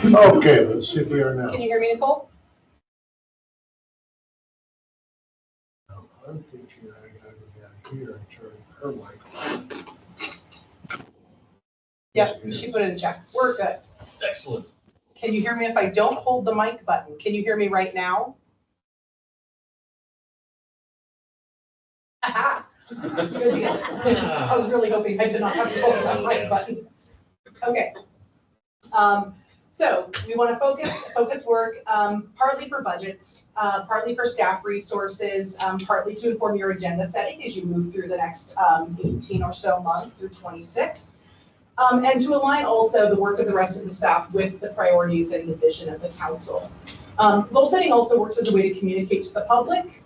Okay, let's see if we are now. Can you hear me, Nicole? I'm thinking I gotta go down here and turn her mic on. Yep, she put it in check. We're good. Excellent. Can you hear me if I don't hold the mic button? Can you hear me right now? Aha! Good deal. I was really hoping I did not have to hold that mic button. Okay. So we want to focus work, partly for budgets, partly for staff resources, partly to inform your agenda setting as you move through the next 18 or so months through 26. And to align also the work of the rest of the staff with the priorities and the vision of the council. Goal setting also works as a way to communicate to the public.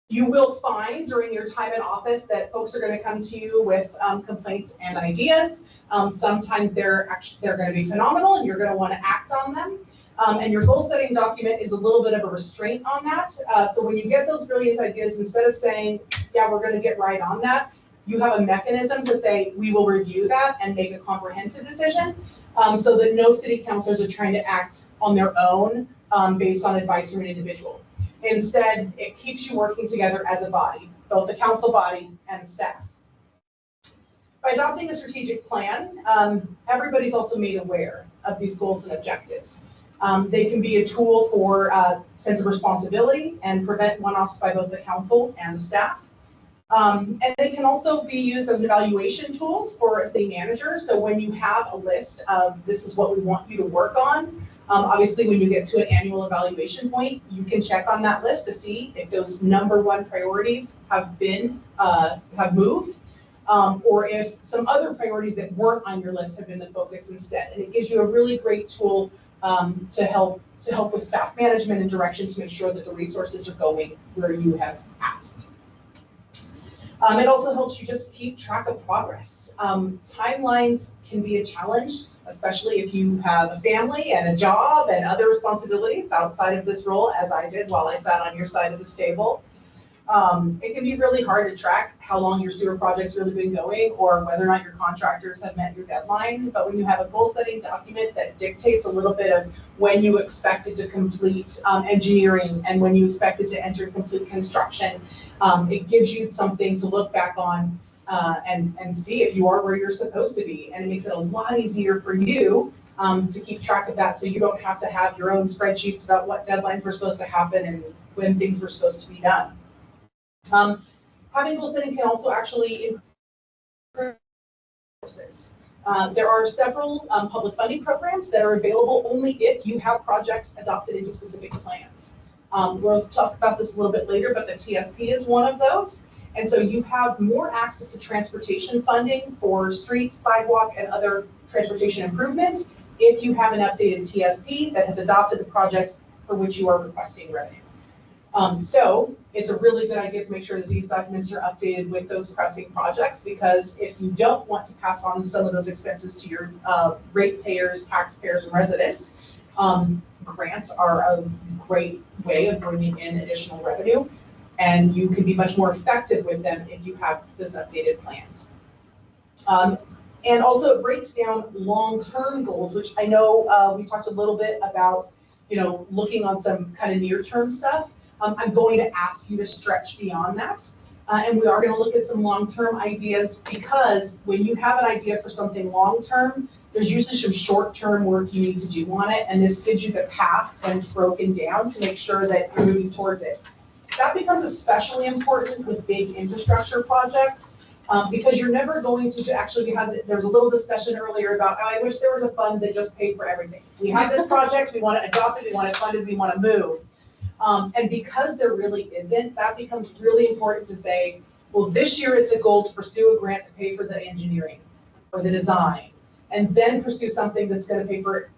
You will find during your time in office that folks are going to come to you with complaints and ideas. Sometimes they're going to be phenomenal and you're going to want to act on them. And your goal setting document is a little bit of a restraint on that. So when you get those brilliant ideas, instead of saying, yeah, we're going to get right on that, you have a mechanism to say, we will review that and make a comprehensive decision, so that no city councilors are trying to act on their own based on advice from an individual. Instead, it keeps you working together as a body, both the council body and staff. By adopting a strategic plan, everybody's also made aware of these goals and objectives. They can be a tool for sense of responsibility and prevent one-offs by both the council and the staff. And they can also be used as an evaluation tool for a city manager. So when you have a list of this is what we want you to work on, obviously when you get to an annual evaluation point, you can check on that list to see if those #1 priorities have been have moved, or if some other priorities that weren't on your list have been the focus instead. And it gives you a really great tool to help with staff management and direction to make sure that the resources are going where you have asked. It also helps you just keep track of progress. Timelines can be a challenge, especially if you have a family and a job and other responsibilities outside of this role, as I did while I sat on your side of this table. It can be really hard to track how long your sewer project's really been going or whether or not your contractors have met your deadline. But when you have a goal setting document that dictates a little bit of when you expected to complete engineering and when you expected to enter complete construction, it gives you something to look back on and see if you are where you're supposed to be. And it makes it a lot easier for you to keep track of that so you don't have to have your own spreadsheets about what deadlines were supposed to happen and when things were supposed to be done. Having goal setting can also actually improve resources. There are several public funding programs that are available only if you have projects adopted into specific plans. We'll talk about this a little bit later, but the TSP is one of those. And so you have more access to transportation funding for streets, sidewalk, and other transportation improvements if you have an updated TSP that has adopted the projects for which you are requesting revenue. So it's a really good idea to make sure that these documents are updated with those pressing projects, because if you don't want to pass on some of those expenses to your ratepayers, taxpayers, and residents, grants are a great way of bringing in additional revenue, and you can be much more effective with them if you have those updated plans. And also it breaks down long-term goals, which I know we talked a little bit about, looking on some kind of near-term stuff. I'm going to ask you to stretch beyond that. And we are going to look at some long-term ideas, because when you have an idea for something long-term, there's usually some short-term work you need to do on it. And this gives you the path when it's broken down to make sure that you're moving towards it. That becomes especially important with big infrastructure projects, because you're never going to actually there was a little discussion earlier about, oh, I wish there was a fund that just paid for everything. We have this project, we want to adopt it, we want it funded, we want to move. And because there really isn't, that becomes really important to say, well, this year it's a goal to pursue a grant to pay for the engineering or the design, and then pursue something that's going to pay for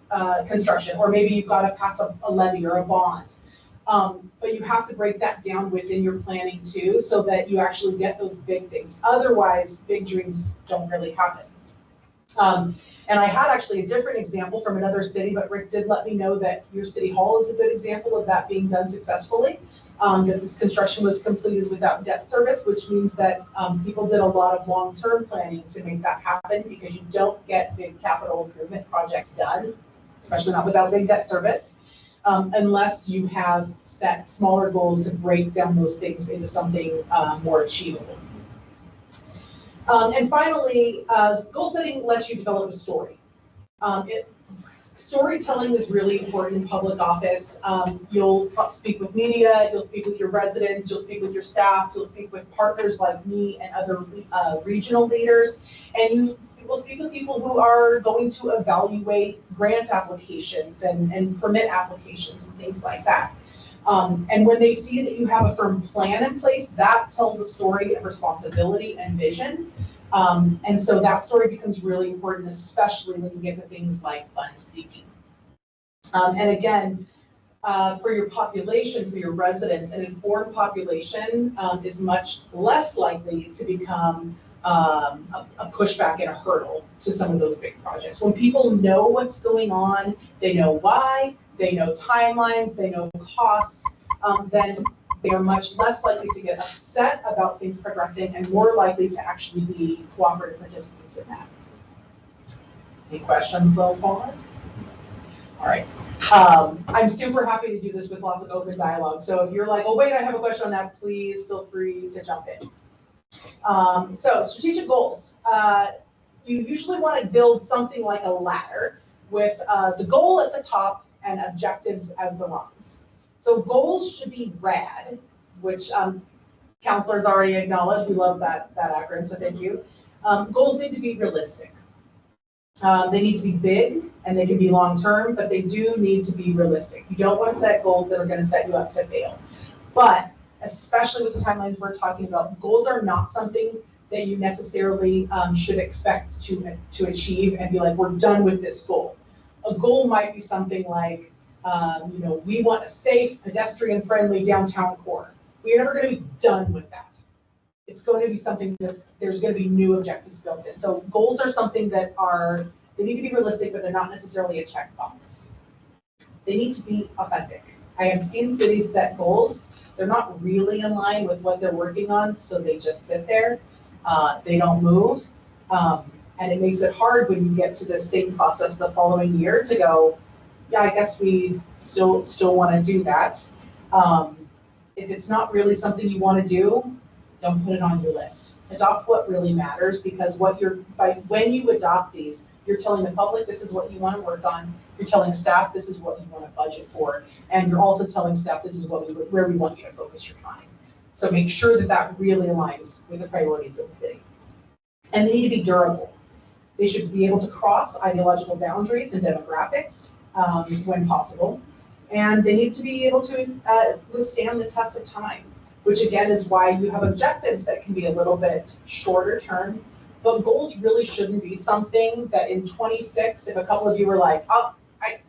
construction, or maybe you've got to pass a levy or a bond. But you have to break that down within your planning too, so that you actually get those big things. Otherwise, big dreams don't really happen. And I had actually a different example from another city, but Rick did let me know that your city hall is a good example of that being done successfully. that this construction was completed without debt service, which means that people did a lot of long-term planning to make that happen, because you don't get big capital improvement projects done, especially not without big debt service, unless you have set smaller goals to break down those things into something more achievable. And finally, goal setting lets you develop a story. Storytelling is really important in public office. You'll speak with media, you'll speak with your residents, you'll speak with your staff, you'll speak with partners like me and other regional leaders, and you will speak with people who are going to evaluate grant applications and permit applications and things like that. And when they see that you have a firm plan in place, that tells a story of responsibility and vision. And so that story becomes really important, especially when you get to things like fund seeking. And again, for your population, for your residents, an informed population is much less likely to become a pushback and a hurdle to some of those big projects. When people know what's going on, they know why, they know timelines, they know costs, then they are much less likely to get upset about things progressing and more likely to actually be cooperative participants in that. Any questions so far? All right. I'm super happy to do this with lots of open dialogue. So if you're like, oh, wait, I have a question on that, please feel free to jump in. So strategic goals. You usually want to build something like a ladder with the goal at the top and objectives as the rungs. So goals should be RAD, which counselors already acknowledged. We love that acronym, so thank you. Goals need to be realistic. They need to be big and they can be long-term, but they do need to be realistic. You don't want to set goals that are going to set you up to fail. But especially with the timelines we're talking about, goals are not something that you necessarily should expect to achieve and be like, we're done with this goal. A goal might be something like, we want a safe, pedestrian-friendly downtown core. We're never going to be done with that. It's going to be something there's going to be new objectives built in. So goals are something that they need to be realistic, but they're not necessarily a checkbox. They need to be authentic. I have seen cities set goals. They're not really in line with what they're working on, so they just sit there. They don't move. And it makes it hard when you get to the same process the following year to go, yeah, I guess we still want to do that. If it's not really something you want to do, don't put it on your list. Adopt what really matters, because when you adopt these, you're telling the public this is what you want to work on. You're telling staff this is what you want to budget for, and you're also telling staff this is where we want you to focus your time. So make sure that really aligns with the priorities of the city. And they need to be durable. They should be able to cross ideological boundaries and demographics when possible. And they need to be able to withstand the test of time, which again is why you have objectives that can be a little bit shorter term. But goals really shouldn't be something that in 26, if a couple of you were like, oh,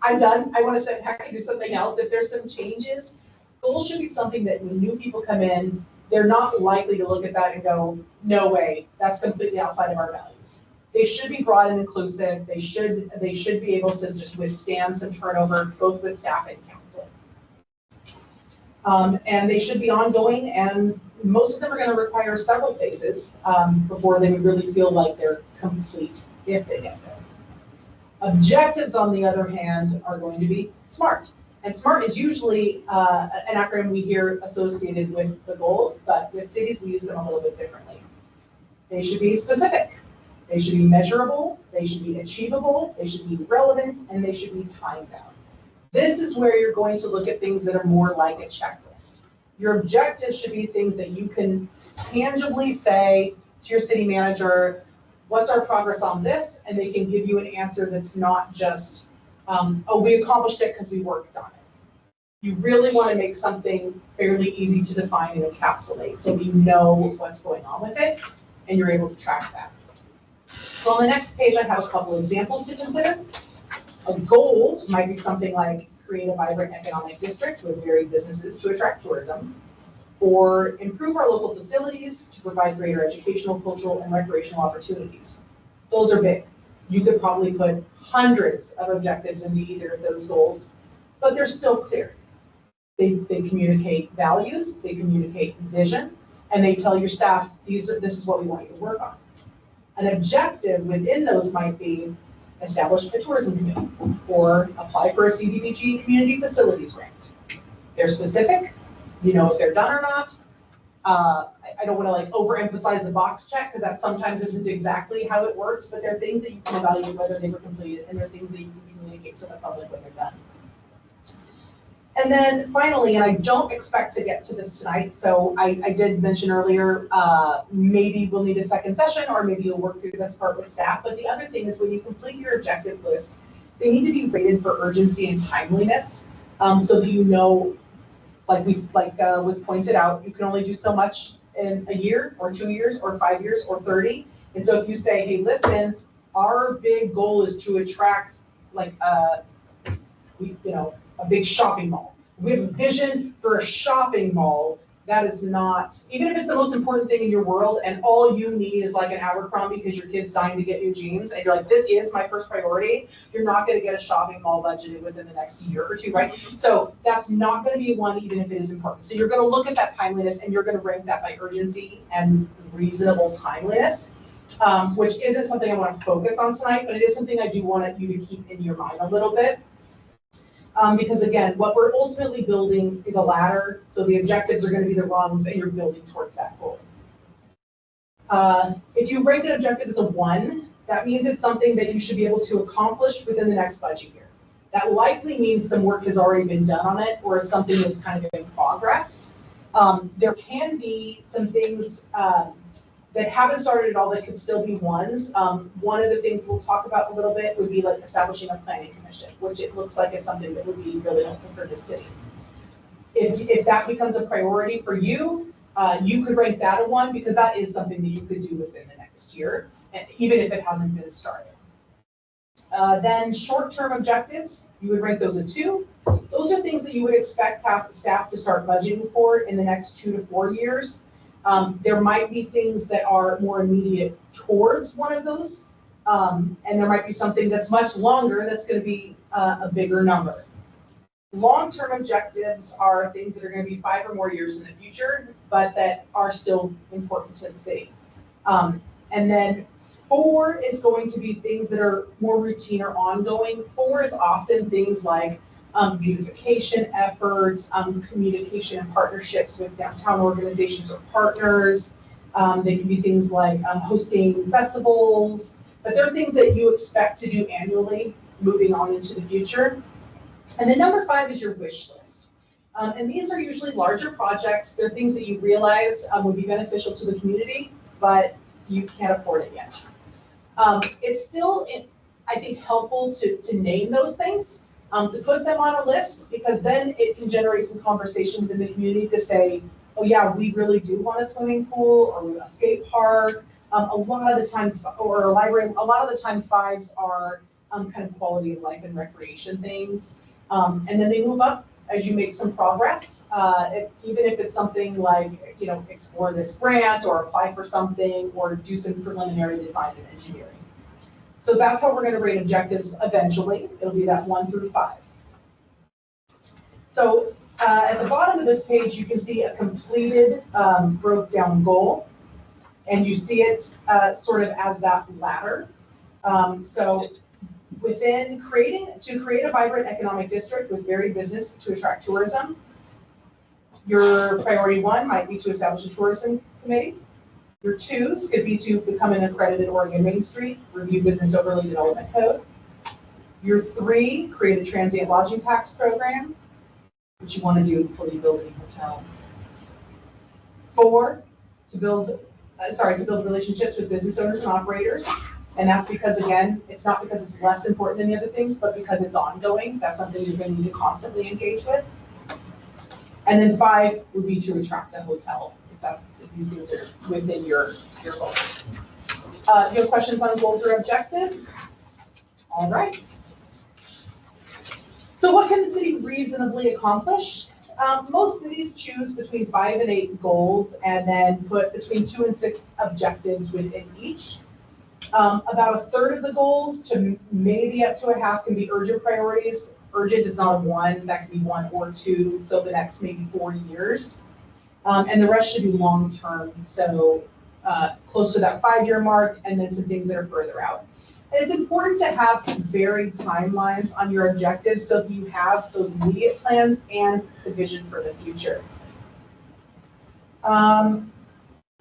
I'm done, I want to sit back and do something else, if there's some changes, goals should be something that when new people come in, they're not likely to look at that and go, no way, that's completely outside of our values. They should be broad and inclusive. They should be able to just withstand some turnover, both with staff and council. And they should be ongoing, and most of them are going to require several phases before they would really feel like they're complete, if they get there. Objectives, on the other hand, are going to be SMART. And SMART is usually an acronym we hear associated with the goals, but with cities we use them a little bit differently. They should be specific. They should be measurable, they should be achievable, they should be relevant, and they should be time-bound. This is where you're going to look at things that are more like a checklist. Your objectives should be things that you can tangibly say to your city manager, what's our progress on this? And they can give you an answer that's not just, oh, we accomplished it because we worked on it. You really want to make something fairly easy to define and encapsulate so you know what's going on with it and you're able to track that. So on the next page, I have a couple examples to consider. A goal might be something like create a vibrant economic district with varied businesses to attract tourism, or improve our local facilities to provide greater educational, cultural, and recreational opportunities. Those are big. You could probably put hundreds of objectives into either of those goals, but they're still clear. They communicate values, they communicate vision, and they tell your staff, this is what we want you to work on. An objective within those might be establish a tourism committee or apply for a CDBG community facilities grant. They're specific, you know if they're done or not. I don't want to like overemphasize the box check because that sometimes isn't exactly how it works, but there are things that you can evaluate whether they were completed, and there are things that you can communicate to the public when they're done. And then finally, and I don't expect to get to this tonight, so I did mention earlier, maybe we'll need a second session or maybe you'll work through this part with staff, but the other thing is when you complete your objective list, they need to be rated for urgency and timeliness, so that you know, like was pointed out, you can only do so much in a year or 2 years or 5 years or 30. And so if you say, hey, listen, our big goal is to attract like a big shopping mall. We have a vision for a shopping mall. That is not, even if it's the most important thing in your world and all you need is like an Abercrombie because your kid's dying to get new jeans and you're like, this is my first priority, you're not gonna get a shopping mall budgeted within the next year or two, right? So that's not gonna be one even if it is important. So you're gonna look at that timeliness and you're gonna rank that by urgency and reasonable timeliness, which isn't something I wanna focus on tonight, but it is something I do want you to keep in your mind a little bit. Because again, what we're ultimately building is a ladder, so the objectives are going to be the rungs and you're building towards that goal. If you rank an objective as a 1, that means it's something that you should be able to accomplish within the next budget year. That likely means some work has already been done on it or it's something that's kind of in progress. There can be some things that haven't started at all that could still be 1s. One of the things we'll talk about a little bit would be like establishing a planning commission, which it looks like is something that would be really helpful for the city. If that becomes a priority for you, you could rank that a 1 because that is something that you could do within the next year, even if it hasn't been started. Then short-term objectives, you would rank those a 2. Those are things that you would expect staff to start budgeting for in the next 2 to 4 years. There might be things that are more immediate towards one of those, and there might be something that's much longer that's going to be a bigger number. Long-term objectives are things that are going to be 5 or more years in the future, but that are still important to the city. And then 4 is going to be things that are more routine or ongoing. 4 is often things like beautification efforts, communication and partnerships with downtown organizations or partners. They can be things like hosting festivals, but they're things that you expect to do annually moving on into the future. And then number 5 is your wish list. And these are usually larger projects. They're things that you realize would be beneficial to the community, but you can't afford it yet. It's still, I think, helpful to name those things. To put them on a list, because then it can generate some conversation within the community to say, oh yeah, we really do want a swimming pool or a skate park. A lot of the time, or a library, a lot of the time 5s are kind of quality of life and recreation things. And then they move up as you make some progress. Even if it's something like, explore this grant or apply for something or do some preliminary design and engineering. So that's how we're going to rate objectives eventually. It'll be that 1 through 5. So at the bottom of this page, you can see a completed broke down goal. And you see it sort of as that ladder. So within to create a vibrant economic district with varied business to attract tourism, your priority 1 might be to establish a tourism committee. Your 2s could be to become an accredited Oregon Main Street, review business overlay development code. Your 3, create a transient lodging tax program, which you want to do before you build any hotels. 4, to build relationships with business owners and operators. And that's because, again, it's not because it's less important than the other things, but because it's ongoing. That's something you're going to need to constantly engage with. And then 5 would be to attract a hotel, if these things are within your goals. Do you have questions on goals or objectives? All right. So what can the city reasonably accomplish? Most cities choose between 5 and 8 goals and then put between 2 and 6 objectives within each. About a third of the goals to maybe up to a half can be urgent priorities. urgent is not a one, that can be 1 or 2, so the next maybe 4 years. And the rest should be long-term, so close to that 5-year mark, and then some things that are further out. And it's important to have varied timelines on your objectives so that you have those immediate plans and the vision for the future.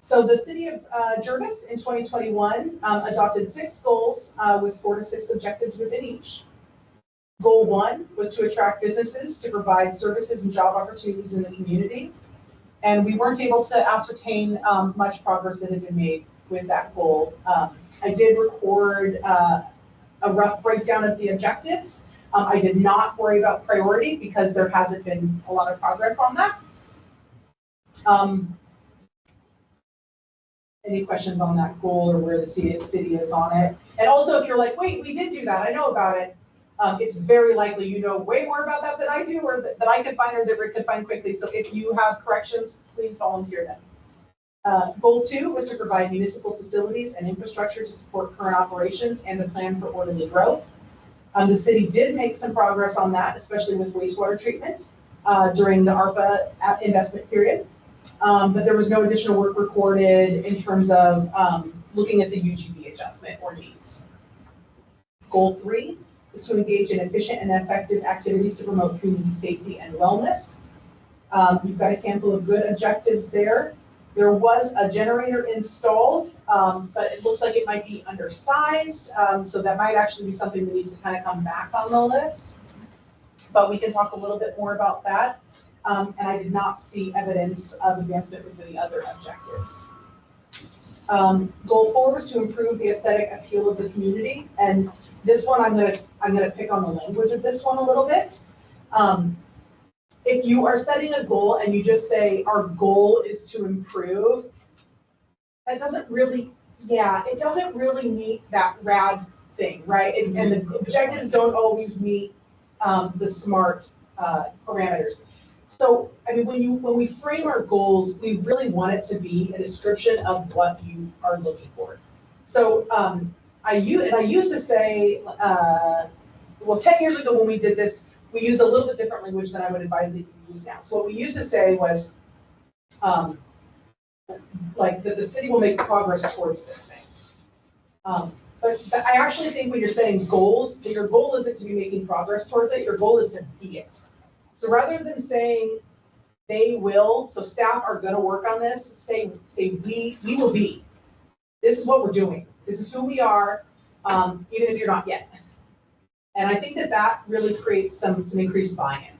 So the city of Jervis in 2021 adopted 6 goals with 4 to 6 objectives within each. Goal 1 was to attract businesses to provide services and job opportunities in the community. And we weren't able to ascertain much progress that had been made with that goal. I did record a rough breakdown of the objectives. I did not worry about priority because there hasn't been a lot of progress on that. Any questions on that goal or where the city is on it? And also, if you're like, wait, we did do that, I know about it, it's very likely you know way more about that than I do, or that I could find, or that Rick could find quickly. So if you have corrections, please volunteer them. Goal 2 was to provide municipal facilities and infrastructure to support current operations and the plan for orderly growth. The city did make some progress on that, especially with wastewater treatment during the ARPA investment period. But there was no additional work recorded in terms of looking at the UGB adjustment or needs. Goal 3 is to engage in efficient and effective activities to promote community safety and wellness. You've got a handful of good objectives there. There was a generator installed, but it looks like it might be undersized. So that might actually be something that needs to kind of come back on the list. But we can talk a little bit more about that. And I did not see evidence of advancement with the other objectives. Goal 4 was to improve the aesthetic appeal of the community. And this one, I'm gonna pick on the language of this one a little bit. If you are setting a goal and you just say, our goal is to improve, that doesn't really, it doesn't really meet that RAD thing, right? And the objectives don't always meet the SMART parameters. So, I mean, when we frame our goals, we really want it to be a description of what you are looking for. So, I used to say, well, 10 years ago when we did this, we used a little bit different language than I would advise that you use now. So what we used to say was, like that the city will make progress towards this thing. But I actually think when you're setting goals, that your goal isn't to be making progress towards it, your goal is to be it. So rather than saying they will, so staff are gonna work on this, say we will be. This is what we're doing. This is who we are, even if you're not yet. And I think that really creates some increased buy-in.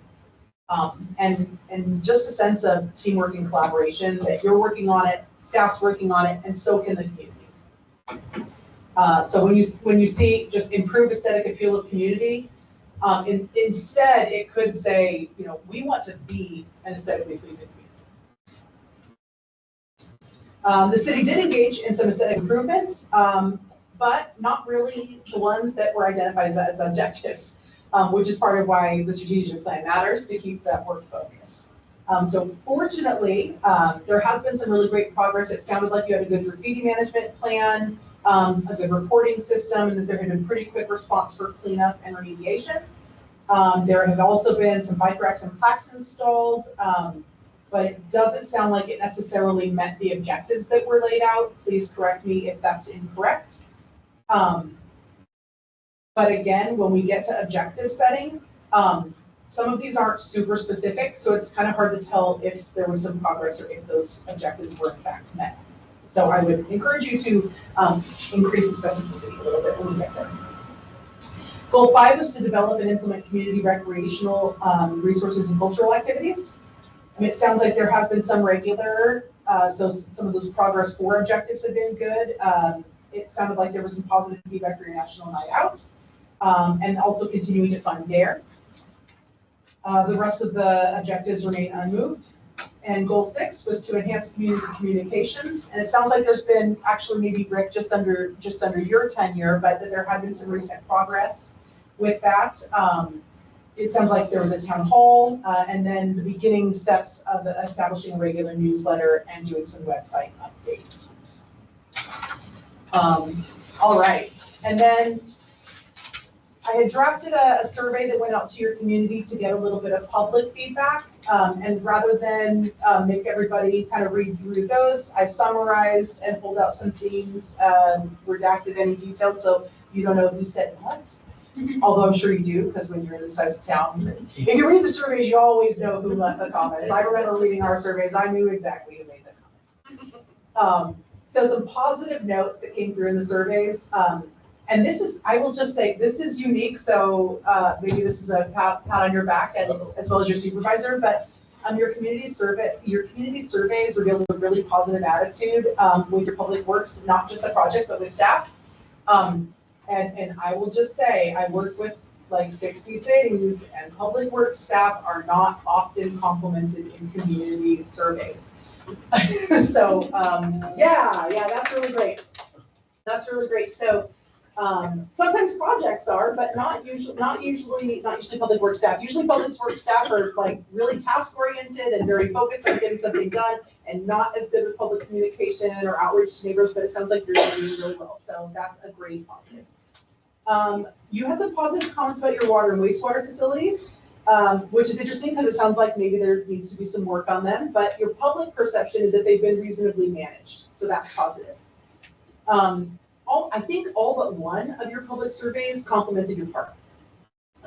And just a sense of teamwork and collaboration, that you're working on it, staff's working on it, and so can the community. So when you see just improved aesthetic appeal of community, instead it could say, you know, we want to be an aesthetically pleasing community. The city did engage in some aesthetic improvements, but not really the ones that were identified as objectives, which is part of why the strategic plan matters, to keep that work focused. So fortunately, there has been some really great progress. It sounded like you had a good graffiti management plan, a good reporting system, and that there had been pretty quick response for cleanup and remediation. There have also been some bike racks and plaques installed, but it doesn't sound like it necessarily met the objectives that were laid out. Please correct me if that's incorrect. But again, when we get to objective setting, some of these aren't super specific, so it's kind of hard to tell if there was some progress or if those objectives were in fact met. So I would encourage you to increase the specificity a little bit when we get there. Goal 5 was to develop and implement community recreational resources and cultural activities. I mean, it sounds like there has been some regular, so some of those progress 4 objectives have been good. It sounded like there was some positive feedback for your National Night Out, and also continuing to fund DARE. The rest of the objectives remain unmoved. And goal 6 was to enhance community communications. And it sounds like there's been, actually maybe Rick, just under your tenure, but that there had been some recent progress with that. It sounds like there was a town hall, and then the beginning steps of establishing a regular newsletter and doing some website updates. All right, and then I had drafted a survey that went out to your community to get a little bit of public feedback. And rather than make everybody kind of read through those, I've summarized and pulled out some themes, redacted any details, so you don't know who said what. Although I'm sure you do, because when you're in this size of town, if you read the surveys, you always know who left the comments. I remember reading our surveys, I knew exactly who made the comments. So some positive notes that came through in the surveys. And this is, I will just say, this is unique, so maybe this is a pat on your back, and as well as your supervisor, but your community surveys revealed a really positive attitude with your public works, not just the projects, but with staff. And I will just say, I work with like 60 cities, and public works staff are not often complimented in community surveys. So yeah, that's really great. That's really great. So sometimes projects are, but not usually public works staff. Usually public works staff are like really task oriented and very focused on getting something done, and not as good with public communication or outreach to neighbors, but it sounds like you're doing really well. So that's a great positive. You had some positive comments about your water and wastewater facilities, which is interesting because it sounds like maybe there needs to be some work on them, but your public perception is that they've been reasonably managed. So that's positive. I think all but one of your public surveys complimented your park.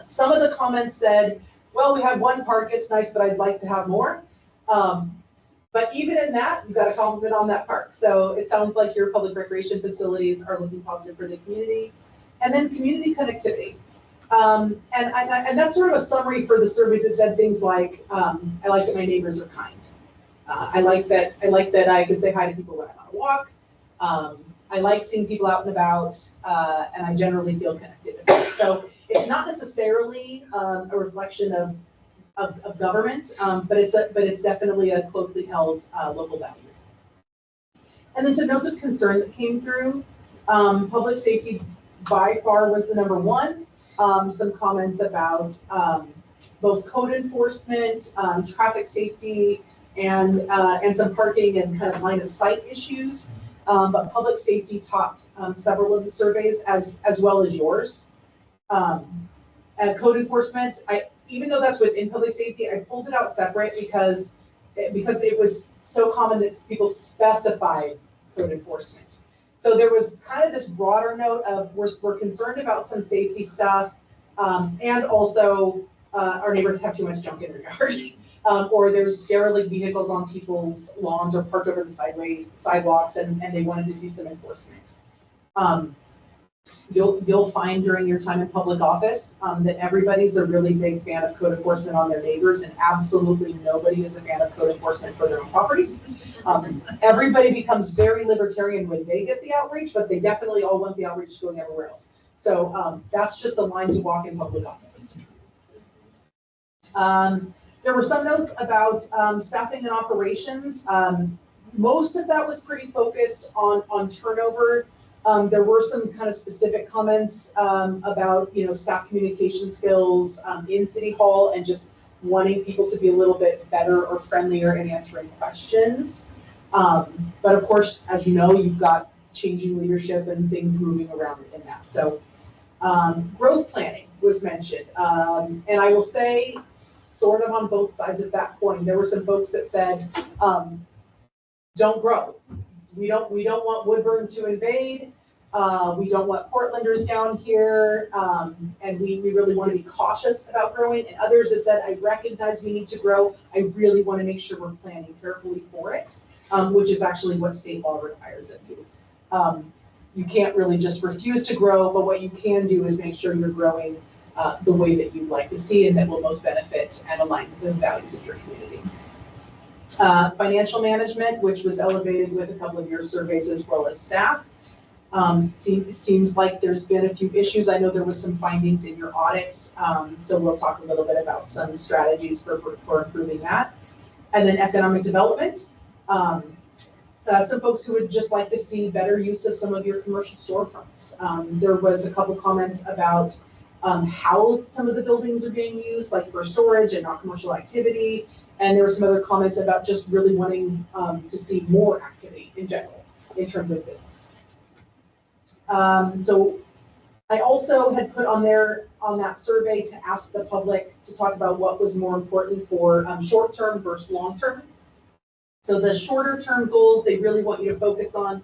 Some of the comments said, well, we have one park, it's nice, but I'd like to have more. But even in that, you got a compliment on that park. So it sounds like your public recreation facilities are looking positive for the community. And then community connectivity. And that's sort of a summary for the surveys that said things like, I like that my neighbors are kind. I like that I can say hi to people when I'm on a walk. I like seeing people out and about, and I generally feel connected. So it's not necessarily a reflection of government, but it's definitely a closely held local value. And then some notes of concern that came through. Public safety by far was the number one. Some comments about both code enforcement, traffic safety, and some parking and kind of line of sight issues. But public safety topped several of the surveys as well as yours. And code enforcement, even though that's within public safety, I pulled it out separate because it was so common that people specified code enforcement. So there was kind of this broader note of we're concerned about some safety stuff, and also our neighbors have too much junk in their yard. Or there's derelict vehicles on people's lawns or parked over the sidewalks, and they wanted to see some enforcement. You'll find during your time in public office that everybody's a really big fan of code enforcement on their neighbors, and absolutely nobody is a fan of code enforcement for their own properties. Everybody becomes very libertarian when they get the outreach, but they definitely all want the outreach going everywhere else. So that's just a line to walk in public office. There were some notes about staffing and operations. Most of that was pretty focused on turnover. There were some kind of specific comments about staff communication skills in City Hall, and just wanting people to be a little bit better or friendlier in answering questions. But of course, as you know, you've got changing leadership and things moving around in that. So growth planning was mentioned, and I will say, sort of on both sides of that coin. There were some folks that said, don't grow. We don't want Woodburn to invade. We don't want Portlanders down here. And we really want to be cautious about growing. And others have said, I recognize we need to grow. I really want to make sure we're planning carefully for it, which is actually what state law requires of you. You can't really just refuse to grow, but what you can do is make sure you're growing the way that you'd like to see and that will most benefit and align with the values of your community. Financial management, which was elevated with a couple of your surveys as well as staff. Seems like there's been a few issues. I know there was some findings in your audits, so we'll talk a little bit about some strategies for improving that. And then economic development. Some folks who would just like to see better use of some of your commercial storefronts. There was a couple comments about how some of the buildings are being used, like for storage and not commercial activity. And there were some other comments about just really wanting to see more activity in general in terms of business. So I also had put on there on that survey to ask the public to talk about what was more important for short-term versus long-term. So the shorter-term goals they really want you to focus on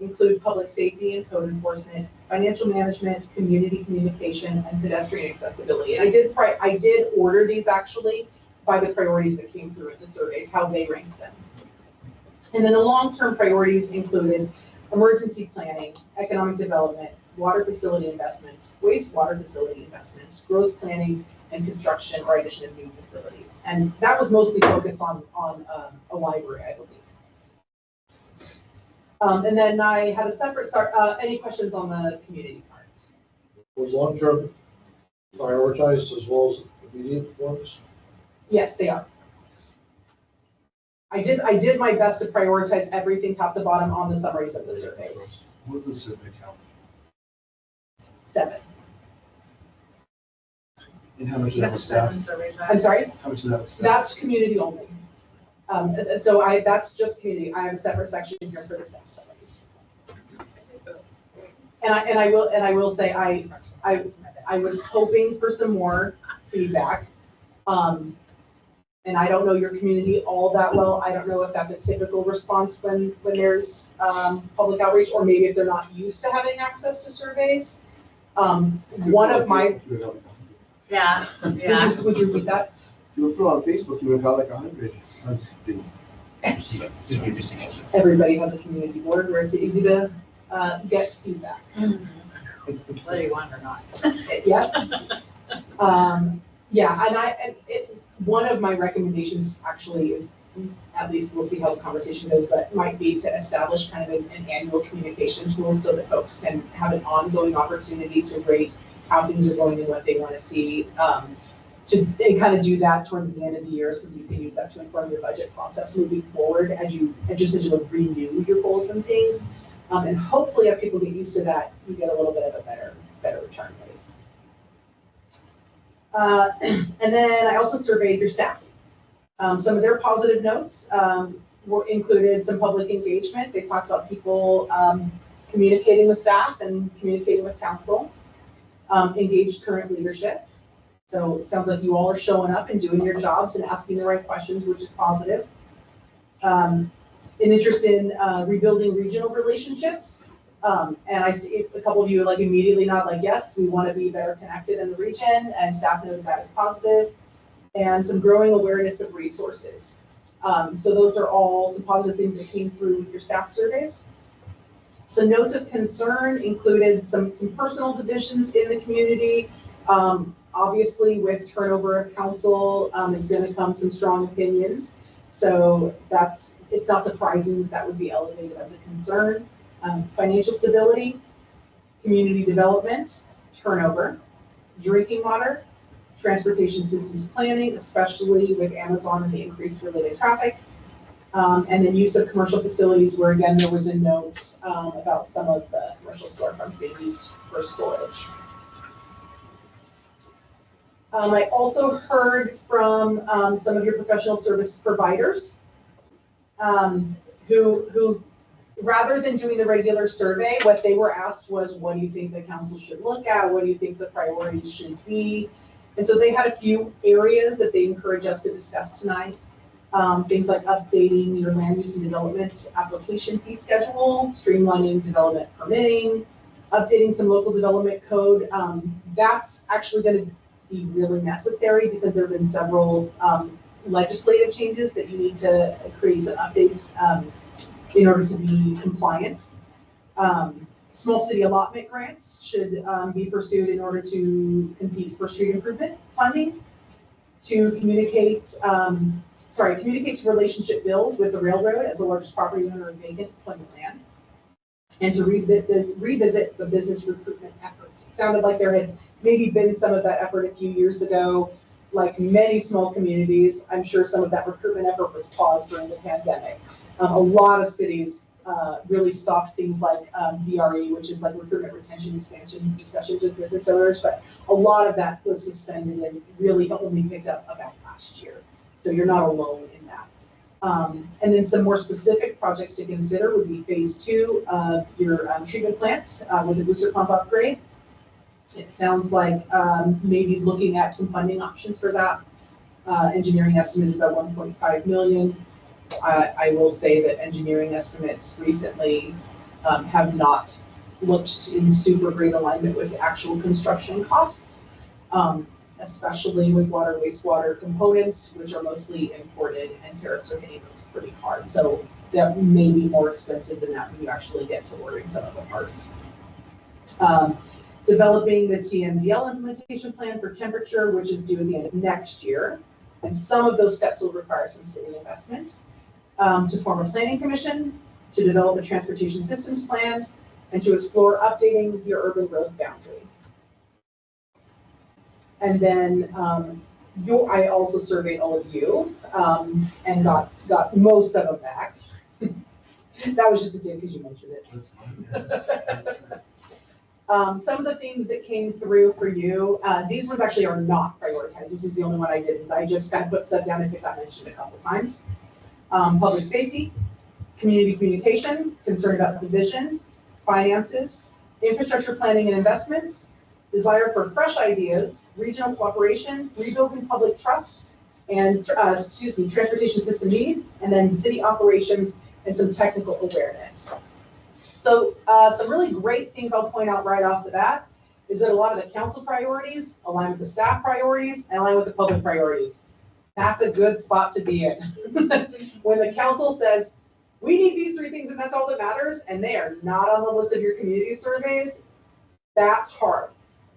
include public safety and code enforcement, financial management, community communication, and pedestrian accessibility. And I did order these actually by the priorities that came through in the surveys, how they ranked them. And then the long-term priorities included emergency planning, economic development, water facility investments, wastewater facility investments, growth planning, and construction or addition of new facilities. And that was mostly focused on a library, I believe. And then I had a separate any questions on the community part? Was long-term prioritized as well as immediate ones? Yes, they are. I did my best to prioritize everything top to bottom on the summaries of the surveys. What's the survey count? 7. And how much of that was staff? I'm sorry? How much of that was staff? That's community only. That's just community. I have a separate section here for the staff summaries. And I will say I was hoping for some more feedback. And I don't know your community all that well. I don't know if that's a typical response when there's public outreach, or maybe if they're not used to having access to surveys. One of my Yeah, yeah. would you repeat that? You would put on Facebook, you would have got like 100. Everybody has a community board where it's easy to get feedback. Whether you want or not. Yeah. Yeah, one of my recommendations actually is, at least we'll see how the conversation goes, but might be to establish kind of an annual communication tool so that folks can have an ongoing opportunity to rate how things are going and what they want to see. And kind of do that towards the end of the year so that you can use that to inform your budget process moving forward as you renew your goals and things. And hopefully as people get used to that, you get a little bit of a better return rate. And then I also surveyed your staff. Some of their positive notes were included some public engagement. They talked about people communicating with staff and communicating with council, engaged current leadership. So it sounds like you all are showing up and doing your jobs and asking the right questions, which is positive. An interest in rebuilding regional relationships. And I see a couple of you like immediately nod like, yes, we want to be better connected in the region, and staff noted that is positive. And some growing awareness of resources. So those are all some positive things that came through with your staff surveys. Some notes of concern included some personal divisions in the community. Obviously, with turnover of council, is going to come some strong opinions. So it's not surprising that would be elevated as a concern. Financial stability, community development, turnover, drinking water, transportation systems planning, especially with Amazon and the increased related traffic, and then use of commercial facilities, where again there was a note about some of the commercial storefronts being used for storage. I also heard from some of your professional service providers who rather than doing the regular survey, what they were asked was, what do you think the council should look at? What do you think the priorities should be? And so they had a few areas that they encourage us to discuss tonight. Things like updating your land use and development application fee schedule, streamlining development permitting, updating some local development code. That's actually going to be really necessary because there have been several legislative changes that you need to create some updates in order to be compliant. Small city allotment grants should be pursued in order to compete for street improvement funding, to communicate to relationship build with the railroad as the largest property owner of vacant employment land, and to revisit the business recruitment efforts. It sounded like there had maybe been some of that effort a few years ago. Like many small communities, I'm sure some of that recruitment effort was paused during the pandemic. A lot of cities really stopped things like VRE, which is like recruitment, retention, expansion discussions with business owners, but a lot of that was suspended and really only picked up about last year. So you're not alone in that. And then some more specific projects to consider would be phase 2 of your treatment plants with the booster pump upgrade, It sounds like maybe looking at some funding options for that. Engineering estimate is about 1.5 million. I will say that engineering estimates recently have not looked in super great alignment with actual construction costs, especially with water wastewater components, which are mostly imported, and tariffs are hitting those pretty hard. So that may be more expensive than that when you actually get to ordering some of the parts. Developing the TMDL implementation plan for temperature, which is due at the end of next year. And some of those steps will require some city investment. To form a planning commission, to develop a transportation systems plan, and to explore updating your urban growth boundary. And then I also surveyed all of you and got most of them back. That was just a dig because you mentioned it. Some of the themes that came through for you, these ones actually are not prioritized. This is the only one I didn't. I just kind of put stuff down if it got mentioned a couple times. Public safety, community communication, concern about the vision, finances, infrastructure planning and investments, desire for fresh ideas, regional cooperation, rebuilding public trust, and transportation system needs, and then city operations and some technical awareness. So some really great things I'll point out right off the bat is that a lot of the council priorities align with the staff priorities and align with the public priorities. That's a good spot to be in. When the council says, we need these 3 things and that's all that matters, and they are not on the list of your community surveys, that's hard.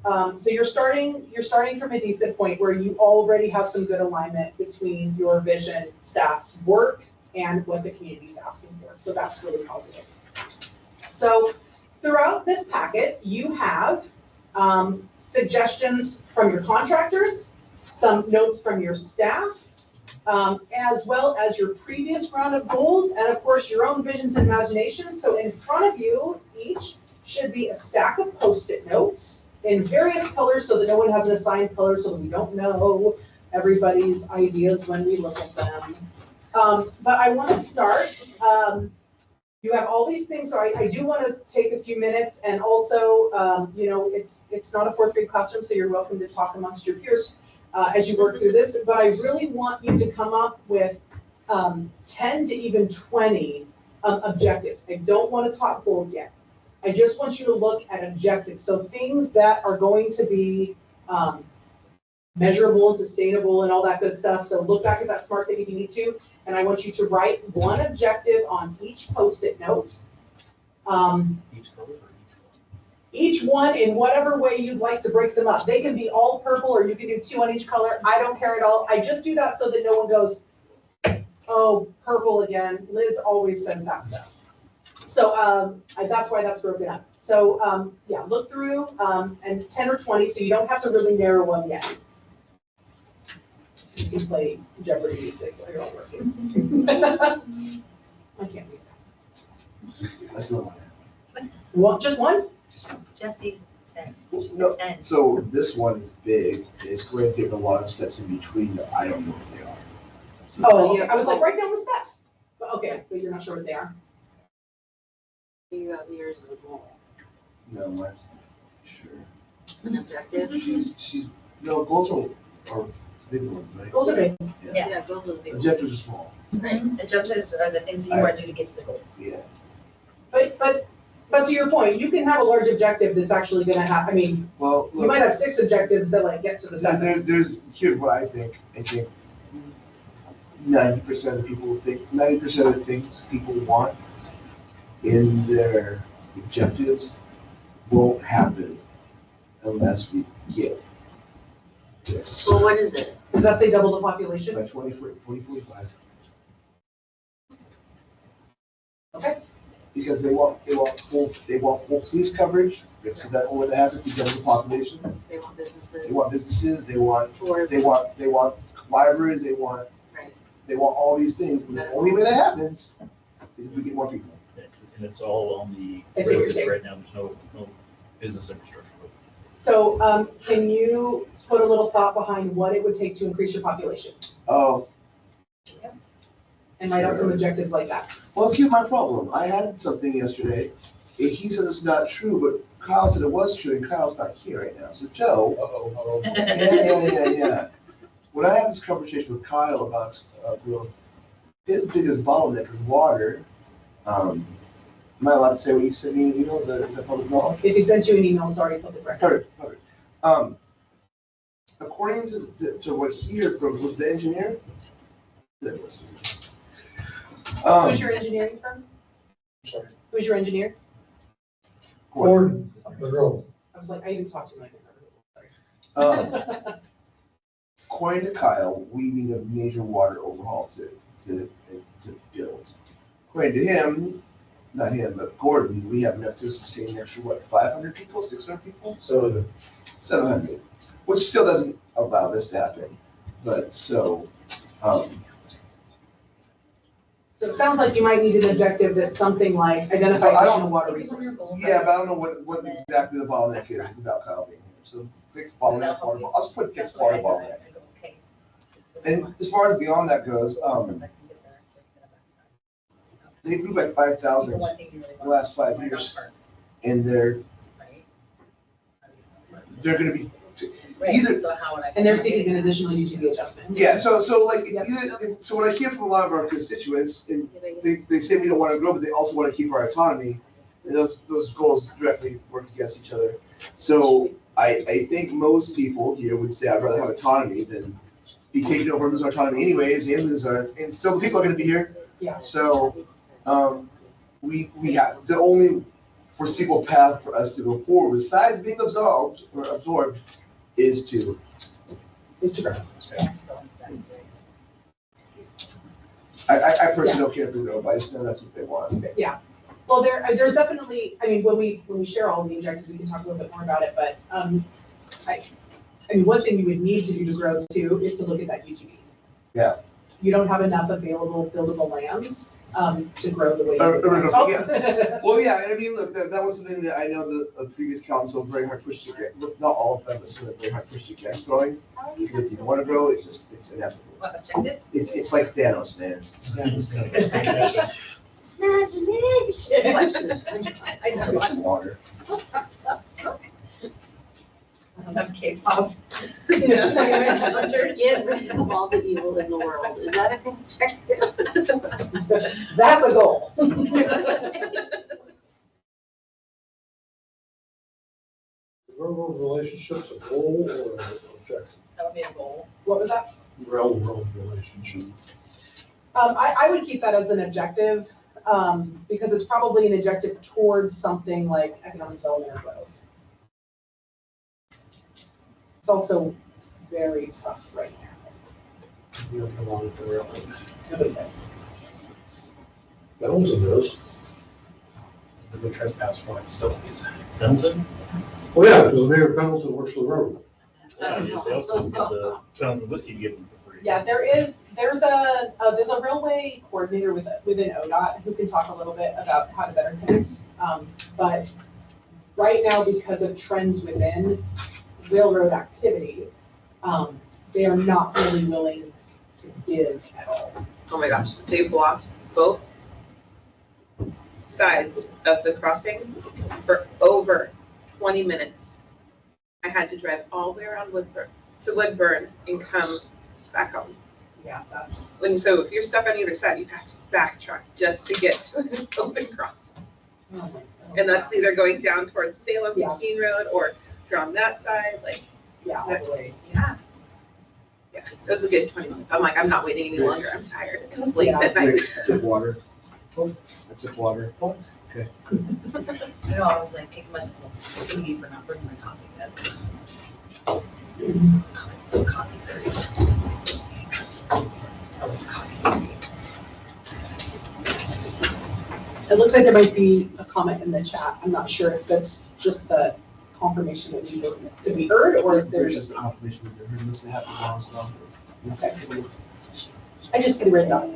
So you're starting from a decent point where you already have some good alignment between your vision, staff's work, and what the community is asking for. So that's really positive. So throughout this packet, you have suggestions from your contractors, some notes from your staff, as well as your previous round of goals, and of course your own visions and imaginations. So in front of you, each should be a stack of Post-it notes in various colors so that no one has an assigned color so that we don't know everybody's ideas when we look at them. But I want to start. You have all these things, so I do want to take a few minutes, and also, it's not a 4th grade classroom, so you're welcome to talk amongst your peers as you work through this, but I really want you to come up with 10 to even 20 objectives. I don't want to talk goals yet. I just want you to look at objectives, so things that are going to be measurable and sustainable and all that good stuff. So look back at that SMART thing if you need to, and I want you to write one objective on each Post-it note. Each color or each one? Each one in whatever way you'd like to break them up. They can be all purple, or you can do 2 on each color. I don't care at all. I just do that so that no one goes, oh, purple again. Liz always says that stuff. So that's why that's broken up. So yeah, look through and 10 or 20, so you don't have to really narrow one yet. You can play Jeopardy music while you're all working. I can't do that. That's not What, just one? Jesse, 10. No, 10. so this one is big. It's going to take a lot of steps in between that I don't know what they are. Oh, okay. I was like, write down the steps. But okay, but you're not sure what they are. You got yours as a goal. No, mine's sure. An objective? She's no, goals are big ones, right? Goals are big. Yeah. Yeah, goals are the big one. Objectives are small. Right. Objectives are the things that you want to do to get to the goal. Yeah. But to your point, you can have a large objective that's actually gonna have, I mean, Well, you look, might have 6 objectives that like get to the 7. here's what I think. I think 90% of the people think 90% of the things people want in their objectives won't happen unless we get this Well, what is it? Does that say double the population? by 2045. Okay. Because they want full police coverage. So that over the has if you double the population. They want They businesses, want businesses. They want tourism, libraries. They want right? all these things. And the only way that happens is if we get more people. And it's all on the I see what you're residents saying. right now, there's no business infrastructure. So can you put a little thought behind what it would take to increase your population? Oh, And write out some objectives like that. well, here's my problem. I had something yesterday. He says it's not true, but Kyle said it was true, and Kyle's not here right now. So Joe, Uh-oh. yeah. When I had this conversation with Kyle about growth, his biggest bottleneck is water. Am I allowed to say what you sent me in an email? Is that public knowledge? If he sent you an email, it's already public record. Perfect. According to what he heard from was the engineer. That was. Who's your engineering firm? Sorry. Who's your engineer? Gordon, Monroe. I was like, I even talked to him, I can't remember. According to Kyle, we need a major water overhaul to build. According to him, not him, but Gordon, we have enough to sustain an extra, 500 people, 600 people? 700, which still doesn't allow this to happen. But so, So it sounds like you might need an objective that's something like identify Well, I don't- additional water resources. yeah, but I don't know what exactly the bottleneck is without Kyle being here. So fixed bottleneck, water, I'll just put fixed water bottleneck. Okay. And as far as beyond that goes, they grew by 5,000 in the last 5 years, and they're gonna be either. And they're seeking an additional UGB adjustment. Yeah, so like, it's either, so what I hear from a lot of our constituents, and they say we don't wanna grow, but they also wanna keep our autonomy. And those goals directly work against each other. So I think most people here would say I'd rather have autonomy than be taken over and lose our autonomy anyways, and still the people are gonna be here. Yeah. So, we have, the only foreseeable path for us to go forward, besides being absorbed, is to. I personally don't care if they grow, but I just know that's what they want. Yeah, well, there's definitely, I mean, when we share all of the objectives, we can talk a little bit more about it, but, I mean, one thing you would need to do to grow too is to look at that UGB. Yeah. You don't have enough available buildable lands, to grow the way. Yeah. Well, yeah, and I mean, look, that was something that I know the previous council very hard pushed to get, not all of them, but some of them very hard pushed against growing. Because if you want to grow, it's inevitable. What objectives? It's like Thanos, man. I know. It's water. I love K-pop. Get rid of all the evil in the world. Is that a objective? That's a goal. Railroad relationships a goal or an objective? That would be a goal. What was that? Railroad relationship. I would keep that as an objective, because it's probably an objective towards something like economic development or growth. It's also very tough right now. You don't come on with the railroad. Nobody does. Pendleton does. The trespass for facilities. Pendleton? Oh, yeah, because Mayor Pendleton works for the railroad. They also give the Pendleton whiskey to give them for free. Yeah, there's a railway coordinator within ODOT who can talk a little bit about how to better connect. But right now, because of trends within railroad activity, they are not really willing to give at all. Oh my gosh, they blocked both sides of the crossing for over 20 minutes. I had to drive all the way around Woodburn and come back home. Yeah, that's. So if you're stuck on either side, you have to backtrack just to get to an open crossing. And that's either going down towards Salem, Yeah. Keene Road, or if you're on that side, like, Yeah, all the way. yeah. Yeah, it was a good 20 minutes. I'm like, I'm not waiting any longer. I'm tired. It was late Yeah. at night. I took water. I took water. Okay. I know, I was like, it must be me for not bringing my coffee yet. Oh, it's no coffee for me. Oh, it's coffee for me. It looks like there might be a comment in the chat. I'm not sure if that's just the confirmation that we heard, or if There's there's, just confirmation that they're hearing this, they have to go on stuff. Okay. I just see the red dot.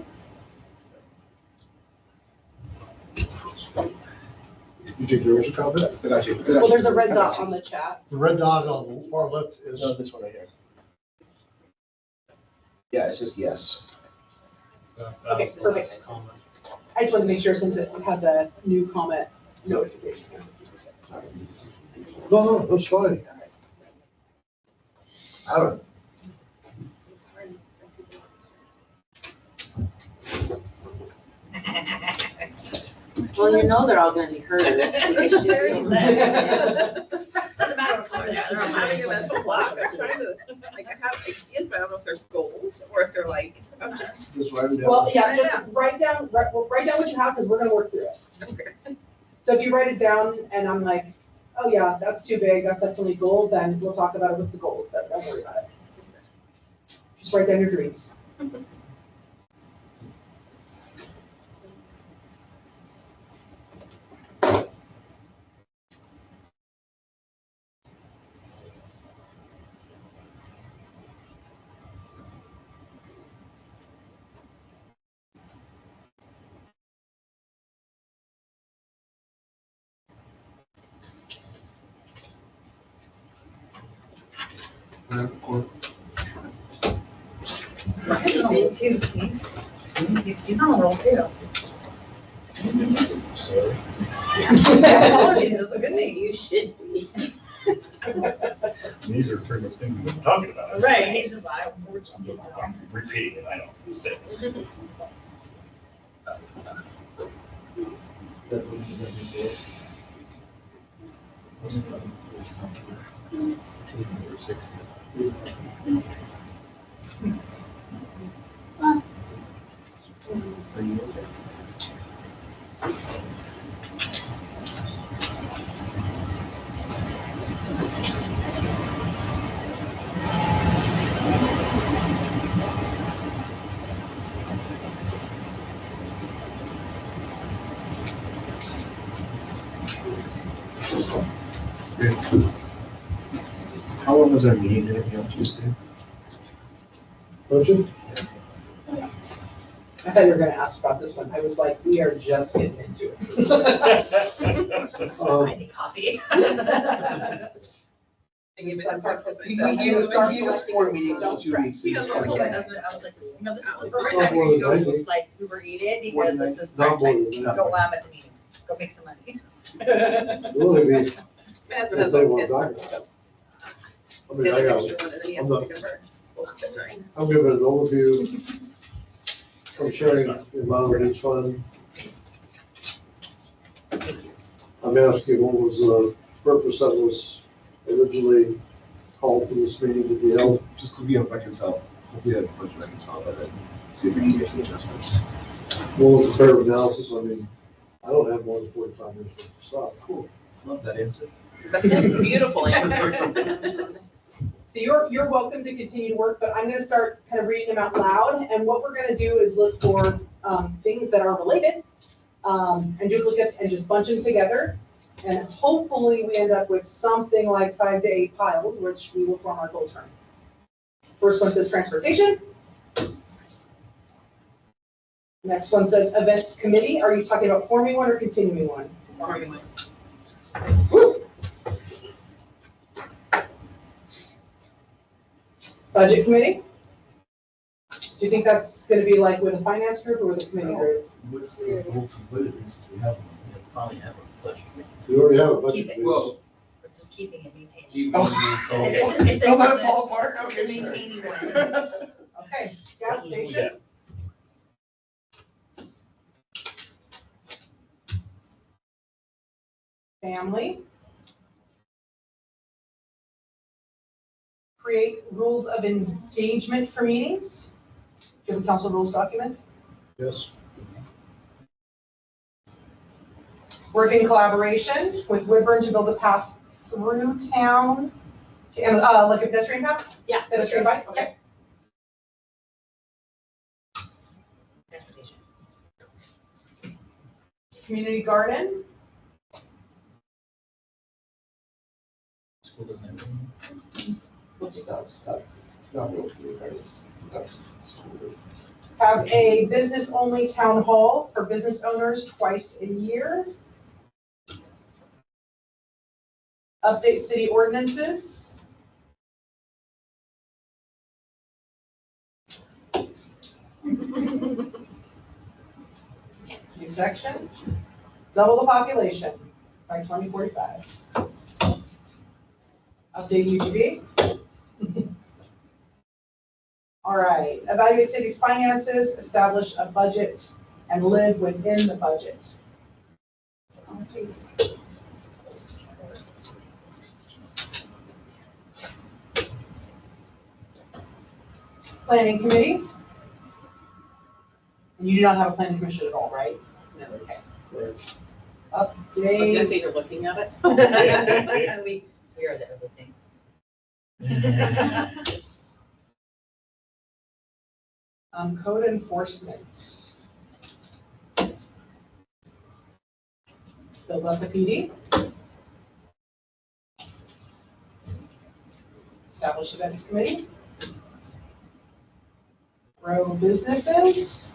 You think there is a comment? I got you. Well, there's a red dot on the chat. The red dot on the far left is, No, this one right here. Yeah, it's just yes. Okay, perfect. I just wanted to make sure since it had the new comment notification. No, that's fine. I don't, It's hard when people Well, you know they're all gonna be heard. It's Sherry's just- Doesn't matter what color they are, they're all I'm having a mine. mental block. I'm trying to, like, I have ideas, but I don't know if they're goals or if they're like objectives. Just write it down. Well, yeah, just write down what you have, because we're gonna work through it. Okay. So if you write it down and I'm like, oh yeah, that's too big, that's definitely goal, then we'll talk about it with the goals, so don't worry about it. Just write down your dreams. Ryan's on a roll too, see? He's on a roll too. So, Apologies, it's a good thing. You should be. these are pretty much things we've been talking about. Right, he's just like, we're just getting it on. Repeating it, I know. Stay. How long is our meeting gonna be on Tuesday? don't you? I thought you were gonna ask about this one, I was like, we are just getting into it. I need coffee. That's hard, 'cause He gave us 4 meetings in 2 weeks. Because Just I told my kinda- husband, I was like, you know, this is the perfect Not time more for you than to go, 90. like, Uber eat it, because this is Not perfect more time than to go at the meeting, go make some money. Really be, My husband if has they little want kids. that. I He mean, has I an got, extra one, and then he has I'm to not- pick up her. Well, sit during. I'm giving an overview. I'm sharing the amount of each fund. I'm asking what was the purpose that was originally called for this meeting to be held. Just could be a reconcile, if we had a budget reconcile, but then see if we can make any adjustments. More comparative analysis, I mean, I don't have more than 45 minutes to stop. Cool, love that answer. That's a beautiful answer. So you're welcome to continue to work, but I'm gonna start kind of reading them out loud, and what we're gonna do is look for, things that are related, and duplicates, and just bunch them together. And hopefully we end up with something like 5 to 8 piles, which we will form our goals from. First one says transportation. Next one says events committee. Are you talking about forming one or continuing one? Budget committee? Do you think that's gonna be like with a finance group or with a committee group? What's the goal to put it is we finally have a budget. We already have a budget. Keep it. meeting. We're just keeping it maintained. Oh. It's Don't let it a- fall apart, okay, it's a sorry. maintaining one. Okay, gas station. Family. Create rules of engagement for meetings. Do you have a council rules document? Yes, Work in collaboration with Woodburn to build a path through town. Like a pedestrian path? Yeah. Pedestrian bike, okay. Transportation. Community garden. School doesn't have any. What's that? Not real clear, it's- Have a business-only town hall for business owners twice a year. Update city ordinances. New section. Double the population by 2045. Update UGB. All right, evaluate city's finances, establish a budget, and live within the budget. Planning committee. And you do not have a planning commission at all, right? No. Okay. Right. I was gonna Update. say you're looking at it. We are the everything. Code enforcement. Build up the PD. Establish events committee. Grow businesses.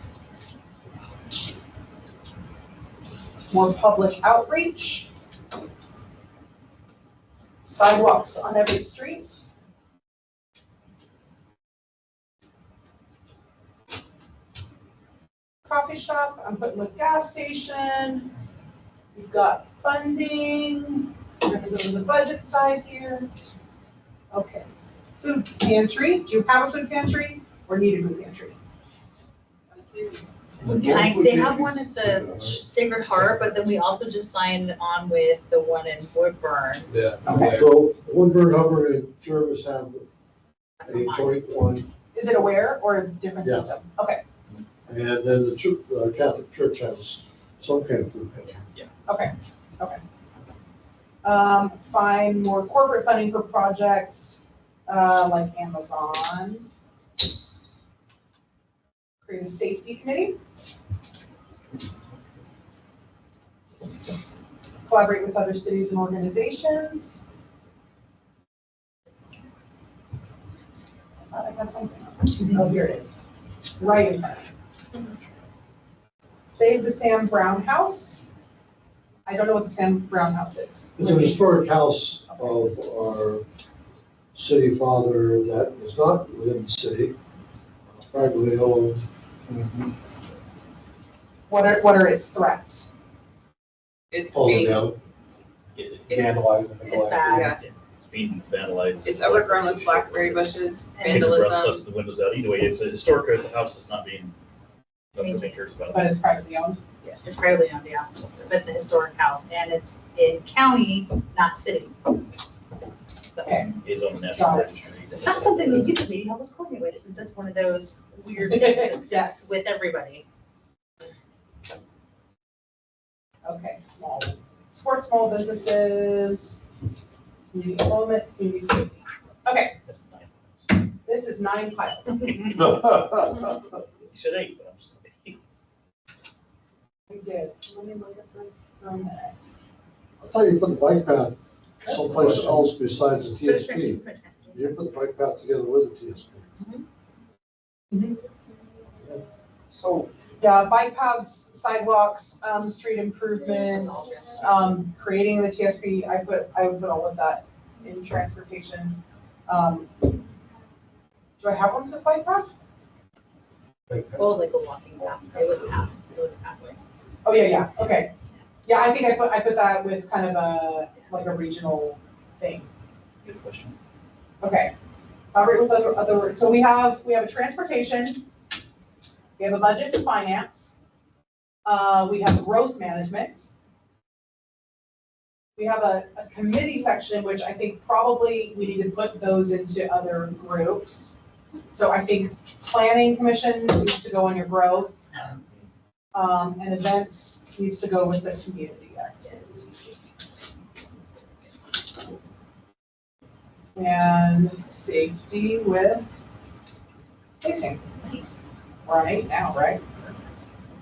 More public outreach. Sidewalks on every street. Coffee shop, I'm putting with gas station. We've got funding. We're gonna go to the budget side here. Okay. Food pantry, do you have a food pantry or need a food pantry? They have one at the Sacred Heart, but then we also just signed on with the one in Woodburn. Yeah. Okay. So Woodburn, Hubbard, and Jervis have a joint one, Is it aware or a different Yeah. system? Okay, and then the Catholic Church has some kind of food pantry. okay. Find more corporate funding for projects, like Amazon. Create a safety committee. Collaborate with other cities and organizations. I thought I had something. Oh, here it is. Right in front of me. Save the Sam Brown House. I don't know what the Sam Brown House is. It's an historic house of our city father that is not within the city, privately owned. What are its threats? It's Falling being, down. Vandalizing. It's bad. yeah, It's being vandalized. it's overgrown with blackberry bushes, Kids left vandalism. the windows out. Either way, it's a historic house that's not being, nobody cares about. But it's privately owned. Yes, it's privately owned, yeah, but it's a historic house and it's in county, not city. So Okay. It's on the national Got it. registry. it's not something that you could maybe help us coordinate with, since it's one of those weird things Yes. that's with everybody. Okay, support small businesses, community development, community safety. Okay, That's nice. this is 9 piles. You said 8, but I'm just. We did. Let me look at this for a minute. I thought you put the bike path someplace else besides the TSP. You put the bike path together with the TSP. So, Yeah, bike paths, sidewalks, street improvements, creating the TSP, I would put all of that in transportation. Do I have one that says bike path? It was like a walking path, it was a path, it was a pathway. Oh, yeah, okay. Yeah, I think I put that with kind of like a regional thing. Good question. Okay. Collaborate with other, so we have a transportation, we have a budget for finance, we have growth management. We have a committee section, which I think probably we need to put those into other groups. So I think planning commission needs to go on your growth. And events needs to go with the community activity. And safety with policing. Nice. Right now, right?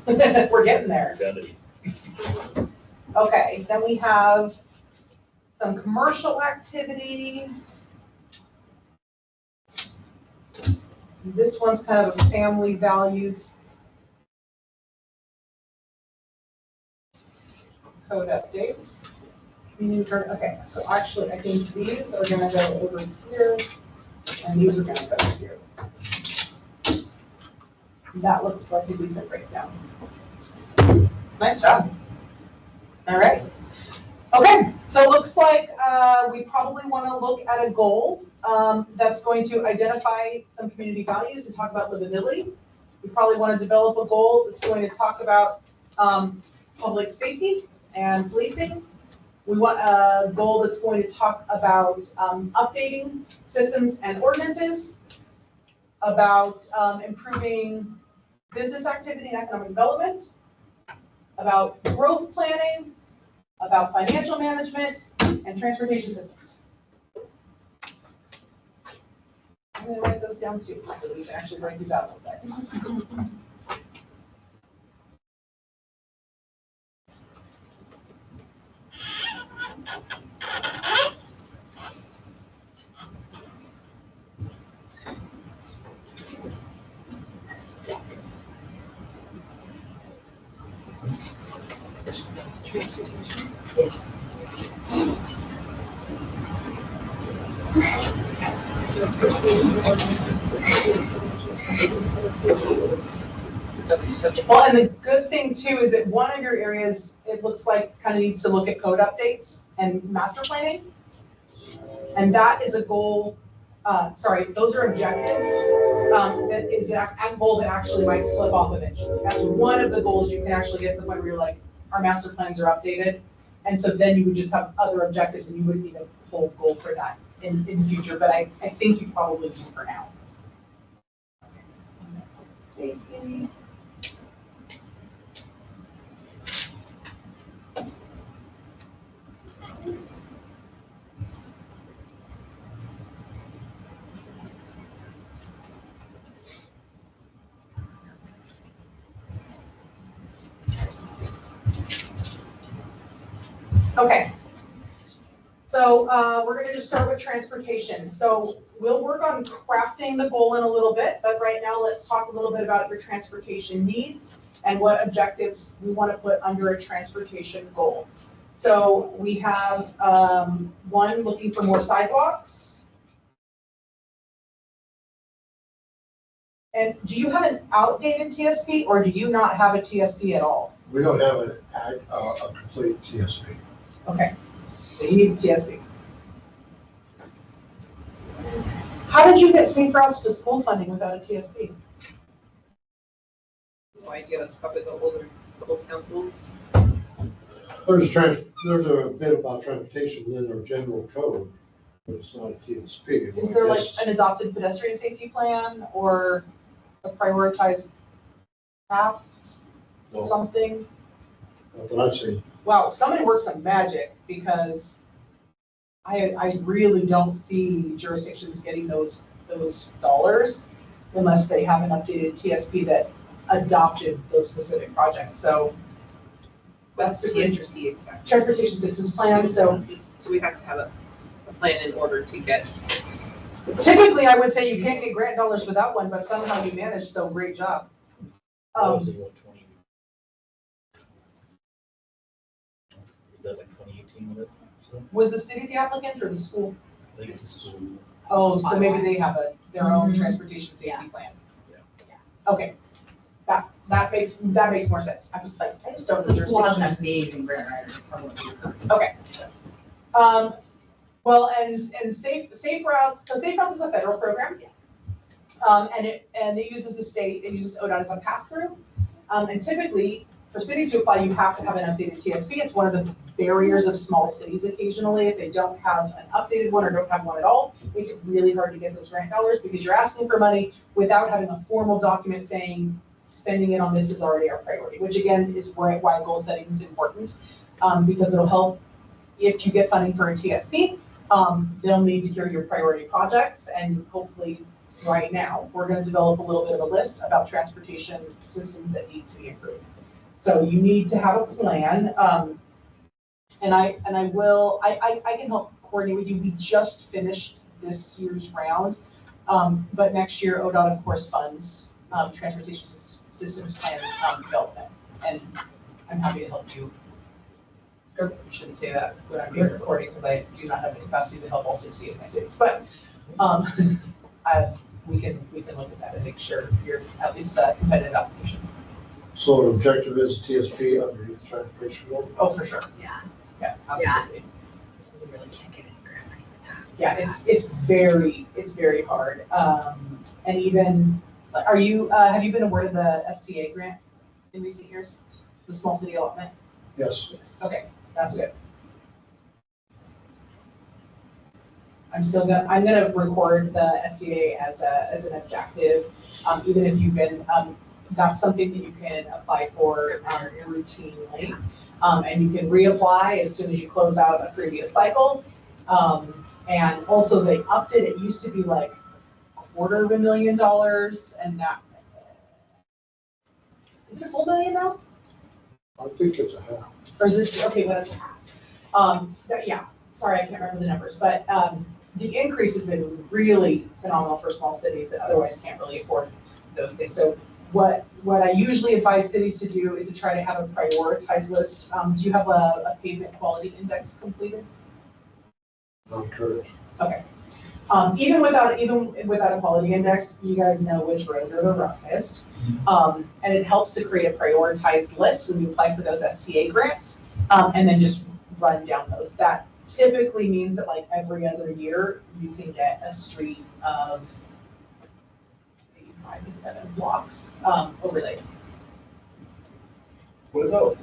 We're getting there. Got it. Okay, then we have some commercial activity. This one's kind of a family values code updates. Okay, so actually, I think these are gonna go over here, and these are gonna go here. That looks like a decent breakdown. Nice job. All right. Okay, so it looks like we probably want to look at a goal that's going to identify some community values and talk about livability. We probably want to develop a goal that's going to talk about public safety and policing. We want a goal that's going to talk about updating systems and ordinances, about improving business activity and economic development, about growth planning, about financial management, and transportation systems. I'm gonna write those down too, so that we can actually break these out a little bit. Yes. Well, and the good thing too is that one of your areas, it looks like kind of needs to look at code updates and master planning. And that is a goal, those are objectives. That is a goal that actually might slip off eventually. That's one of the goals you can actually get to the point where you're like, our master plans are updated. And so then you would just have other objectives and you wouldn't need a whole goal for that in the future, but I think you probably do for now. Safety. Okay. So we're gonna just start with transportation. So we'll work on crafting the goal in a little bit, but right now let's talk a little bit about your transportation needs and what objectives we want to put under a transportation goal. So we have one, looking for more sidewalks. And do you have an outdated TSP or do you not have a TSP at all? We don't have a complete TSP. Okay, so you need a TSP. How did you get safe routes to school funding without a TSP? No idea, that's probably the older councils. There's a bit about transportation within our general code, but it's not a TSP. Is there like an adopted pedestrian safety plan or a prioritized path, No. something? Not that I've seen. Wow, somebody works some magic because I really don't see jurisdictions getting those dollars unless they have an updated TSP that adopted those specific projects. So that's super interesting. TSP exactly. Transportation systems plan, so So we have to have a plan in order to get. typically I would say you can't get grant dollars without one, but somehow you managed, so great job. What was it, what, 20? Was that like 2018 with it? So, Was the city the applicant or the school? I think it's the school. Oh, so maybe they have their own transportation safety plan. Yeah. Okay, that makes more sense. I was like, I just don't know. The school has an jurisdictions. amazing grant writer. Okay. Well, and safe routes, so safe routes is a federal program. And it uses the state, it uses ODOT as a pass-through. And typically, for cities to apply, you have to have an updated TSP. It's one of the barriers of small cities occasionally. If they don't have an updated one or don't have one at all, it makes it really hard to get those grant dollars because you're asking for money without having a formal document saying spending it on this is already our priority, which again is why goal setting is important, because it'll help if you get funding for a TSP. They'll need to hear your priority projects, and hopefully right now, we're gonna develop a little bit of a list about transportation systems that need to be improved. So you need to have a plan, and I can help coordinate with you. We just finished this year's round, but next year ODOT of course funds transportation systems plan development, and I'm happy to help you. Or I shouldn't say that when I'm being recorded because I do not have the capacity to help all 60 of my cities, but we can look at that and make sure you're at least a competitive application. So an objective is TSP underneath the transportation goal. Oh, for sure. Yeah. Yeah, absolutely. So we really can't get any grant money with that. Yeah, it's very hard. And even, have you been awarded the SCA grant in recent years? The small city allotment? Yes, Okay, that's good. I'm gonna record the SCA as an objective, even if you've been, that's something that you can apply for, routinely. And you can reapply as soon as you close out a previous cycle. And also they upped it, it used to be like $250,000 and now, is it a full million now? I think it's a half. Or is it, okay, what is half? But yeah, sorry, I can't remember the numbers, but, the increase has been really phenomenal for small cities that otherwise can't really afford those things. So what I usually advise cities to do is to try to have a prioritized list. Do you have a pavement quality index completed? Not correct. Okay. Even without a quality index, you guys know which roads are the roughest. And it helps to create a prioritized list when you apply for those SCA grants, and then just run down those. That typically means that like every other year, you can get a street of maybe 5 to 7 blocks, overlaid. What about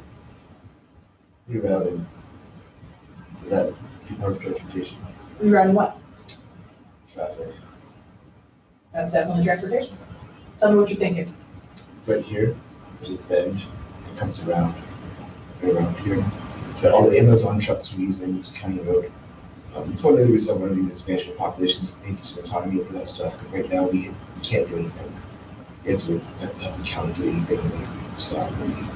rerouting? Is that part of transportation, Rerouting what? traffic? That's definitely transportation. Tell me what you're thinking. Right here, there's a bend, it comes around here. That all the Amazon trucks were using this county road. It's one of the reasons I want to do the expansion of populations, maybe some autonomy for that stuff, because right now we can't do anything. It's with have the county do anything, and it's not really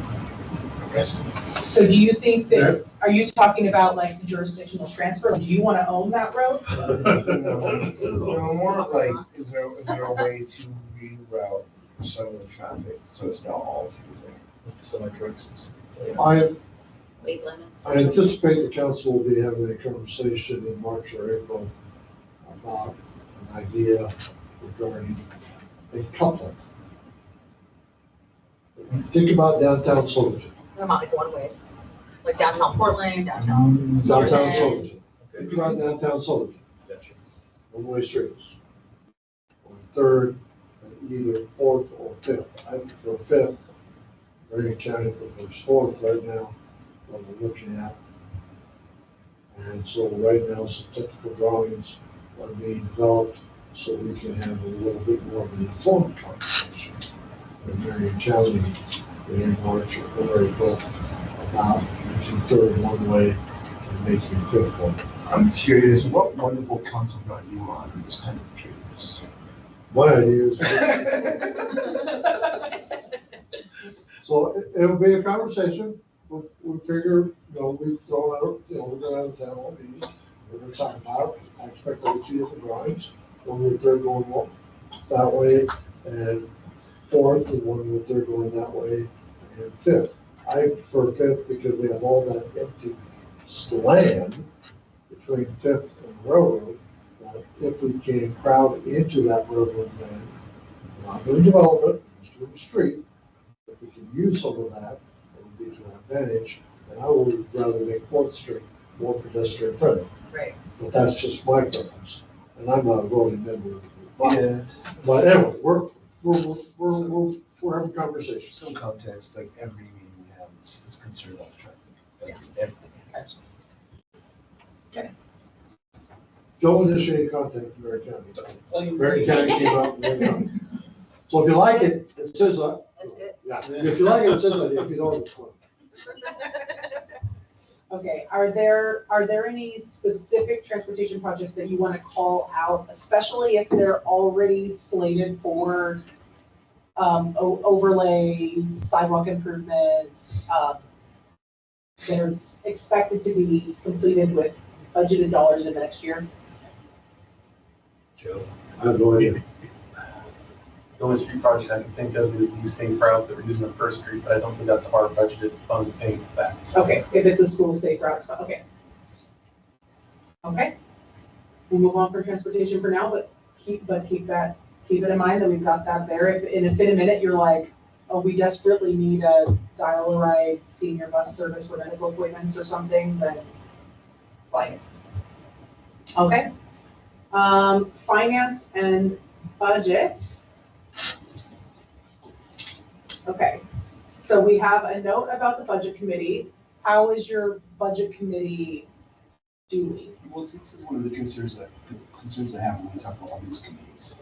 progressive. So do you think that, are you talking about like jurisdictional transfer? Like, do you want to own that road? No, more of like, is there a way to reroute some of the traffic so it's not all through there? With the semi trucks and stuff. Weight limits. I anticipate the council will be having a conversation in March or April about an idea regarding a coupling. Think about downtown Silverton. They're not like one ways, like downtown Portland, downtown. Downtown Silverton. Silverton. Think about downtown Silverton, Gotcha. one-way streets. On Third, either Fourth or Fifth. I prefer Fifth. Marion County prefers Fourth right now, what we're looking at. And so right now, some technical drawings are being developed so we can have a little bit more of an informed conversation in Marion County in March or April about making Third one way and making Fifth one. I'm curious, what wonderful council brought you on? I'm just kind of curious. My idea is, so it'll be a conversation. We'll figure, we've thrown out, we're gonna have a town hall meeting. We're gonna talk about, I expect there'll be 2 different drawings, one with Third going that way, and Fourth, and one with Third going that way, and Fifth. I prefer Fifth because we have all that empty land between Fifth and Railroad, that if we can crowd into that railroad land, we're not doing development, just doing the street, if we can use some of that, it would be to our advantage, and I would rather make Fourth Street more pedestrian friendly. Right. But that's just my preference, and I'm not a voting member of the group. Yes. But anyway, we're having conversations. Some context, like every meeting we have, it's concerned about traffic. Every Joe initiated contact with Marion County. Marion County came out and went out. So if you like it, it says, That's good. yeah, if you like it, it says, if you don't, it's fine. Okay, are there any specific transportation projects that you want to call out, especially if they're already slated for overlay sidewalk improvements, that are expected to be completed with budgeted dollars in the next year? Joe. I have no idea. The only street project I can think of is these safe routes that we're using on First Street, but I don't think that's our budgeted funds paying for that. So Okay, if it's a school safe route, okay. Okay. We'll move on for transportation for now, but keep it in mind that we've got that there. If in a minute you're like, oh, we desperately need a dial-a-ride senior bus service for medical appointments or something, then fine. Okay. Finance and budget. Okay, so we have a note about the budget committee. How is your budget committee doing? Well, this is one of the concerns I have when we talk about all these committees.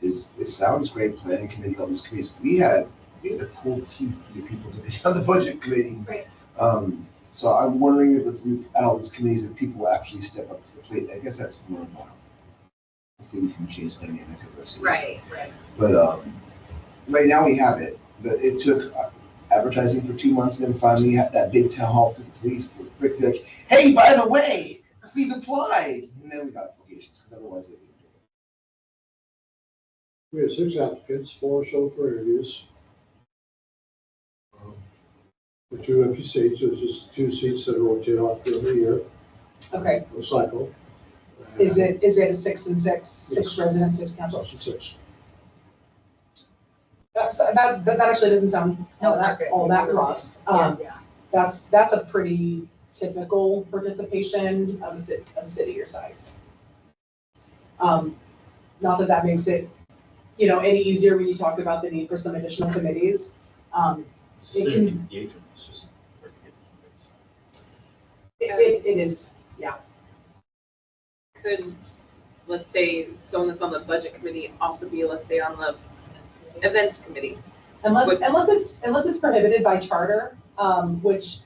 Is it sounds great, planning committee, all these committees. We had to pull teeth to get people to be on the budget committee. Right. So I'm wondering if we add all these committees, if people will actually step up to the plate. I guess that's more about, hopefully we can change the dynamic of our city. Right. But right now we have it, but it took advertising for 2 months, and then finally had that big town hall for the police for Rick to be like, hey, by the way, please apply. And then we got applications, because otherwise they wouldn't do it. We had 6 applicants, 4 showed for interviews. The 2 empty seats, there's just 2 seats that rotate off during the year, Okay, a cycle. is it a 6 and 6, 6 residents, 6 council? 6. That actually doesn't sound No, all not good. that rough. Yeah. That's a pretty typical participation of a city your size. Not that makes it, any easier when you talk about the need for some additional committees. It's just It civic can- engagement, it's just. hard to get It is, Could, let's say, someone that's on the budget committee also be, let's say, on the events committee? unless it's prohibited by charter, which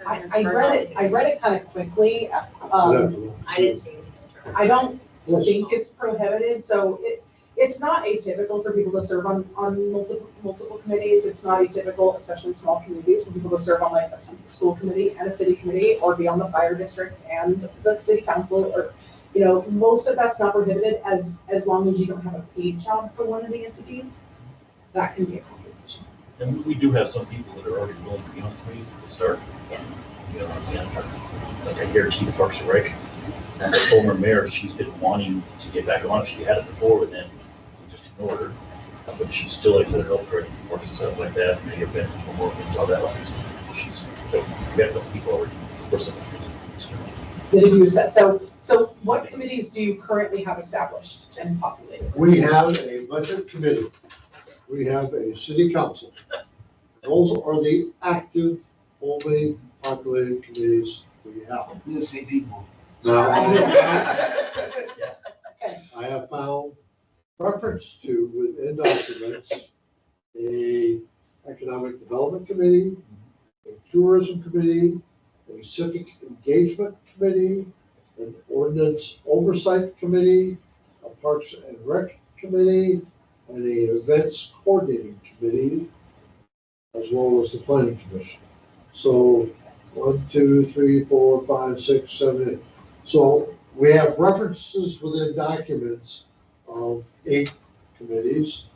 I read it kind of quickly. I didn't see anything. I don't think it's prohibited, so it's not atypical for people to serve on multiple committees. It's not atypical, especially in small communities, for people to serve on like a school committee and a city committee, or be on the fire district and the city council, or, most of that's not prohibited as long as you don't have a paid job for one of the entities. That can be a complication. And we do have some people that are already willing to be on committees at the start. Yeah. Like I guarantee the Parks and Rec, and the former mayor, she's been wanting to get back on. She had it before, and then we just ignored her. But she's still like to help her works and stuff like that, maybe events, more things, all that. She's, we got a couple people already for some committees. That if you assess, so what committees do you currently have established and populated? We have a budget committee. We have a city council. Those are the active, only populated committees we have. They're the same people. Now, Okay. I have found reference to within documents, a economic development committee, a tourism committee, a civic engagement committee, an ordinance oversight committee, a parks and rec committee, and a events coordinating committee, as well as the planning commission. So 1, 2, 3, 4, 5, 6, 7, 8. So we have references within documents of 8 committees,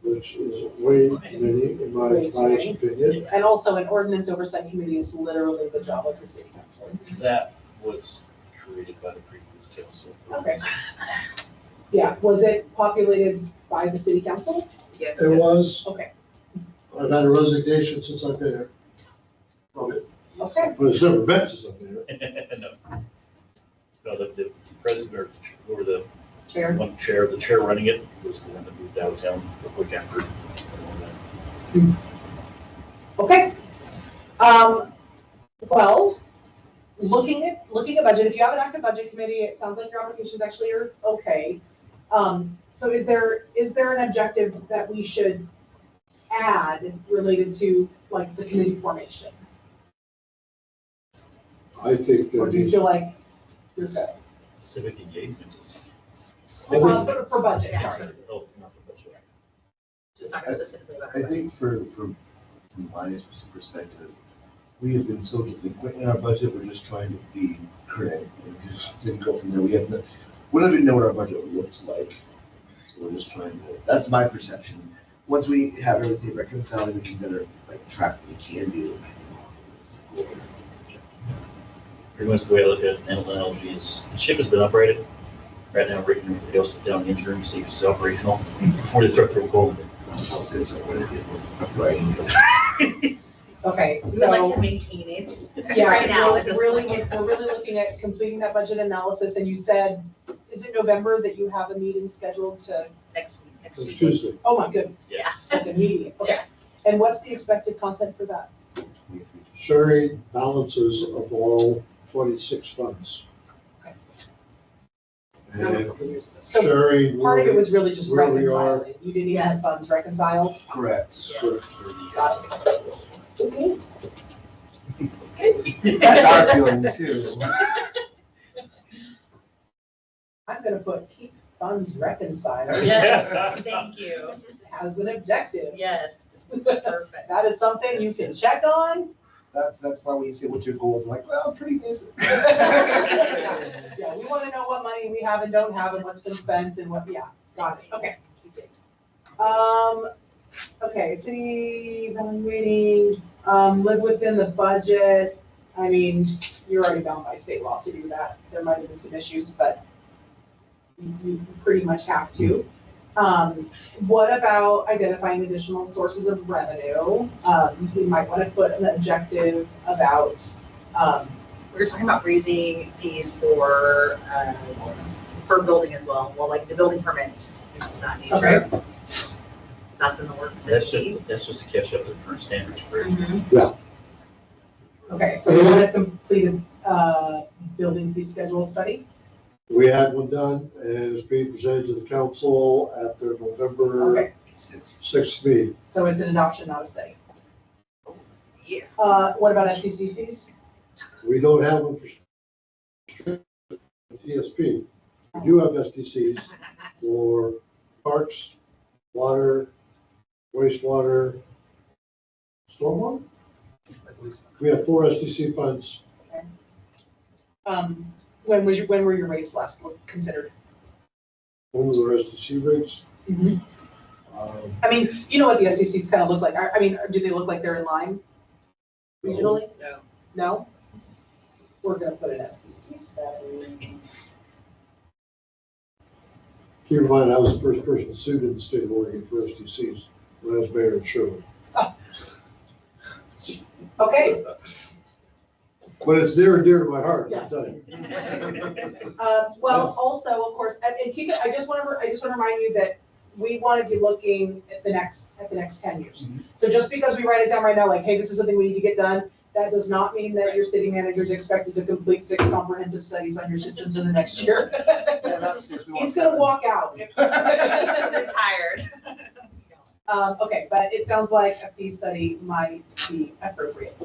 which is way too many in my Way too biased many. opinion. And also an ordinance oversight committee is literally the job of the city council. That was created by the previous council. Okay. Yeah, was it populated by the city council? Yes. It was, Okay, I've had a resignation since I've been here. Okay, okay. but it's never been since I've been here. No, the president or the Chair. one chair, the chair running it was the one that moved out of town the week after. Okay. Well, looking at budget, if you have an active budget committee, it sounds like your applications actually are okay. So is there an objective that we should add related to like the committee formation? I think Or that do you needs, feel like you're good? Civic engagement is. I think- For budget, Yeah. sorry. Oh, not for budget. Just talking specifically about. I think from my perspective, we have been so delinquent in our budget, we're just trying to be current. And just didn't go from there. We don't even know what our budget looks like. So we're just trying to, that's my perception. Once we have everything reconciled, we can better track what we can do. Pretty much the way I look at it, analogy is, the ship has been operated. Right now, Rick and everybody else is down in the engineering, see if it's operational, before they start throwing coal in it. I'll say so, what it is, I'm writing it. Okay, We would like so, to maintain it yeah, right now we're at this really, point. we're really looking at completing that budget analysis, and you said, is it November that you have a meeting scheduled to, Next week, next It's Tuesday. Tuesday. oh my goodness, Yes. like immediate, okay. And what's the expected content for that? Sharing balances of all 26 funds. Okay. And So sharing. part of it was really just where we are. reconciling, you didn't even have Yes. funds reconciled? Correct. Got it. Okay. That's our feeling too. I'm gonna put keep funds reconciled Yes, thank you. as an objective. Yes, perfect. That is something you can check on. That's why when you say what's your goals, like, well, I'm pretty busy. Yeah, we wanna know what money we have and don't have and what's been spent and what, yeah, got it, okay. Okay, city evaluating, live within the budget. I mean, you're already bound by state law to do that. There might have been some issues, but you pretty much have to. What about identifying additional sources of revenue? We might wanna put an objective about, We were talking about raising fees for building as well, well, like the building permits, things of that nature. That's in the works. That's just to catch up to the current standards, right? Mhm. okay, so we want a completed, building fee schedule study. We had one done and it's being presented to the council at their November Okay, 6th meeting. so it's an adoption, not a study. Yeah. What about SEC fees? We don't have one for TSP. We do have SDCs for parks, water, wastewater, stormwater. We have 4 SDC funds. When were your rates last considered? One of the SDC rates. I mean, you know what the SECs kind of look like. I mean, do they look like they're in line regionally? No. No? We're gonna put an SEC study. Keep in mind, I was the first person sued in the state of Oregon for SDCs when I was mayor of Sherwood. Okay, But it's near and dear to my heart, I'll Yeah. tell you. well, Yes. also, of course, and keep it, I just wanna remind you that we wanna be looking at the next 10 years. So just because we write it down right now, like, hey, this is something we need to get done, that does not mean that your city manager is expected to complete 6 comprehensive studies on your systems in the next year. Yeah, that's if we want He's gonna 7. walk out. Retired. Okay, but it sounds like a fee study might be appropriate.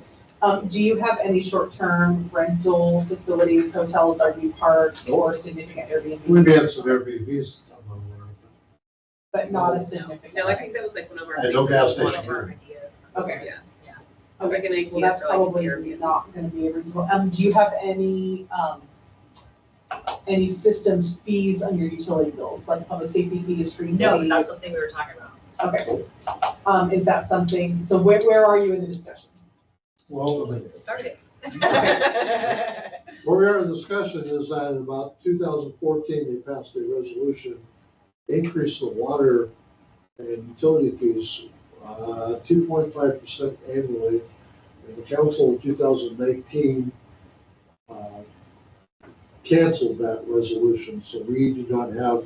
Do you have any short-term rental facilities, hotels, RV parks, or significant Airbnb? We've had some Airbnbs. But not a significant. No, I think that was like one of our. And no gas things, station one of our here. ideas. Okay. Yeah. Okay, Like an idea well, that's for like probably Airbnb. not gonna be a reasonable, do you have any systems fees on your utility bills, like public safety fees, street No, fees? that's something we were talking about. Okay. Is that something, so where are you in the discussion? Well, Started. where we are in the discussion is that in about 2014, they passed a resolution, increase the water and utility fees 2.5% annually. And the council in 2019 canceled that resolution, so we do not have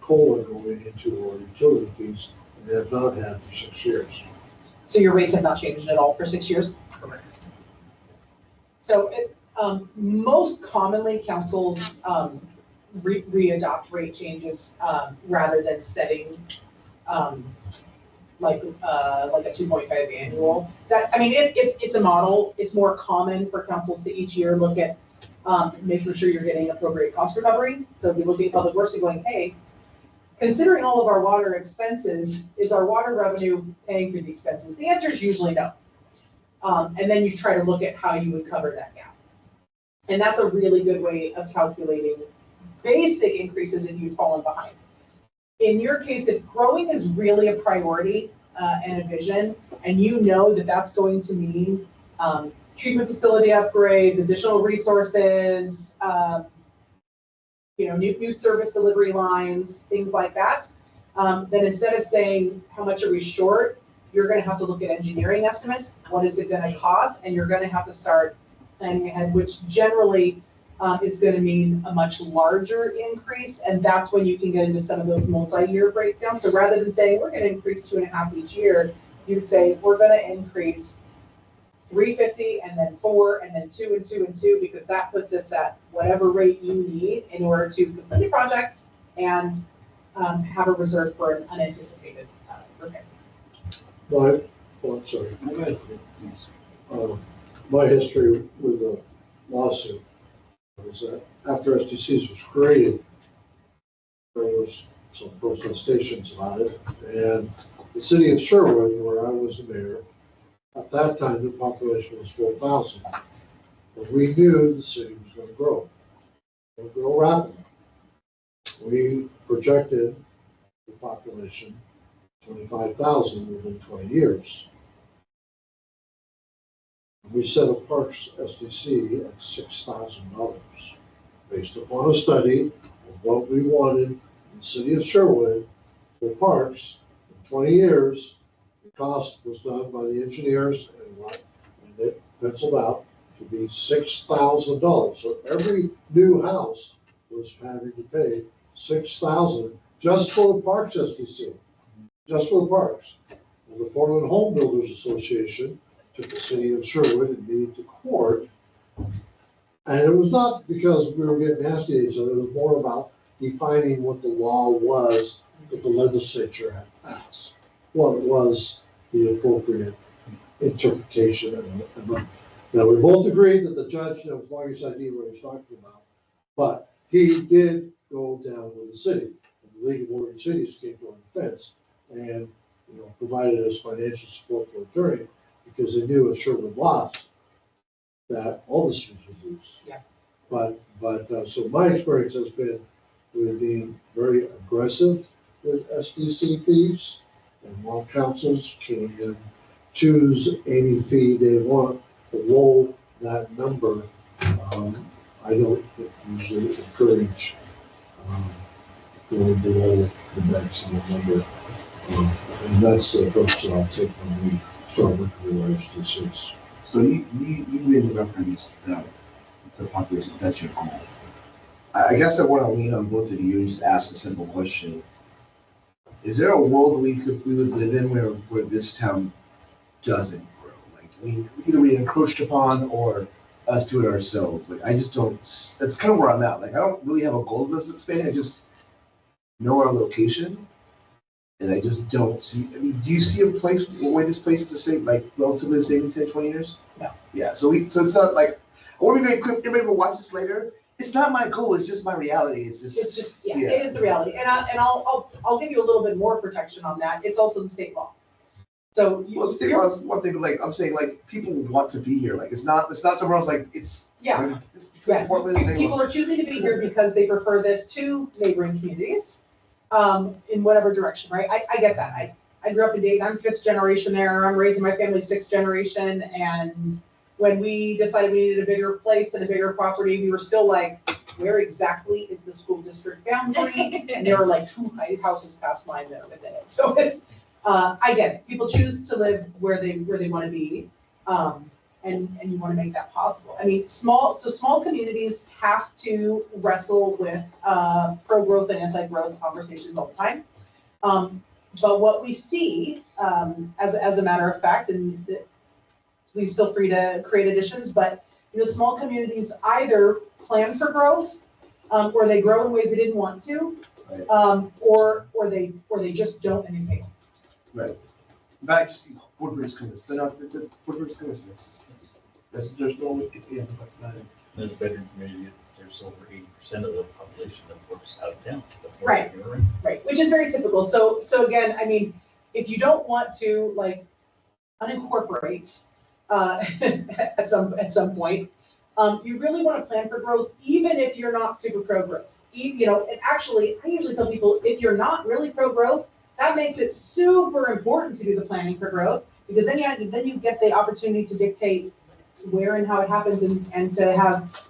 COLA going into our utility fees, and they have not had for 6 years. So your rates have not changed at all for 6 years? Correct. So most commonly, councils re-adopt rate changes rather than setting like a 2.5 annual. That, I mean, it's a model. It's more common for councils to each year look at making sure you're getting appropriate cost recovery. So if you're looking at public works and going, hey, considering all of our water expenses, is our water revenue paying for the expenses? The answer is usually no. And then you try to look at how you would cover that gap. And that's a really good way of calculating basic increases if you've fallen behind. In your case, if growing is really a priority and a vision, and you know that that's going to mean treatment facility upgrades, additional resources, new service delivery lines, things like that, then instead of saying, how much are we short, you're gonna have to look at engineering estimates, what is it gonna cost, and you're gonna have to start planning ahead, which generally is gonna mean a much larger increase, and that's when you can get into some of those multi-year breakdowns. So rather than saying, we're gonna increase 2.5 each year, you would say, we're gonna increase 350 and then 4 and then 2 and 2 and 2, because that puts us at whatever rate you need in order to complete a project and have a reserve for an unanticipated repair. I'm sorry. Go ahead, please. My history with the lawsuit was that after SDCs was created, there was some protestations about it, and the city of Sherwood, where I was the mayor, at that time, the population was 4,000. But we knew the city was going to grow. It would grow rapidly. We projected the population 25,000 within 20 years. We set a parks SDC at $6,000 based upon a study of what we wanted in the city of Sherwood for parks in 20 years. The cost was done by the engineers and it penciled out to be $6,000. So every new house was having to pay $6,000 just for the parks SDC, just for the parks. And the Portland Home Builders Association took the city of Sherwood and me to court. And it was not because we were getting nasty at each other, it was more about defining what the law was that the legislature had passed. What was the appropriate interpretation. Now, we both agreed that the judge never foggiest idea what he was talking about, but he did go down with the city. And the League of Oregon Cities came to our defense and, provided us financial support for attorney because they knew if Sherwood lost, that all the streets would lose. Yeah. But so my experience has been with being very aggressive with SDC fees, and while councils can choose any fee they want below that number, I don't usually encourage going below the maximum number. And that's the approach that I'll take when we start working with our SDCs. So you made the reference that the population, that's your goal. I guess I want to lean on both of you and just ask a simple question. Is there a world we would live in where this town doesn't grow? Like, either we encroached upon or us do it ourselves. Like, I just don't, that's kind of where I'm at. Like, I don't really have a goal of us expanding. I just know our location. And I just don't see, do you see a place where this place is the same, like relatively the same in 10, 20 years? No. Yeah, so it's not like, or everybody will watch this later. It's not my goal, it's just my reality. It's just it is the reality. And I'll give you a little bit more protection on that. It's also the state law. So well, state law is one thing, like I'm saying, like people want to be here. Like it's not somewhere else, like it's Portland, people are choosing to be here because they prefer this to neighboring communities. In whatever direction, right? I get that. I grew up in Dayton. I'm 5th generation there. I'm raising my family 6th generation. And when we decided we needed a bigger place and a bigger property, we were still like, where exactly is the school district boundary? And there were like 2 houses past mine that are within it. So it's, I get it. People choose to live where they want to be. And you want to make that possible. I mean, small communities have to wrestle with pro-growth and anti-growth conversations all the time. But what we see, as a matter of fact, and please feel free to create additions, but small communities either plan for growth, or they grow in ways they didn't want to, right. or they just don't and they fail. Right. But I just see Woodbridge Commission. They're not. That's Woodbridge Commission. There's no ify ands or buts about it. In the bedroom community, there's over 80% of the population that works out of town. Right. Right, which is very typical. So again, I mean, if you don't want to like unincorporate at some point, you really want to plan for growth, even if you're not super pro-growth. And actually, I usually tell people, if you're not really pro-growth, that makes it super important to do the planning for growth, because then you get the opportunity to dictate where and how it happens, and to have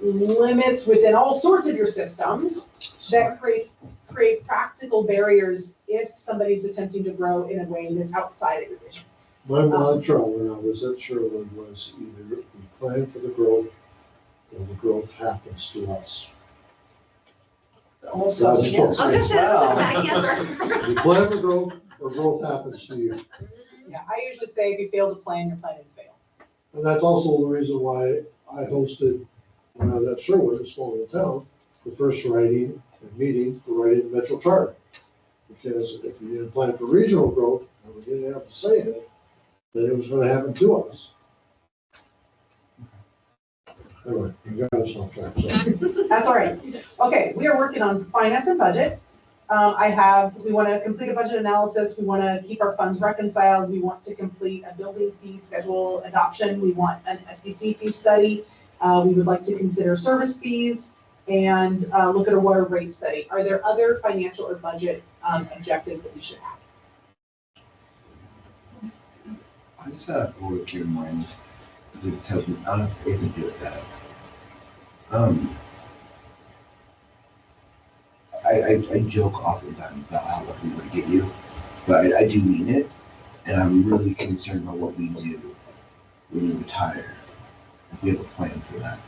limits within all sorts of your systems that create create practical barriers if somebody's attempting to grow in a way that's outside of your vision. My mantra when I was at Sherwood was either we plan for the growth or the growth happens to us. Almost sounds That's cancer I was as gonna say, well. this is a bad You plan for growth or growth happens to you. Yeah, I usually say if you fail to plan, you're planning to fail. And that's also the reason why I hosted, when I was at Sherwood, a small little town, the first writing and meeting for writing the Metro Charter. Because if you didn't plan for regional growth, and we didn't have to say it, then it was gonna happen to us. Anyway, you guys off track, so. That's all right. Okay, we are working on finance and budget. We want to complete a budget analysis. We want to keep our funds reconciled. We want to complete a building fee schedule adoption. We want an SDC fee study. We would like to consider service fees and look at a water rate study. Are there other financial or budget objectives that we should have? I just had a bullet here in mind. It tells me, I don't know if it's anything to do with that. I joke oftentimes about how lucky we want to get you, but I do mean it, and I'm really concerned about what we do when you retire, if we have a plan for that.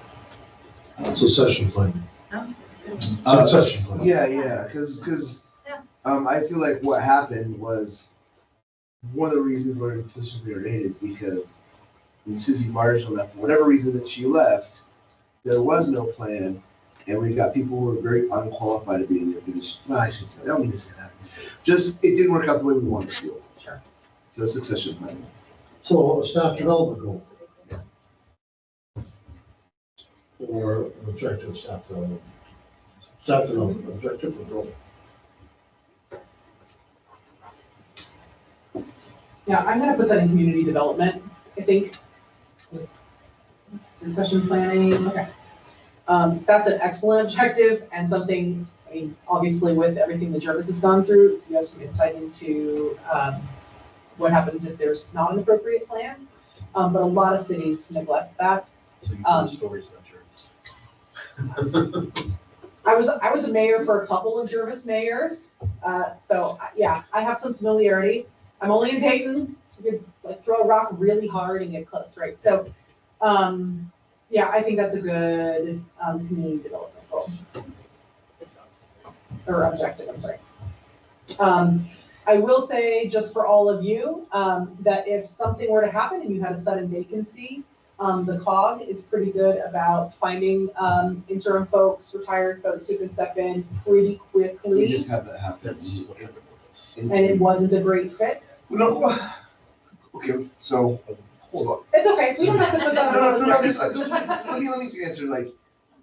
Succession planning. Oh, Succession planning. Yeah, because Yeah. I feel like what happened was one of the reasons we're in the position we are in is because when Susie Marshall left, for whatever reason that she left, there was no plan, and we got people who were very unqualified to be in their position. Well, I should say, I don't mean to say that. Just, it didn't work out the way we wanted it to. Sure. So succession planning. So a staff development goal. Or an objective staff development. Staff development, objective or goal. Yeah, I'm gonna put that in community development, I think. Succession planning, okay. That's an excellent objective and something, I mean, obviously with everything that Jervis has gone through, you have some insight into, what happens if there's not an appropriate plan. But a lot of cities neglect that. So you tell stories about yours. I was a mayor for a couple of Jervis mayors, so yeah, I have some familiarity. I'm only in Dayton, so you could like throw a rock really hard and get close, right? So, yeah, I think that's a good community development goal or objective. I'm sorry. I will say just for all of you that if something were to happen and you had a sudden vacancy, the COG is pretty good about finding interim folks, retired folks who can step in pretty We quickly. just have that happen. That's what happened with us. And it wasn't a great fit. No, okay, so, hold on. It's okay, we don't have to put that on the No, record. let me answer, like,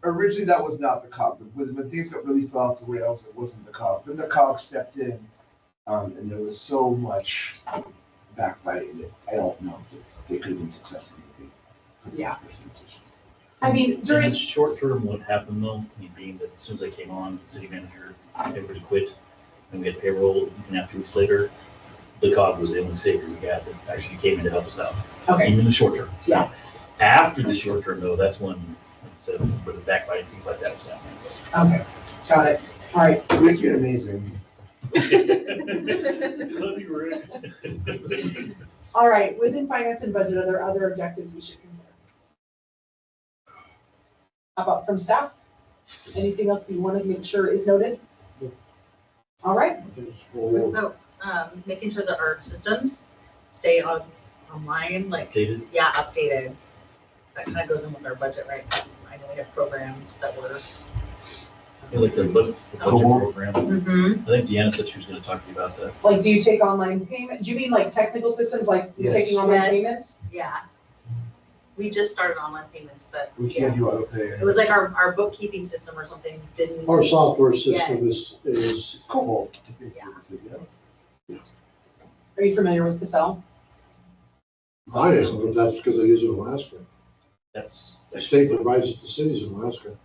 originally that was not the COG, when things got really fell off the rails, it wasn't the COG, then the COG stepped in, and there was so much backbiting that I don't know if they could have been successful if they put this Yeah. person in position. I mean, In during, the short term, what happened though, I mean, being that as soon as I came on, the city manager, everybody quit, and we had payroll, and after 2 weeks later, the COG was the only savior we had that actually came in to help us out, okay, even in the short term. Yeah. After the short term though, that's when, like I said, where the backbiting, things like that was happening. okay, got it, all right. Rick, you're amazing. Love you, Rick. All right, within finance and budget, are there other objectives we should consider? How about from staff? Anything else that you want to make sure is noted? All right, I think it's for- Making sure that our systems stay online, like, Updated. yeah, updated. That kind of goes in with our budget, right? I know we have programs that were. Yeah, like the budget program. Mm-hmm. I think Deanna said she was gonna talk to you about that. like, do you take online payment, do you mean like technical systems, like you Yes. taking online Yes. payments? Yeah. We just started online payments, but We yeah, can't do auto pay. it was like our bookkeeping system or something didn't. Our software system Yes. is Cobalt, I think. Yeah. that's it, yeah. Are you familiar with Cassell? I am, but that's because I use it in Alaska. That's, The state provides it to cities in Alaska.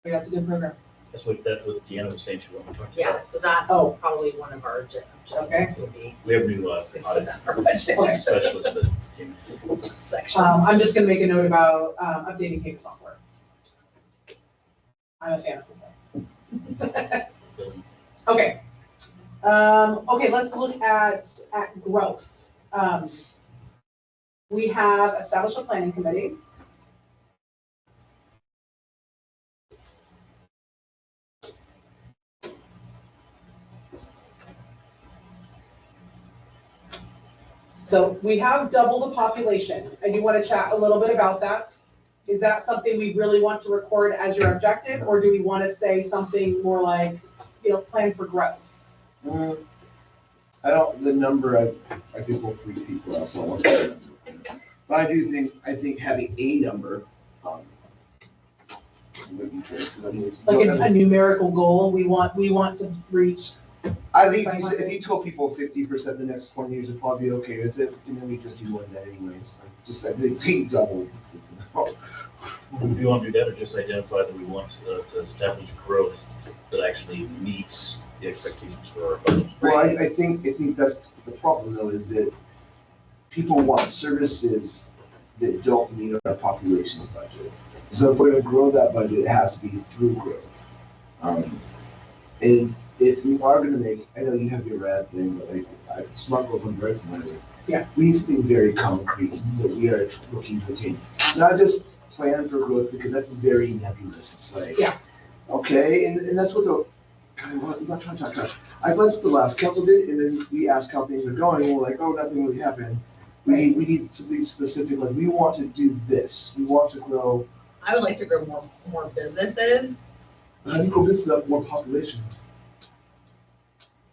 Yeah, that's a good program. that's what Deanna was saying she wanted to talk to you Yeah, about. so that's Oh. probably one of our objectives would be. We have a new Let's put audit that in our budget Okay. specialist that came. section. I'm just gonna make a note about updating payment software. I'm a fan of Cassell. Building Okay, let's look at growth. We have established a planning committee. So we have double the population. I do want to chat a little bit about that. Is that something we really want to record as your objective, or do we want to say something more like, plan for growth? The number, I think will freak people out, so I want to. But I think having a number, would be good, because I mean. Like a numerical goal, we want to reach. I think if you told people 50% the next 20 years would probably be okay with it, and then we just do more than that anyways. I think double. Do you want to do that, or just identify that we want to establish growth that actually meets the expectations for our budget? Well, I think that's the problem though, is that people want services that don't meet our population's budget. So if we're gonna grow that budget, it has to be through growth. And if we are gonna make, I know you have your rad thing, but like SMART goals I'm very familiar with. Yeah. We need something very concrete that we are looking to attain, not just plan for growth, because that's very nebulous. It's like, Yeah. Okay, and that's what the, I'm not trying to talk trash. I thought that's what the last council did, and then we asked how things are going, and we're like, oh, nothing really happened. We need something specific, like we want to do this, we want to grow. I would like to grow more businesses. How do you grow business up more population?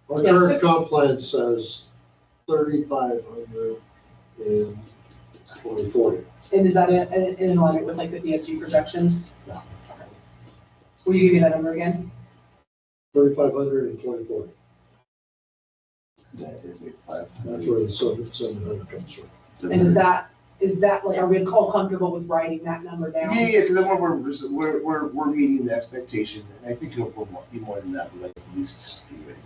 Our Yeah, current comp plan says 3,500 in 2040. And is that in alignment with like the PSU projections? Yeah. Okay. Will you give me that number again? 3,500 in 2040. That is a 500. That's where the 700 comes from. And is that like, are we all comfortable with writing that number down? Yeah, because then we're meeting the expectation, and I think it'll be more than that, but like at least be ready.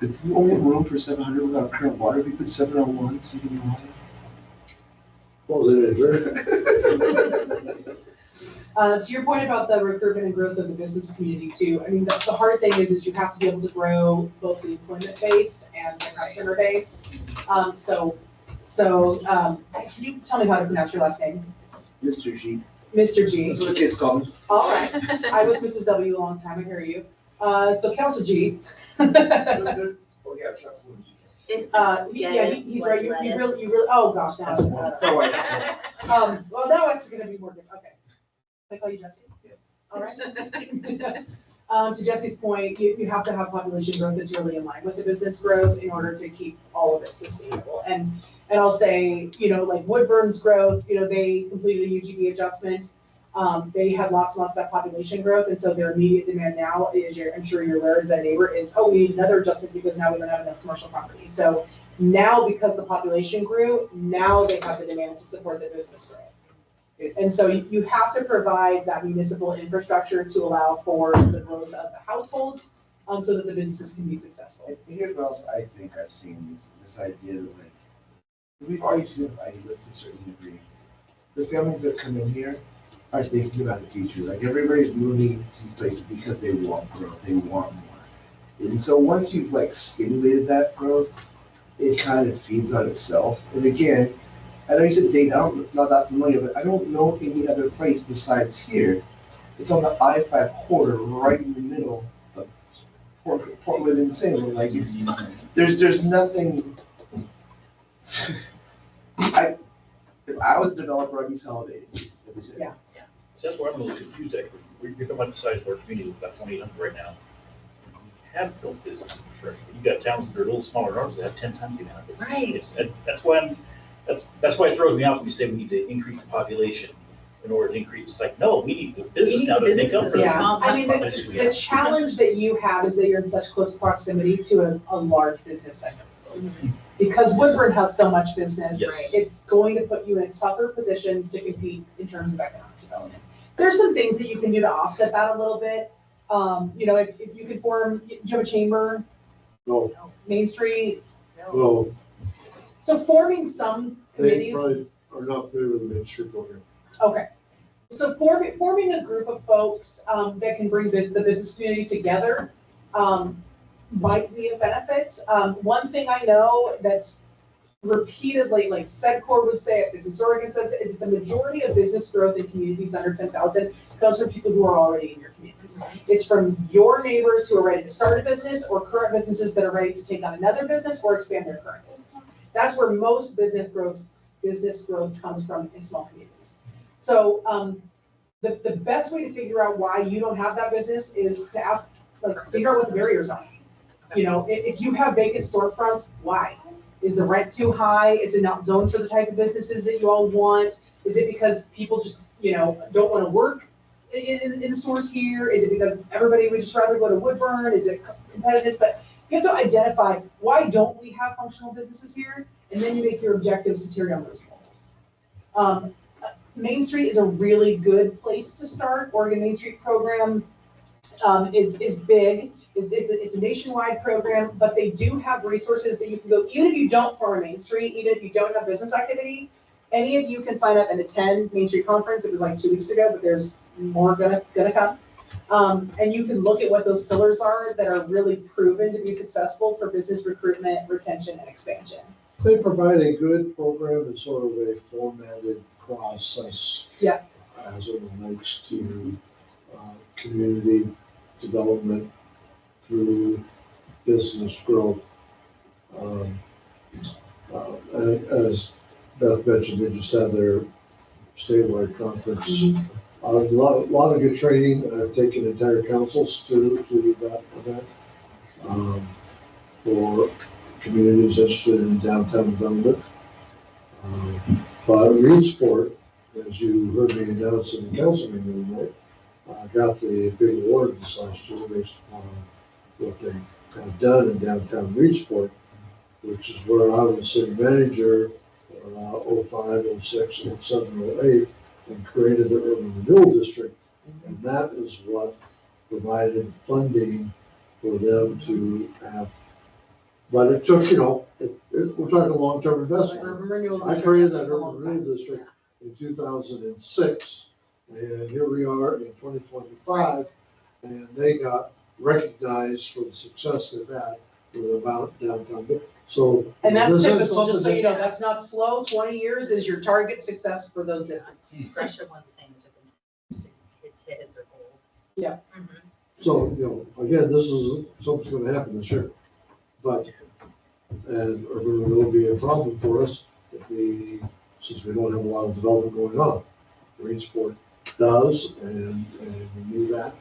If we only have room for 700 with our current water, we put 701, so we can be water. What was it, Andrew? To your point about the recruitment and growth of the business community too, I mean, the hard thing is you have to be able to grow both the employment base and the customer base. Can you tell me how to pronounce your last name? Mr. G. Mr. G. That's what the kids call me. All right. I was Mrs. W a long time, I hear you. So Council G. Oh, yeah, Councilwoman G. It's He's right, you really, oh gosh, now. Well, now it's gonna be more difficult, okay. I call you Jesse. Yeah. All right. To Jesse's point, you have to have population growth that's really in line with the business growth in order to keep all of it sustainable. And I'll say, like Woodburn's growth, they completed a UGB adjustment. They had lots and lots of that population growth, and so their immediate demand now is, I'm sure you're aware, as that neighbor is, oh, we need another adjustment because now we don't have enough commercial property. So now, because the population grew, now they have the demand to support the business growth. And so you have to provide that municipal infrastructure to allow for the growth of the households, so that the businesses can be successful. And here's what else I think I've seen this idea that like, we've already seen it with ideas to a certain degree. The families that come in here are thinking about the future. Like everybody's moving to these places because they want growth, they want more. And so once you've like stimulated that growth, it kind of feeds on itself. And again, I know you said Dayton, I'm not that familiar, but I don't know any other place besides here. It's on the I-5 corridor, right in the middle of Portland and Salem. Like it's, there's nothing. If I was a developer, I'd be salivating. Yeah. So that's where I'm a little confused at. You're talking about the size of our community, we've got 2,800 right now. We have built business infrastructure. You've got towns that are a little smaller than ours that have 10 times the amount of business. Right. That's why it throws me off when you say we need to increase the population in order to increase. It's like, no, we need the business now to make up for the Yeah, I mean, population we the have. challenge that you have is that you're in such close proximity to a large business segment. Because Woodburn has so much business, Yes. it's going to put you in a tougher position to compete in terms of economic development. There's some things that you can do to offset that a little bit. If you could form, do you have a chamber, No, Main Street? no, So forming some they committees. probably are not familiar with the Main Street program. Okay. So forming a group of folks that can bring the business community together might be a benefit. One thing I know that's repeatedly, like SEDCOR would say it, Business Oregon says it, is the majority of business growth in communities under 10,000 comes from people who are already in your communities. It's from your neighbors who are ready to start a business or current businesses that are ready to take on another business or expand their current business. That's where most business growth comes from in small communities. So the best way to figure out why you don't have that business is to ask, like, figure out what the barriers are. You know, if you have vacant storefronts, why? Is the rent too high? Is it not zoned for the type of businesses that you all want? Is it because people just, you know, don't want to work in the stores here? Is it because everybody would just rather go to Woodburn? Is it competitive? But you have to identify, why don't we have functional businesses here? And then you make your objectives to tear down those walls. Main Street is a really good place to start. Oregon Main Street program is big. It's a nationwide program, but they do have resources that you can go, even if you don't farm Main Street, even if you don't have business activity, any of you can sign up and attend Main Street Conference. It was like 2 weeks ago, but there's more gonna come. And you can look at what those pillars are that are really proven to be successful for business recruitment, retention, and expansion. They provide a good program and sort of a formatted process. Yeah. As it relates to community development through business growth. As Beth mentioned, they just had their statewide conference. A lot of good training. I've taken entire councils to that event for communities interested in downtown development. But Reedsport, as you heard me announce in the council meeting the other night, got the big award this last year based upon what they have done in downtown Reedsport, which is where I was city manager 05, 06, 07, 08, and created the Urban Renewal District. And that is what provided funding for them to have. But it took, you know, we're talking long-term investment. Urban Renewal I District created takes that a Urban long Renewal time. District in 2006, and here we are in 2025, and they got recognized for the success they've had with about downtown. So. And that's this is typical, just so something you know, that's not slow. 20 years is your target success for those districts. Gresham was the same, it took them to hit their goal. Yeah. So, you know, again, this is something's gonna happen this year. But, and urban renewal will be a problem for us since we don't have a lot of development going on. Reedsport does, and we knew that,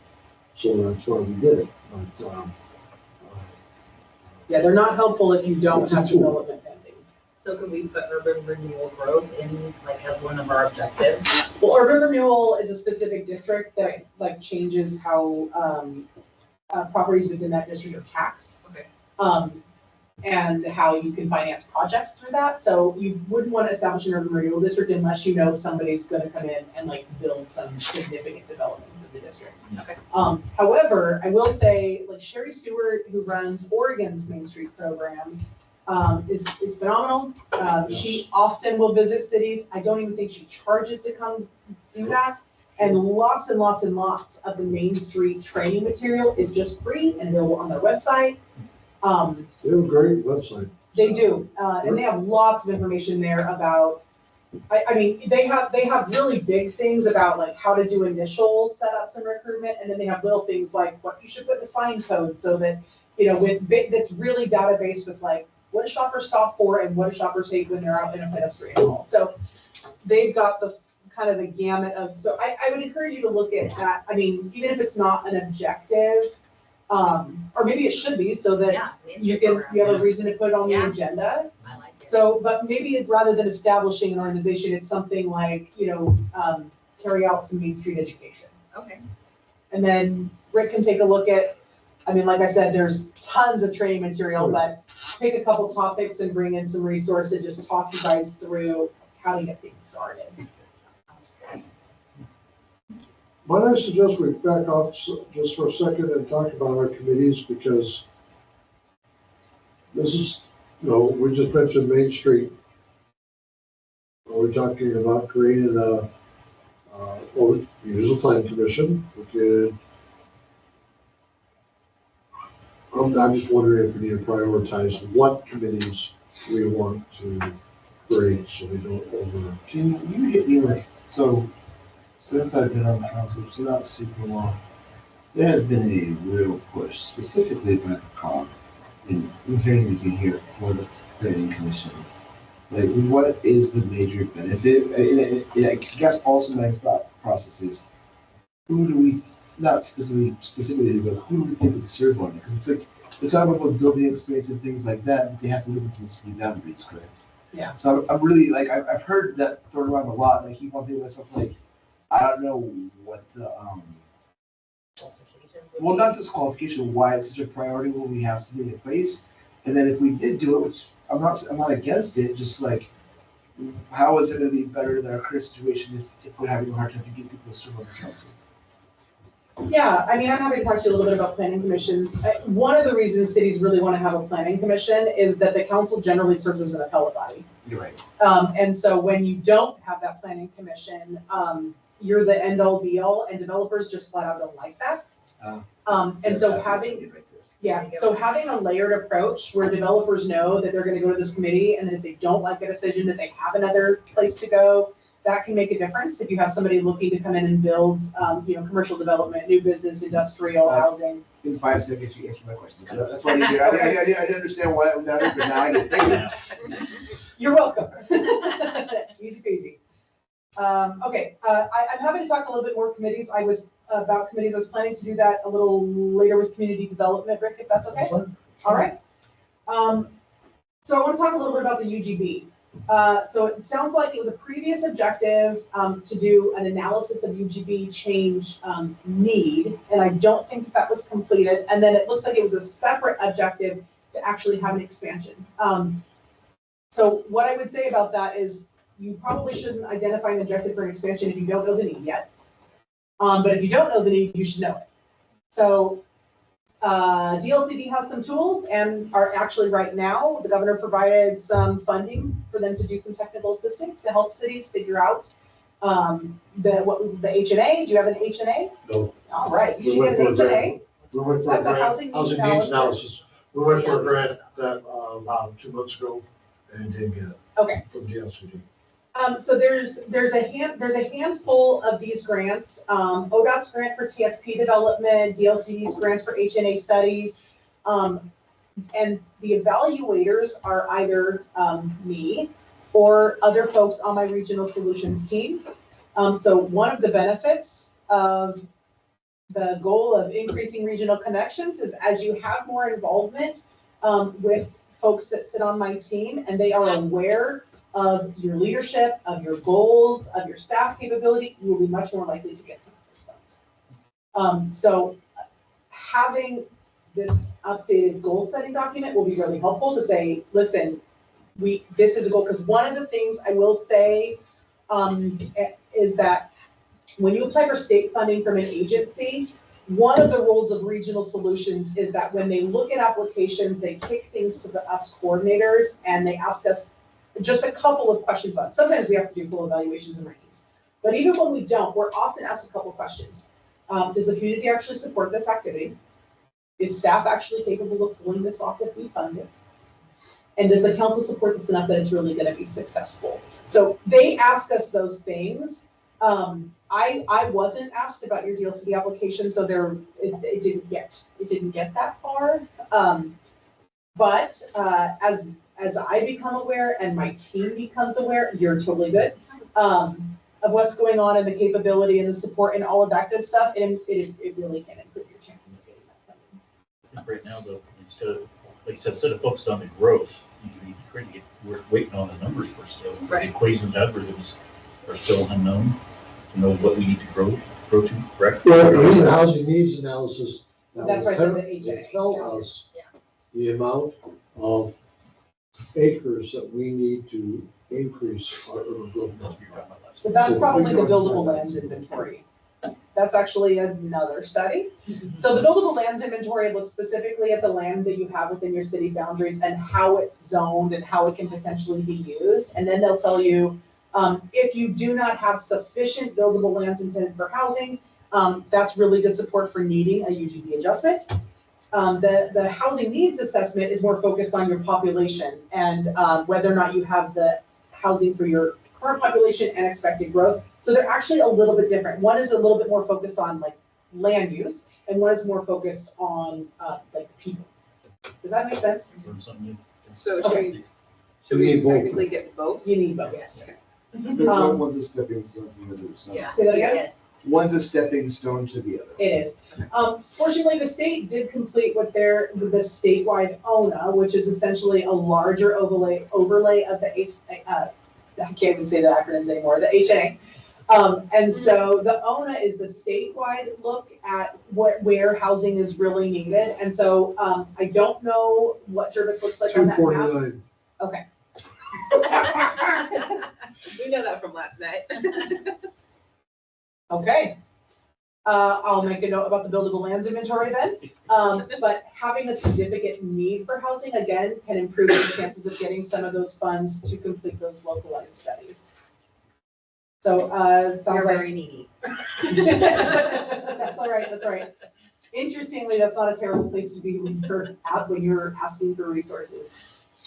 so that's why we did it. But, Yeah, they're not helpful if you don't It's a have tool. development pending. So can we put urban renewal growth in, like, as one of our objectives? Well, urban renewal is a specific district that like changes how properties within that district are taxed. Okay. And how you can finance projects through that. So you wouldn't want to establish an urban renewal district unless you know somebody's gonna come in and like build some significant development for the district. Okay. However, I will say, like Sherry Stewart, who runs Oregon's Main Street program, is phenomenal. She often will visit cities. I don't even think she charges to come do that. And lots and lots and lots of the Main Street training material is just free and available on their website. they have a great website. They do, and they have lots of information there about, I mean, they have really big things about like how to do initial setups and recruitment, and then they have little things like what you should put in the sign code so that, you know, that's really database with like, what do shoppers stop for and what do shoppers take when they're out in a pedestrian mall. So they've got the kind of the gamut of, so I would encourage you to look at that. I mean, even if it's not an objective, or maybe it should be so that Yeah. you have a reason to put it on the Yeah. agenda. I like it. So, but maybe rather than establishing an organization, it's something like, you know, carry out some Main Street education. Okay. And then Rick can take a look at, I mean, like I said, there's tons of training material, but pick a couple topics and bring in some resources, just talk you guys through how to get things started. Might I suggest we back off just for a second and talk about our committees, because this is, you know, we just mentioned Main Street. We're talking about creating well, use a planning commission. We could, how I'm just wondering if we need to prioritize what committees we want to create, so we don't over. Can you hit me with, so, since I've been on the council, it's not super long, there has been a real push, specifically by the COG, and I'm hearing we can hear for the planning commission. Like, what is the major benefit? And I guess also my thought process is, who do we, not specifically, but who do we think would serve on it? Because it's like, we're talking about building experience and things like that, but they have to live within city boundaries, correct? Yeah. So I'm really, like, I've heard that thrown around a lot, and I keep on thinking to myself, like, I don't know what the, well, not just qualification, why it's such a priority when we have something in place. And then if we did do it, which I'm not against it, just like, how is it gonna be better than our current situation if we're having a hard time to get people to serve on the council? Yeah, I mean, I'm happy to talk to you a little bit about planning commissions. One of the reasons cities really want to have a planning commission is that the council generally serves as an appellate body. You're right. And so when you don't have that planning commission, you're the end all be all, and developers just flat out don't like that. And so having, yeah, so having a layered approach where developers know that they're gonna go to this committee, and then if they don't like a decision, that they have another place to go, that can make a difference. If you have somebody looking to come in and build, commercial development, new business, industrial, housing. In 5 seconds, you answered my question. So that's why I didn't understand why it was not, but now I get it. You're welcome. Easy peasy. Okay, I'm happy to talk a little bit more committees. I was planning to do that a little later with community development, Rick, if that's okay? That's fine. All right. So I want to talk a little bit about the UGB. So it sounds like it was a previous objective to do an analysis of UGB change need, and I don't think that was completed. And then it looks like it was a separate objective to actually have an expansion. So what I would say about that is you probably shouldn't identify an objective for an expansion if you don't know the need yet. But if you don't know the need, you should know it. So DLCD has some tools and are actually right now, the governor provided some funding for them to do some technical assistance to help cities figure out the HNA. Do you have an HNA? No. All right, you We should went get an for a HNA. We went for a That's a grant, housing housing needs needs analysis. analysis. We went for a grant that, about 2 months ago and didn't get it. Okay. From DLCD. So there's a handful of these grants, ODOT's grant for TSP development, DLCD's grants for HNA studies. And the evaluators are either me or other folks on my regional solutions team. So one of the benefits of the goal of increasing regional connections is as you have more involvement with folks that sit on my team and they are aware of your leadership, of your goals, of your staff capability, you will be much more likely to get some of those funds. So having this updated goal setting document will be really helpful to say, listen, this is a goal, because one of the things I will say is that when you apply for state funding from an agency, one of the roles of regional solutions is that when they look at applications, they kick things to us coordinators and they ask us just a couple of questions on. Sometimes we have to do full evaluations and rankings. But even when we don't, we're often asked a couple of questions. Does the community actually support this activity? Is staff actually capable of pulling this off if we fund it? And does the council support this enough that it's really going to be successful? So they ask us those things. I wasn't asked about your DLCD application, so it didn't get that far. But as I become aware and my team becomes aware, you're totally good, of what's going on and the capability and the support and all of that good stuff, and it really can improve your chances of getting that funding. I think right now, though, instead of focused on the growth, we're waiting on the numbers for still. Right. The equations, algorithms are still unknown to know what we need to grow to, correct? Well, we need a housing needs analysis. That's why I said the HNA. Tell us the amount of acres that we need to increase our urban growth. But that's probably the buildable lands inventory. That's actually another study. So the buildable lands inventory looks specifically at the land that you have within your city boundaries and how it's zoned and how it can potentially be used. And then they'll tell you, if you do not have sufficient buildable lands intended for housing, that's really good support for needing a UGB adjustment. The housing needs assessment is more focused on your population and whether or not you have the housing for your current population and expected growth. So they're actually a little bit different. One is a little bit more focused on like land use, and one is more focused on like people. Does that make sense? Learn something new. So Okay. should You we need both. technically get both? You need both. Yes. One's a stepping stone to the other, so. Yeah. Say that again? Yes. One's a stepping stone to the other. It is. Fortunately, the state did complete with the statewide ONA, which is essentially a larger overlay of the I can't even say the acronyms anymore, the HNA. And so the ONA is the statewide look at where housing is really needed. And so I don't know what Jervis looks like on that map. 249. We know that from last night. Okay. I'll make a note about the buildable lands inventory then. But having a significant need for housing, again, can improve the chances of getting some of those funds to complete those localized studies. So, You're sounds like. very needy. That's all right, that's all right. Interestingly, that's not a terrible place to be when you're asking for resources.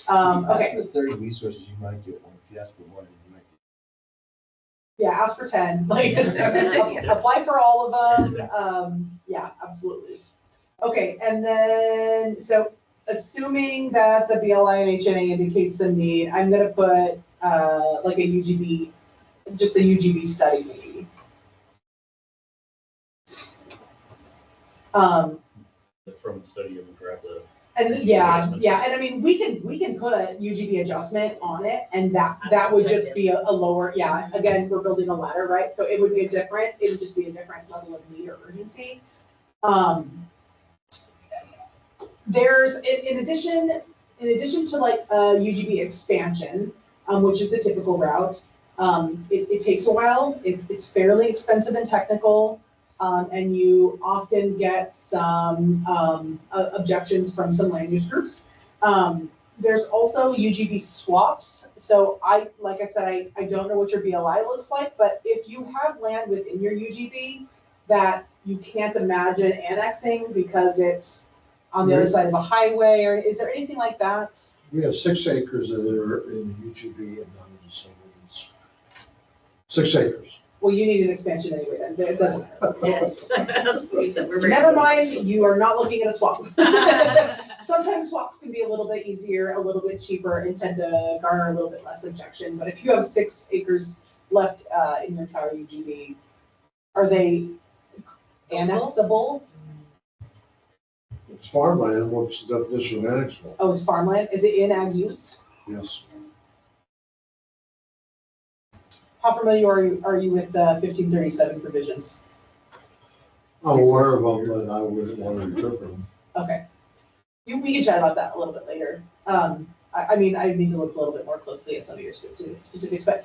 Okay, That's the 30 resources you might get one. If you ask for one, you might get. yeah, ask for 10, like, apply for all of them, yeah, absolutely. Okay, and then, so assuming that the BLI and HNA indicates some need, I'm gonna put, like a UGB, just a UGB study maybe. From the study of grab the. And yeah, Adjustment. yeah, and I mean, we can put a UGB adjustment on it, and that would just be a lower, yeah, again, we're building a ladder, right? So it would just be a different level of need or urgency. There's, in addition to like a UGB expansion, which is the typical route, it takes a while, it's fairly expensive and technical. And you often get some objections from some land use groups. There's also UGB swaps. So like I said, I don't know what your BLI looks like, but if you have land within your UGB that you can't imagine annexing because it's on the other side of a highway, or is there anything like that? We have 6 acres that are in the UGB and none of the subdivisions. 6 acres. Well, you need an expansion anyway then. It doesn't. Yes. That's what we said. We're very Never needy. mind, you are not looking at a swap. Sometimes swaps can be a little bit easier, a little bit cheaper, and tend to garner a little bit less objection. But if you have 6 acres left in your entire UGB, are they annexable? It's farmland, what's the definition of annexable? Oh, it's farmland. Is it in ag use? Yes. How familiar are you with the 1537 provisions? I'm aware of them, but I wouldn't want to interpret them. Okay. We can chat about that a little bit later. I mean, I need to look a little bit more closely at some of your specifics, but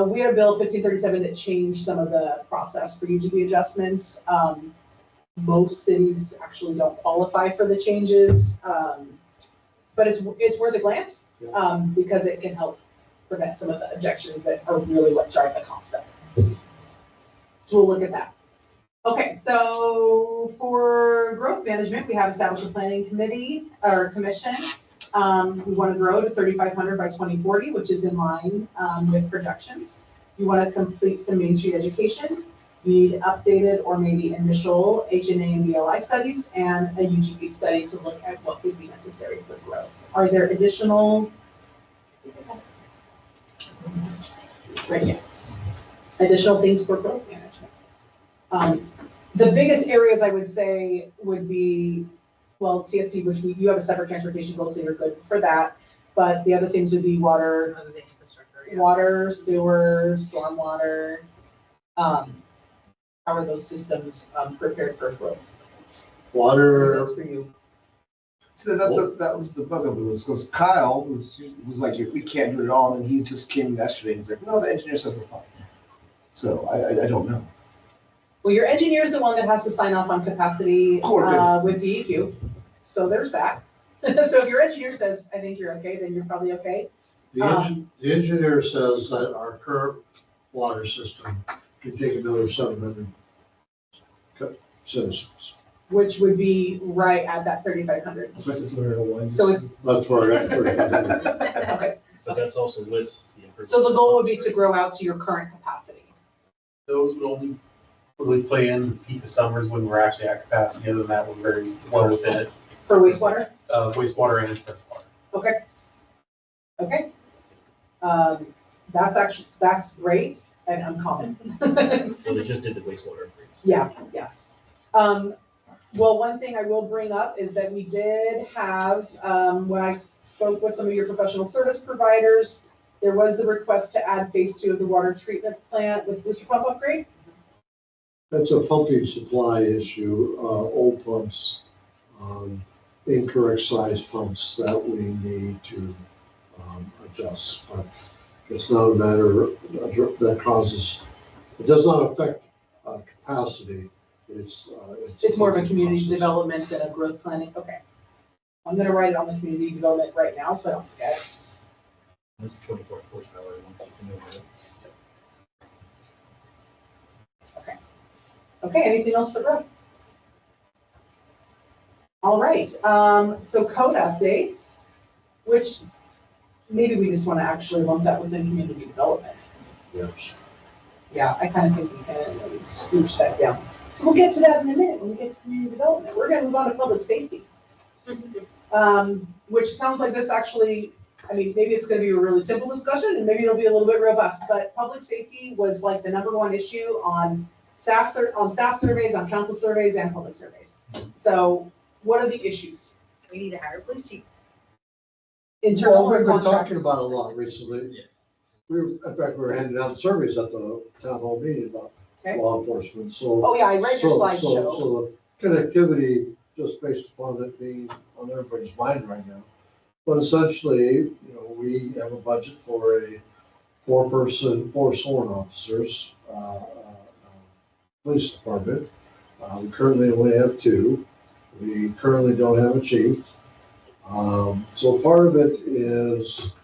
we had a bill 1537 that changed some of the process for UGB adjustments. Most cities actually don't qualify for the changes, but it's worth a glance because it can help prevent some of the objections that are really what drive the cost up. So we'll look at that. Okay, so for growth management, we have established a planning committee or commission. We want to grow to 3,500 by 2040, which is in line with projections. You want to complete some Main Street education. You need updated or maybe initial HNA and BLI studies and a UGB study to look at what would be necessary for growth. Are there additional? Right here. Additional things for growth management. The biggest areas I would say would be, well, TSP, which you have a separate transportation goal, so you're good for that. But the other things would be water, water, sewer, stormwater. How are those systems prepared for growth? Water, That's for you. So that was the bugaboo, because Kyle was like, if we can't do it all, and he just came yesterday and he's like, no, the engineer says we're fine. So I don't know. Well, your engineer is the one that has to sign off on capacity with DEQ. So there's that. So if your engineer says, I think you're okay, then you're probably okay. the engineer says that our current water system can take another 700 citizens. which would be right at that 3,500. That's why it's similar to one. So it's, That's where I got 3500. okay, But that's also with the improvement. so the goal would be to grow out to your current capacity. Those would only really play in peak of summers when we're actually at capacity, other than that, we're very well within it, For wastewater? wastewater and freshwater. Okay. Okay. That's great and uncommon. Well, they just did the wastewater upgrades. Yeah, yeah. Well, one thing I will bring up is that we did have, when I spoke with some of your professional service providers, there was the request to add phase 2 of the water treatment plant with booster pump upgrade. That's a pumping supply issue, old pumps, incorrect size pumps that we need to adjust. But it's not a matter that causes, it does not affect capacity. It's It's more of a community process. development than a growth planning. Okay. I'm gonna write it on the community development right now, so I don't forget. That's 24 horsepower. I want to keep them over it. Okay, anything else for growth? All right, so code updates, which maybe we just want to actually lump that within community development. Yes. Yeah, I kind of think we can scooch that down. So we'll get to that in a minute when we get to community development. We're gonna move on to public safety. Which sounds like this actually, I mean, maybe it's gonna be a really simple discussion and maybe it'll be a little bit robust, but public safety was like the #1 issue on staff surveys, on council surveys, and public surveys. So what are the issues? We need to hire a police chief. Internal Well, or we've been talking contractors? about it a lot recently. Yeah. In fact, we were handing out surveys at the town hall meeting about Okay. law enforcement, so. Oh, yeah, I read your slideshow. So the connectivity, just based upon it being on everybody's mind right now. But essentially, we have a budget for a 4 sworn officers, police department. We currently only have 2. We currently don't have a chief. So part of it is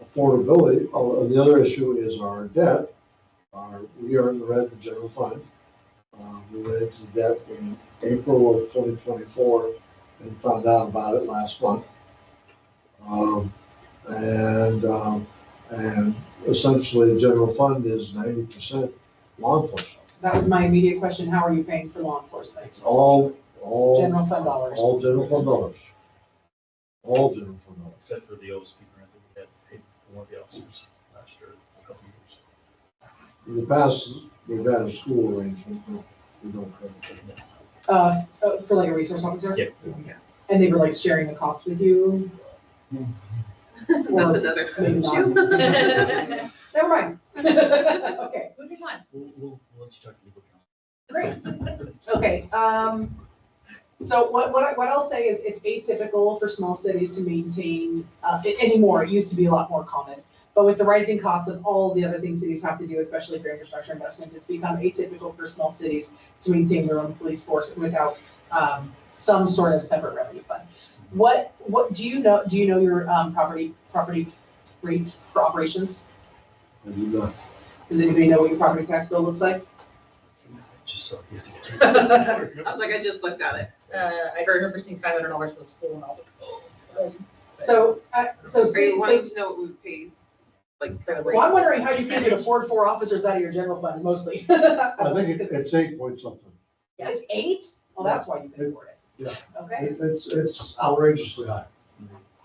affordability. Oh, and the other issue is our debt. We are in the red, the general fund. We went into debt in April of 2024 and found out about it last month. And essentially the general fund is 90% law enforcement. That was my immediate question. How are you paying for law enforcement? It's all General fund dollars. All general fund dollars. All general fund dollars. Except for the OSP grant that we had paid for one of the officers last year for a couple of years. In the past, we've had a school arrangement, but we don't cover it. For like a resource officer? Yeah. And they were like sharing the cost with you? That's Or another maybe not. issue. Never mind. Okay, Moving on. We'll let you talk to legal counsel. great. Okay, so what I'll say is it's atypical for small cities to maintain, anymore. It used to be a lot more common. But with the rising costs of all the other things cities have to do, especially for infrastructure investments, it's become atypical for small cities to maintain their own police force without some sort of separate revenue fund. What do you know your property rate for operations? I do not. Does anybody know what your property tax bill looks like? Just so you I was like, I just looked at it. I just remember seeing $500 for the school and I was like, So Are you wanting to know what we paid? Like, for the well, I'm rate? wondering how you can afford 4 officers out of your general fund mostly. I think it's 8 point something. Yeah, it's 8? Well, that's why you can afford it. Yeah. Okay, It's outrageously high.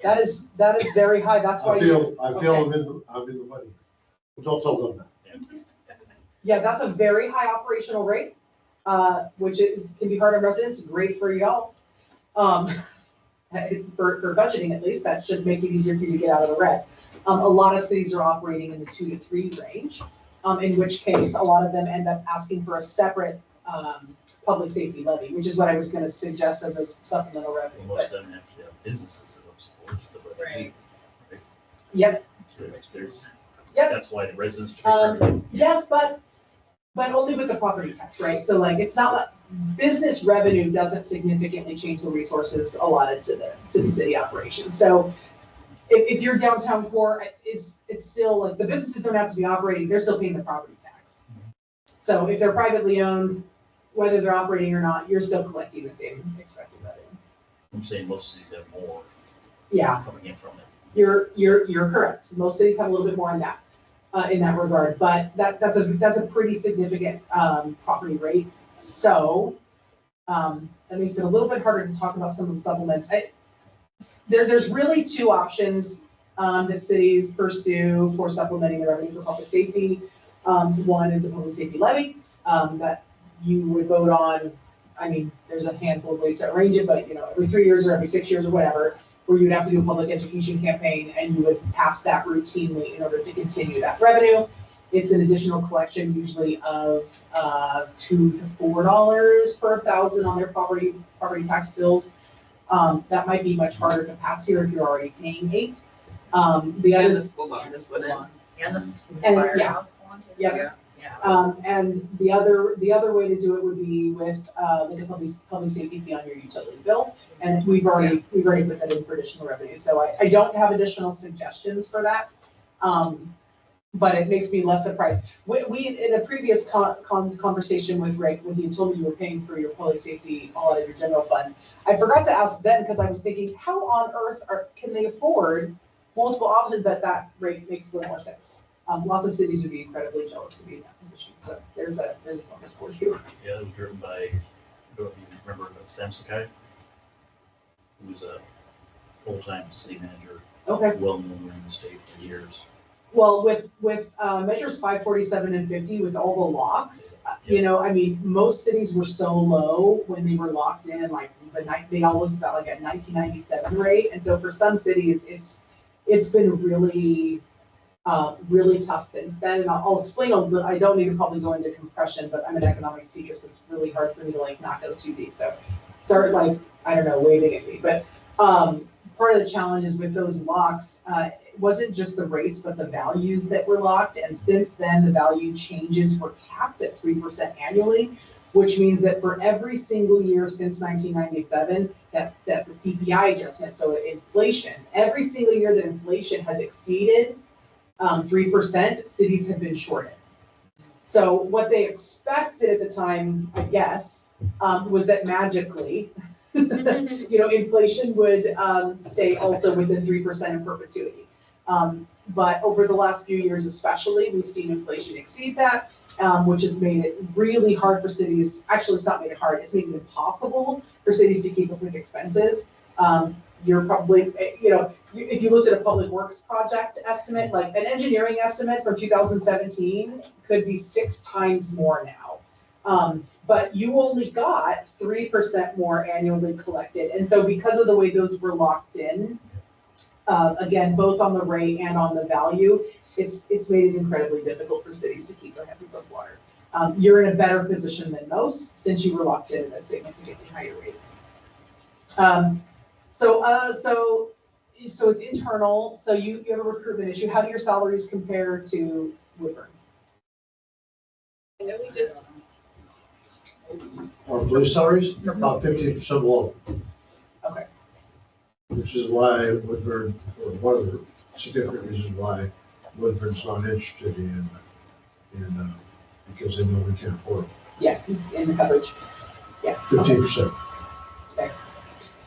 that is very high, that's why I you. feel I'm in the money. But don't tell them that. Yeah, that's a very high operational rate, which can be hard on residents, great for y'all. For budgeting at least, that should make it easier for you to get out of the red. A lot of cities are operating in the 2 to 3 range, in which case a lot of them end up asking for a separate public safety levy, which is what I was gonna suggest as a supplemental revenue. Most But of them have to have businesses that help support the budget. Yep, There's, yep. that's why the residents. are very- Yes, but only with the property tax, right? So like, it's not like, business revenue doesn't significantly change the resources allotted to the city operations. So if your downtown core it's still like, the businesses don't have to be operating, they're still paying the property tax. So if they're privately owned, whether they're operating or not, you're still collecting the same expected revenue. I'm saying most cities have more Yeah, coming in from it. you're correct. Most cities have a little bit more in that regard, but that's a pretty significant, property rate. So, that makes it a little bit harder to talk about some of the supplements. There's really two options, that cities pursue for supplementing the revenue for public safety. One is a public safety levy, that you would vote on. I mean, there's a handful of ways to arrange it, but every 3 years or every 6 years or whatever, where you'd have to do a public education campaign and you would pass that routinely in order to continue that revenue. It's an additional collection usually of $2 to $4 per thousand on their property tax bills. That might be much harder to pass here if you're already paying $8. The And other, the school bond is what it. And the And, firehouse one too. yeah. Yeah. and the other way to do it would be with the public safety fee on your utility bill. And we've already put that in for additional revenue. So I don't have additional suggestions for that. But it makes me less surprised. We in a previous conversation with Rick, when he told me you were paying for your public safety all out of your general fund, I forgot to ask then, because I was thinking, how on earth can they afford multiple options? But that rate makes a little more sense. Lots of cities would be incredibly jealous to be in that position. So there's a bonus for you. Yeah, it was driven by, I don't know if you remember, but Sam Sakai, who was a full-time city manager, Okay. well known in the state for years. Well, with measures 547 and 50, with all the locks, I mean, most cities were so low when they were locked in, like they all looked about like a 1997 rate. And so for some cities, it's been really, really tough since then. And I'll explain a little. I don't need to probably go into compression, but I'm an economics teacher, so it's really hard for me to like not go too deep. So start like, I don't know, waving at me. But part of the challenge is with those locks, it wasn't just the rates, but the values that were locked. And since then, the value changes were capped at 3% annually, which means that for every single year since 1997, that the CPI adjustment, so inflation, every single year that inflation has exceeded 3%, cities have been shorted. So what they expected at the time, I guess, was that magically, inflation would stay also within 3% in perpetuity. But over the last few years especially, we've seen inflation exceed that, which has made it really hard for cities. Actually, it's not made it hard, it's made it impossible for cities to keep up with expenses. You're probably, if you looked at a public works project estimate, like an engineering estimate from 2017 could be 6 times more now. But you only got 3% more annually collected. And so because of the way those were locked in, again, both on the rate and on the value, it's made it incredibly difficult for cities to keep their heads above water. You're in a better position than most since you were locked in at a significantly higher rate. So it's internal. So you have a recruitment issue. How do your salaries compare to Woodburn? I know we just, Our police salaries, about 15% below. Okay. Which is why Woodburn, or one of the significant reasons why Woodburn's not interested in because they know we can't afford it. Yeah, in the coverage. Yeah. 15%.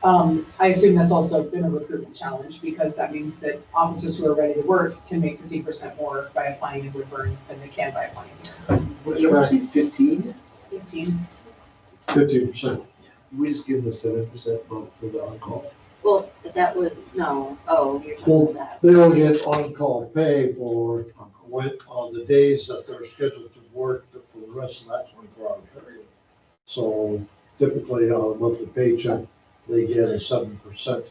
I assume that's also been a recruitment challenge because that means that officers who are ready to work can make 50% more by applying in Woodburn than they can by applying here. What did you say, 15? 15%. We just give them a 7% bump for the on-call. Well, that would, no, you're Well, talking about they don't get on-call pay for the days that they're scheduled to work for the rest of that 24-hour period. So typically on a monthly paycheck, they get a 7%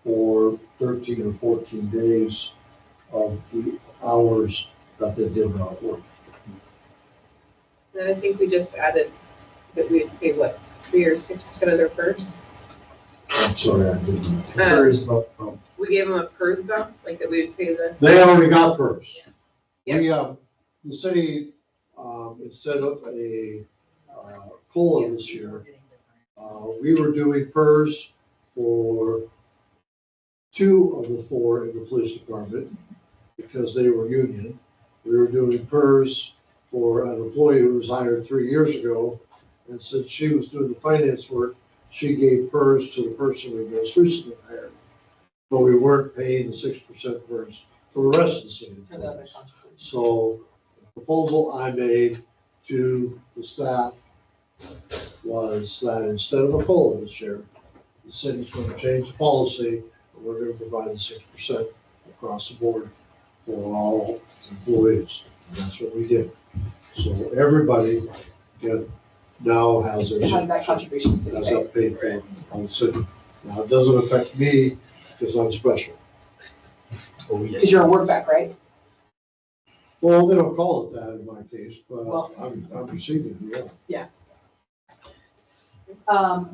for 13 or 14 days of the hours that they did not work. and I think we just added that we'd pay 3 or 6% of their purse. I'm sorry, I didn't. Hers bump. We gave them a PERS bump, like that we would pay the. They already got PERS. Yeah. We, the city, instead of a COLA this year, we were doing PERS for 2 of the 4 in the police department because they were union. We were doing PERS for an employee who was hired 3 years ago And since she was doing the finance work, she gave hers to the person we most recently hired. But we weren't paying the 6% hers for the rest of the city. For the other contributions. So the proposal I made to the staff was that instead of a COLA this year, the city's going to change the policy, and we're going to provide the 6% across the board for all employees. And that's what we did. So everybody now has their It has that 6%. contribution city That's pay. up paid for on the city. Now, it doesn't affect me because I'm special. Oh, yes. Because you're a work back, right? Well, they don't call it that in my case, but Well- I'm receiving it, yeah.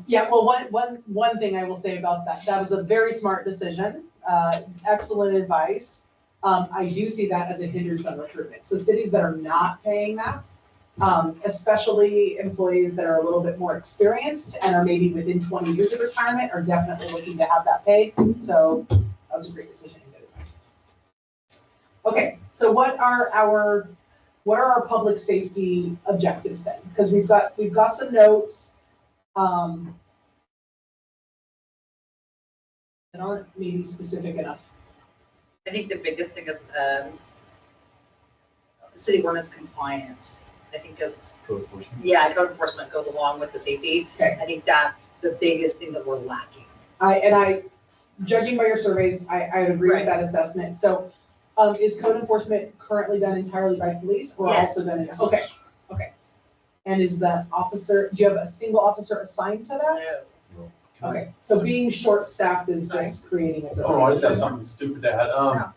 Yeah, well, one thing I will say about that was a very smart decision, excellent advice. I do see that as a hindrance on recruitment. So cities that are not paying that, especially employees that are a little bit more experienced and are maybe within 20 years of retirement are definitely looking to have that paid. So that was a great decision and good advice. Okay, so what are our public safety objectives then? Because we've got some notes. That aren't maybe specific enough. I think the biggest thing is, city ordinance compliance. I think is, Code enforcement. yeah, code enforcement goes along with the safety. Okay. I think that's the biggest thing that we're lacking. Judging by your surveys, I would agree with Right. that assessment. So, is code enforcement currently done entirely by police or Yes. also done? Okay. And is the officer, do you have a single officer assigned to that? Okay, so being short-staffed is just creating its Oh, I own. just had something stupid to add.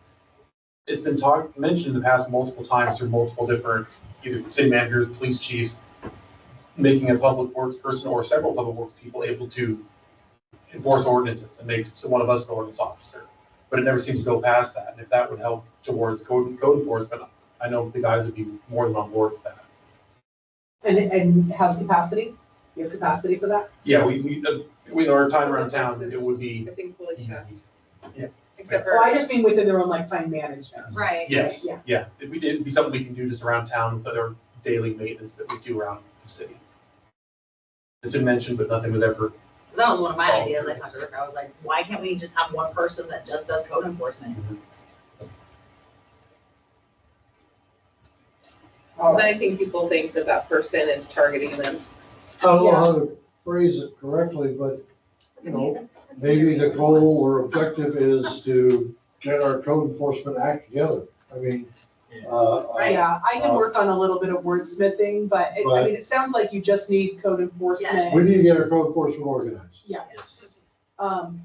It's been mentioned in the past multiple times through multiple different, either city managers, police chiefs, making a public works person or several public works people able to enforce ordinances and make one of us an ordinance officer. But it never seems to go past that. And if that would help towards code enforcement, I know the guys would be more than on board with that. And has capacity? You have capacity for that? Yeah, we our time around town, it would be I think fully easy. staffed, Yeah. except Well, I for, just mean within their own like time management. Right. Yes, Yeah. yeah. It'd be something we can do just around town with our daily maintenance that we do around the city. It's been mentioned, but nothing was ever, That was one of my ideas. I talked to Rick. I was like, why can't we just have one person that just does code enforcement? All right. I think people think that that person is targeting them. I don't know how to phrase it correctly, but, you know, maybe the goal or objective is to get our code enforcement act together. I mean, Yeah, I can work on a little bit of wordsmithing, but I mean, it sounds like you just need code enforcement. we need to get our code enforcement organized. Yes. And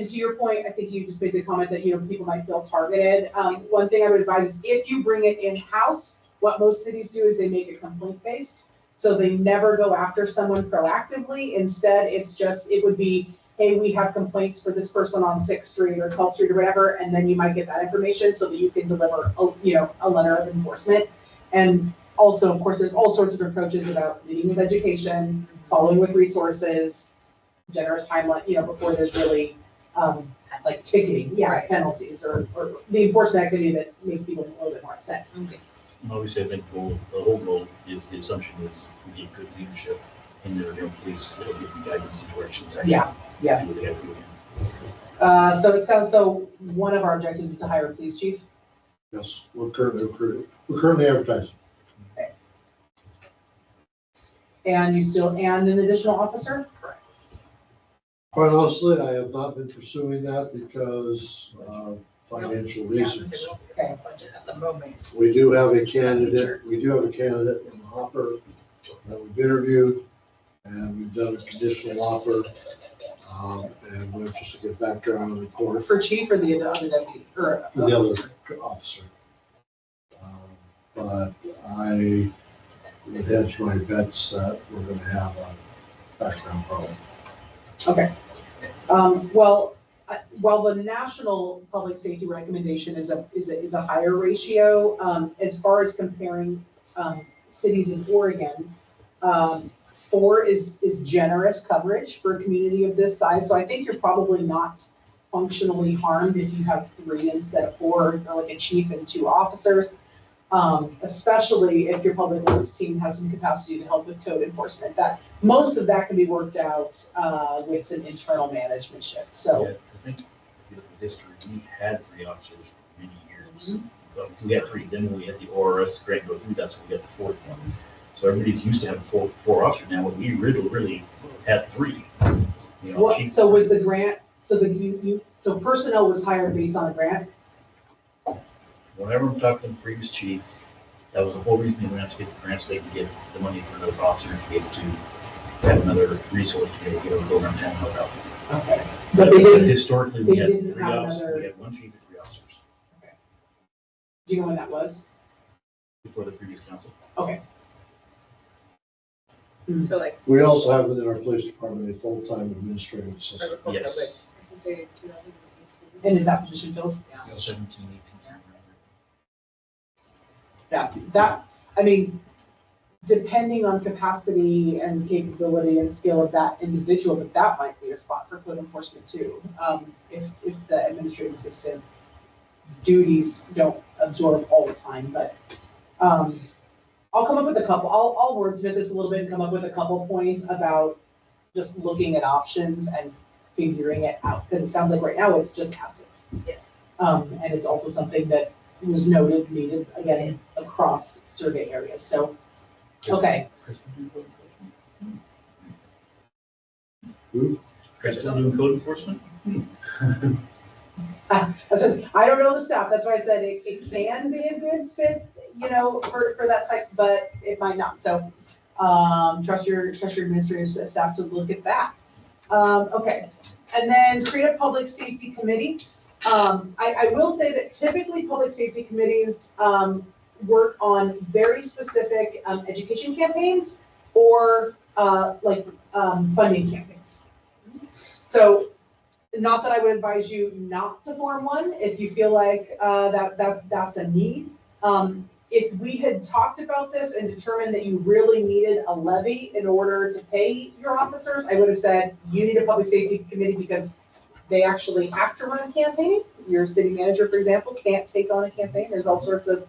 to your point, I think you just made the comment that, you know, people might feel targeted. One thing I would advise is if you bring it in-house, what most cities do is they make it complaint-based. So they never go after someone proactively. Instead, it would be, hey, we have complaints for this person on 6th Street or 12th Street or whatever, and then you might get that information so that you can deliver, a letter of enforcement. And also, of course, there's all sorts of approaches about leading with education, following with resources, generous timeline, before there's really, like ticketing, penalties or the enforcement activity that makes people a little bit more upset. Obviously, I think the whole goal is, the assumption is if we get good leadership in their police, it'll give them guidance and direction. to actually Yeah. do what they have to do. So it sounds, one of our objectives is to hire a police chief. Yes, we're currently recruiting. We're currently advertising. And an additional officer? Quite honestly, I have not been pursuing that because of financial reasons. Budget at the moment. We do have a candidate in the hopper that we've interviewed, and we've done a conditional offer. And we're just to get background report For chief or the other deputy, or? for the other officer. But I would hedge my bets that we're gonna have a background problem. Okay. While the national public safety recommendation is a higher ratio, as far as comparing, cities in Oregon, 4 is generous coverage for a community of this size. So I think you're probably not functionally harmed if you have 3 instead of 4, or like a chief and 2 officers. Especially if your public works team has some capacity to help with code enforcement. That, most of that can be worked out, with some internal management shift, so. Yeah, I think if you look at history, we had 3 officers for many years. But we had 3, then when we had the ORS grant go through, that's when we got the 4th one. So everybody's used to having 4 officers now, but we really had 3. You know, What, so was the grant, so so personnel was hired based on a grant? whenever I'm talking to the previous chief, that was the whole reason they went out to get the grants, they could get the money for another officer to be able to have another resource to be able to get a program down and help out. Okay. But they didn't, Historically, we they had didn't 3 have officers, another- we had 1 chief and 3 officers do you know when that was? before the previous council. So like, We also have within our police department a full-time administrative assistant. Yes. this is a 2018. And is that position filled? 17, 18, something That, I mean, depending on capacity and capability and skill of that individual, but that might be a spot for code enforcement too. If the administrative assistant duties don't absorb all the time, but, I'll come up with a couple, I'll wordsmith this a little bit and come up with a couple points about just looking at options and figuring it out, because it sounds like right now it's just absent. Yes. And it's also something that was noted, needed, again, across survey areas, so, okay. Crystal doing code enforcement? I don't know the staff, that's why I said it can be a good fit, you know, for that type, but it might not, so, trust your administrative staff to look at that. Okay, and then create a public safety committee. I will say that typically public safety committees, work on very specific, education campaigns or, funding campaigns. So, not that I would advise you not to form one, if you feel like, that's a need. If we had talked about this and determined that you really needed a levy in order to pay your officers, I would have said, you need a public safety committee because they actually have to run campaigning. Your city manager, for example, can't take on a campaign. There's all sorts of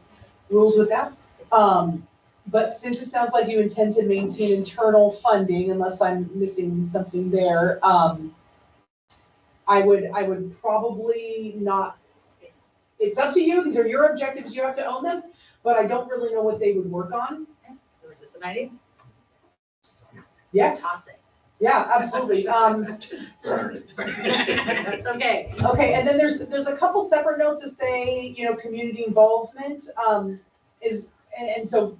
rules with that. But since it sounds like you intend to maintain internal funding, unless I'm missing something there, I would probably not, it's up to you, these are your objectives, you have to own them, but I don't really know what they would work on. Was this an idea? Yeah. Toss it. Yeah, absolutely. It's okay. Okay, and then there's a couple separate notes that say, you know, community involvement, and so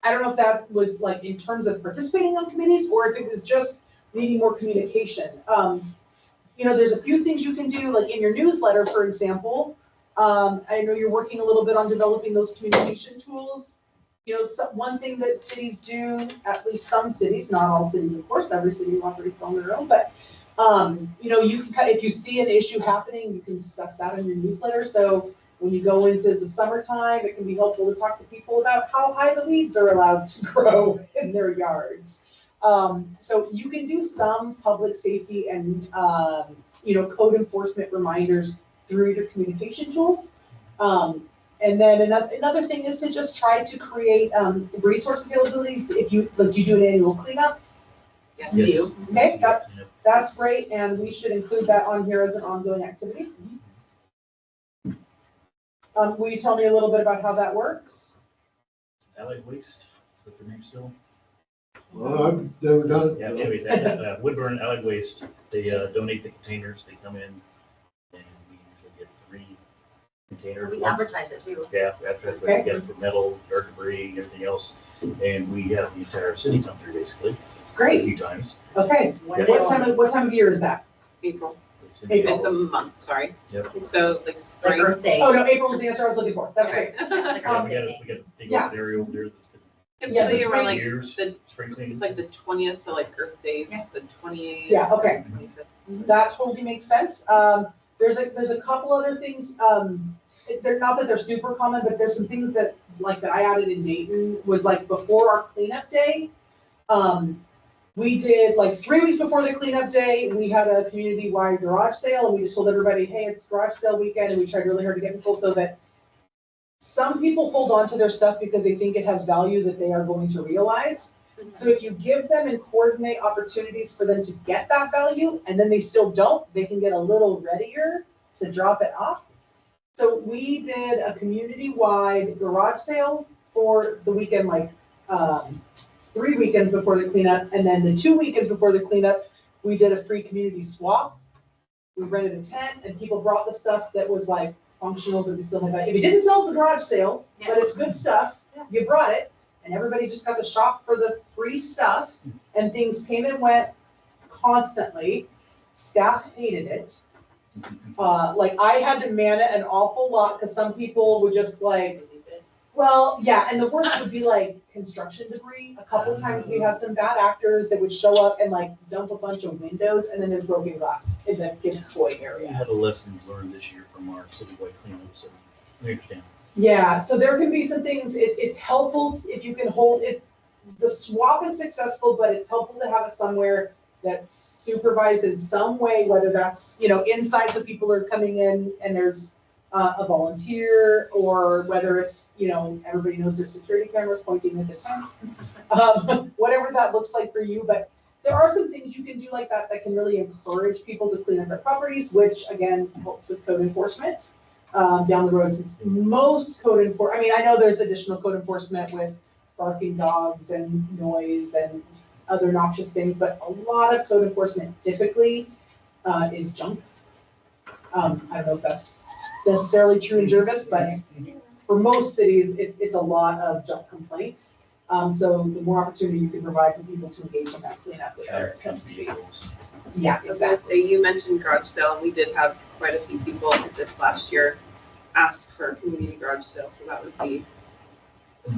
I don't know if that was like in terms of participating on committees or if it was just needing more communication. You know, there's a few things you can do, like in your newsletter, for example. I know you're working a little bit on developing those communication tools. You know, one thing that cities do, at least some cities, not all cities, of course, every city operates on their own, but, you know, you can if you see an issue happening, you can discuss that in your newsletter. So when you go into the summertime, it can be helpful to talk to people about how high the weeds are allowed to grow in their yards. So you can do some public safety and, you know, code enforcement reminders through your communication tools. And then another thing is to just try to create, resource availability. If you, like, do you do an annual cleanup? Yes. Yes. Okay, that's great, and we should include that on here as an ongoing activity. Will you tell me a little bit about how that works? Allied Waste, is that their name still? Well, I've never done it. Yeah, anyways, Woodburn Allied Waste, they donate the containers, they come in, and we usually get 3 containers. We One- advertise it too. Yeah, we have to Okay. get it for metal, dirt debris, everything else, and we have the entire city come through basically, a Great, few times. okay. One Yeah. day What time of year is that? April. It's in April. It's a month, sorry. Yep. So like Like spring. Earth Day. Oh, no, April is the answer I was looking for. That's great. Yeah, it's like Yeah, Earth we Day. got a big Yeah. open area over there that's been Yeah, the Typically around spring- like, years, the- spring cleaning. it's like the 20th, so like Earth Days, Yeah. the 28th. Yeah, okay. 25th. That totally makes sense. There's a couple other things, they're not that they're super common, but there's some things that I added in Dayton was like before our cleanup day. We did like 3 weeks before the cleanup day, we had a community-wide garage sale and we just told everybody, hey, it's garage sale weekend, and we tried really hard to get people so that Some people hold on to their stuff because they think it has value that they are going to realize. So if you give them and coordinate opportunities for them to get that value, and then they still don't, they can get a little readier to drop it off. So we did a community-wide garage sale for the weekend, like, 3 weekends before the cleanup, and then the 2 weekends before the cleanup, we did a free community swap. We rented a tent, and people brought the stuff that was like functional, but they still had value. If you didn't sell at the garage sale, but it's good stuff, you brought it, and everybody just got the shop for the free stuff, and things came and went constantly. Staff hated it. Like, I had to man it an awful lot, because some people would just like, well, yeah, and the worst would be like construction debris. A couple of times we had some bad actors that would show up and like dump a bunch of windows, and then there's broken glass in the kids' toy We area. had a lessons learned this year from our citywide cleanup, so we understand. Yeah, so there can be some things, it's helpful if you can hold, the swap is successful, but it's helpful to have it somewhere that's supervised in some way, whether that's, inside so people are coming in and there's a volunteer, or whether it's, everybody knows there's security cameras pointing at this. Whatever that looks like for you, but there are some things you can do like that can really encourage people to clean up their properties, which again helps with code enforcement down the road. Since most I know there's additional code enforcement with barking dogs and noise and other noxious things, but a lot of code enforcement typically is junk. I don't know if that's necessarily true in Jervis, but for most cities, it's a lot of junk complaints. So the more opportunity you can provide for people to engage in that cleanup, the better it tends to be. Yeah, I was gonna exactly. say, you mentioned garage sale, and we did have quite a few people this last year ask for a community garage sale, so that would be.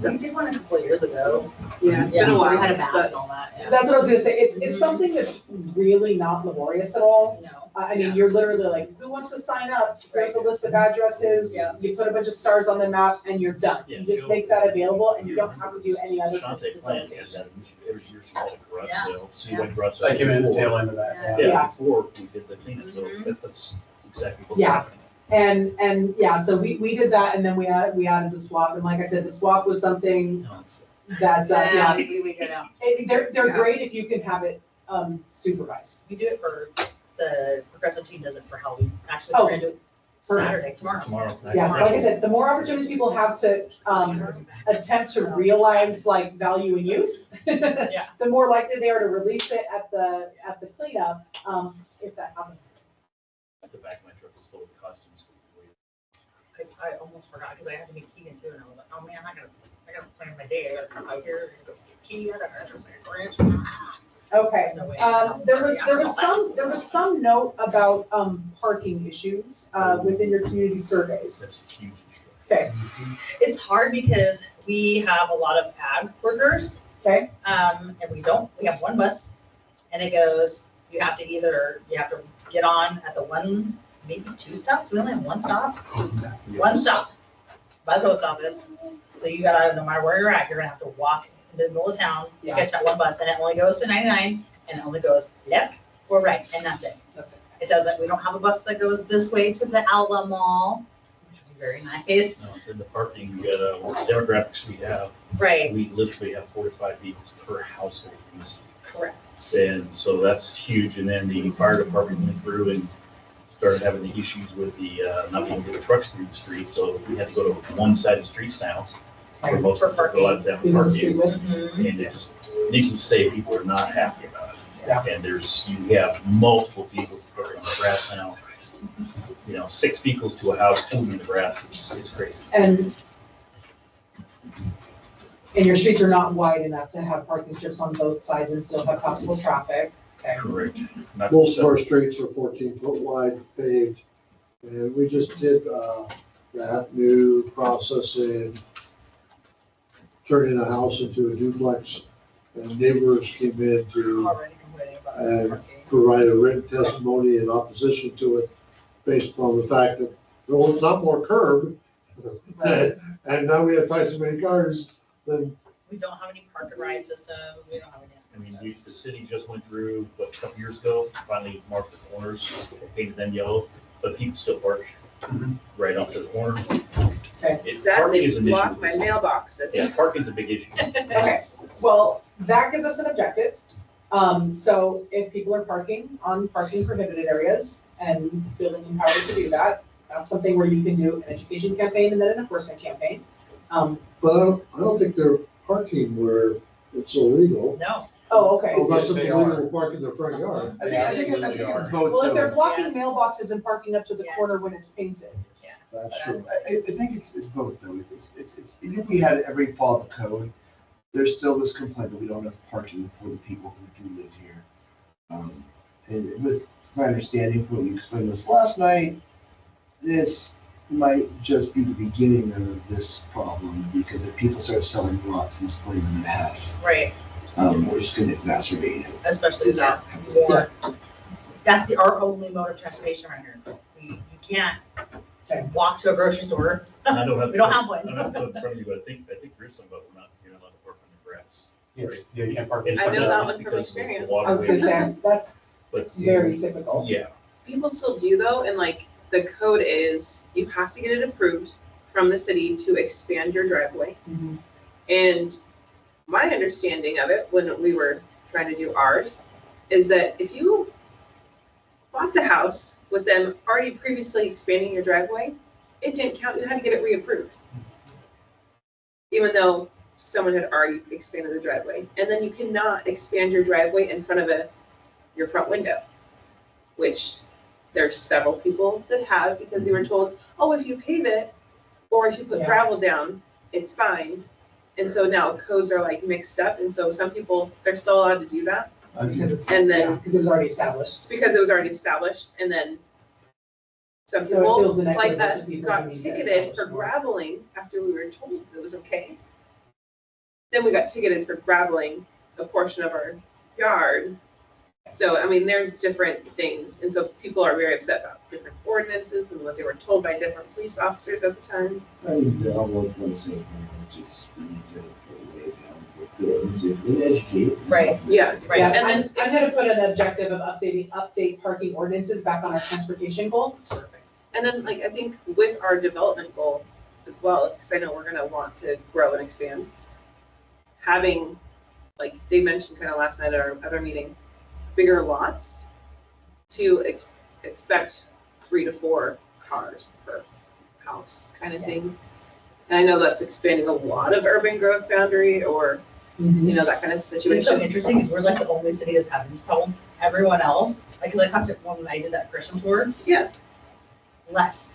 We did one a couple of years ago. Yeah, it's been a We while, had a map but and all that, yeah. That's what I was gonna say. It's something that's really not laborious at all. No. I mean, you're literally like, who wants to sign up? Here's a list of addresses. Yeah. You put a bunch of stars on the map and you're done. Yeah, You just Jill- make that available and you don't have to do any other Shante Plan has facilitation. that, every year she had a garage Yeah. sale, citywide garage sale. I came in at the before. tail end of that, yeah. Yeah, Yeah. before we did the cleanup, so Mhm. that's exactly what's Yeah. happening. And yeah, so we did that and then we added the swap. And like I said, the swap was something You know, so- that, yeah, We go down. they're Yeah. great if you can have it supervised. We do it for, the progressive team does it for Halloween. Actually, Oh, we're gonna do it Saturday, tomorrow. Tomorrow. Yeah, like I said, the more opportunities people have to attempt to realize like value and use, Yeah. the more likely they are to release it at the cleanup, if that hasn't. The back of my truck is full of costumes. I almost forgot, because I had to meet Keegan too, and I was like, oh man, I gotta plan my day, I gotta come out here, and go get key, I gotta, it's like a branch. Okay, No way. there was some note about parking issues within your community surveys. That's a huge issue. Okay, It's hard because we have a lot of ag workers. Okay. And we have one bus, and it goes, you have to get on at the one, maybe 2 stops, we only have 1 stop. One stop by the post office. So you gotta, no matter where you're at, you're gonna have to walk into the middle of town to Yeah. catch that one bus, and it only goes to 99, and it only goes left or right, and that's it. that's it. It doesn't, we don't have a bus that goes this way to the Outlet Mall, which would be very nice. No, in the parking, you got, what demographics we have, Right, we literally have 4 to 5 vehicles per household in the city. correct. And so that's huge. And then the fire department went through and started having the issues with the, not being able to get trucks through the street. So we had to go to one-sided streets now for most of the lots that have Because of street parking. width. Mhm. And it just, needless to say, people are not happy about it. Yeah. And you have multiple vehicles parked on the grass now. 6 vehicles to a house, moving the grass, it's crazy. And your streets are not wide enough to have parking strips on both sides and still have possible traffic. Okay. Correct. Not Most of so- our streets are 14 foot wide paved, and we just did, that new process in turning a house into a duplex. And neighbors came in to Already complaining about parking. provide a written testimony in opposition to it based upon the fact that there was not more curb. And now we have twice as many cars than, We don't have any park and ride systems, we don't have any. I mean, the city just went through, a couple years ago, finally marked the corners, painted them yellow, but people still park right up to the corner. Okay. That Parking is didn't an block issue. my mailbox. That's- Yeah, parking's a big issue. Okay, well, that gives us an objective. So if people are parking on parking prohibited areas and feeling empowered to do that, that's something where you can do an education campaign and then an enforcement campaign. But I don't think they're parking where it's illegal, No, Oh, okay. unless it's They illegal are. to park in their front yard. I think it's both. Well, if they're though. blocking mailboxes and parking up to the Yes. corner when it's painted. That's true. I think it's both though. It's, even if we had every follow the code, there's still this complaint that we don't have parking for the people who do live here. And with my understanding from what you explained to us last night, this might just be the beginning of this problem, because if people start selling lots and splitting them in half, right, we're just gonna exacerbate it. especially that more. That's our only mode of transportation right here. You can't Okay. walk to a grocery store. I don't have. We don't have I one. don't have it in front of you, but I think there is some, but you're not allowed to park on the grass. Yes, yeah, you can't park. And in I front know of that it. one from Because of the experience. I was gonna waterway. say, that's But very typical. yeah, People still do though, and like the code is you have to get it approved from the city to expand your driveway. Mhm. And my understanding of it when we were trying to do ours is that if you bought the house with them already previously expanding your driveway, it didn't count. You had to get it reapproved. Even though someone had already expanded the driveway. And then you cannot expand your driveway in front of your front window, which there's several people that have because they were told, oh, if you pave it or if you put Yeah. gravel down, it's fine. And so now codes are like mixed up. And so some people, they're still allowed to do that. Because And then because it was already established. because it was already established, and then some So it people, feels like inequitable to us, people who got need to ticketed establish for more. graveling after we were told it was okay. Then we got ticketed for graveling a portion of our yard. So, I mean, there's different things, and so people are very upset about different ordinances and what they were told by different police officers at the time. I mean, they're almost done the same thing, which is we need to lay it down with the ordinances and educate. Right. Yes, Right. Yeah, and then, I'm gonna put an objective of update parking ordinances back on our transportation goal. Perfect. and then like, I think with our development goal as well, is because I know we're gonna want to grow and expand. Having, like Dave mentioned kind of last night at our other meeting, bigger lots to expect 3 to 4 cars per house kind of thing. And I know that's expanding a lot of urban growth boundary or, you know, that kind of It's so situation. interesting because we're like the only city that's having this problem. Everyone else, like, cause I talked to when I did that Christian tour. Yeah. Less.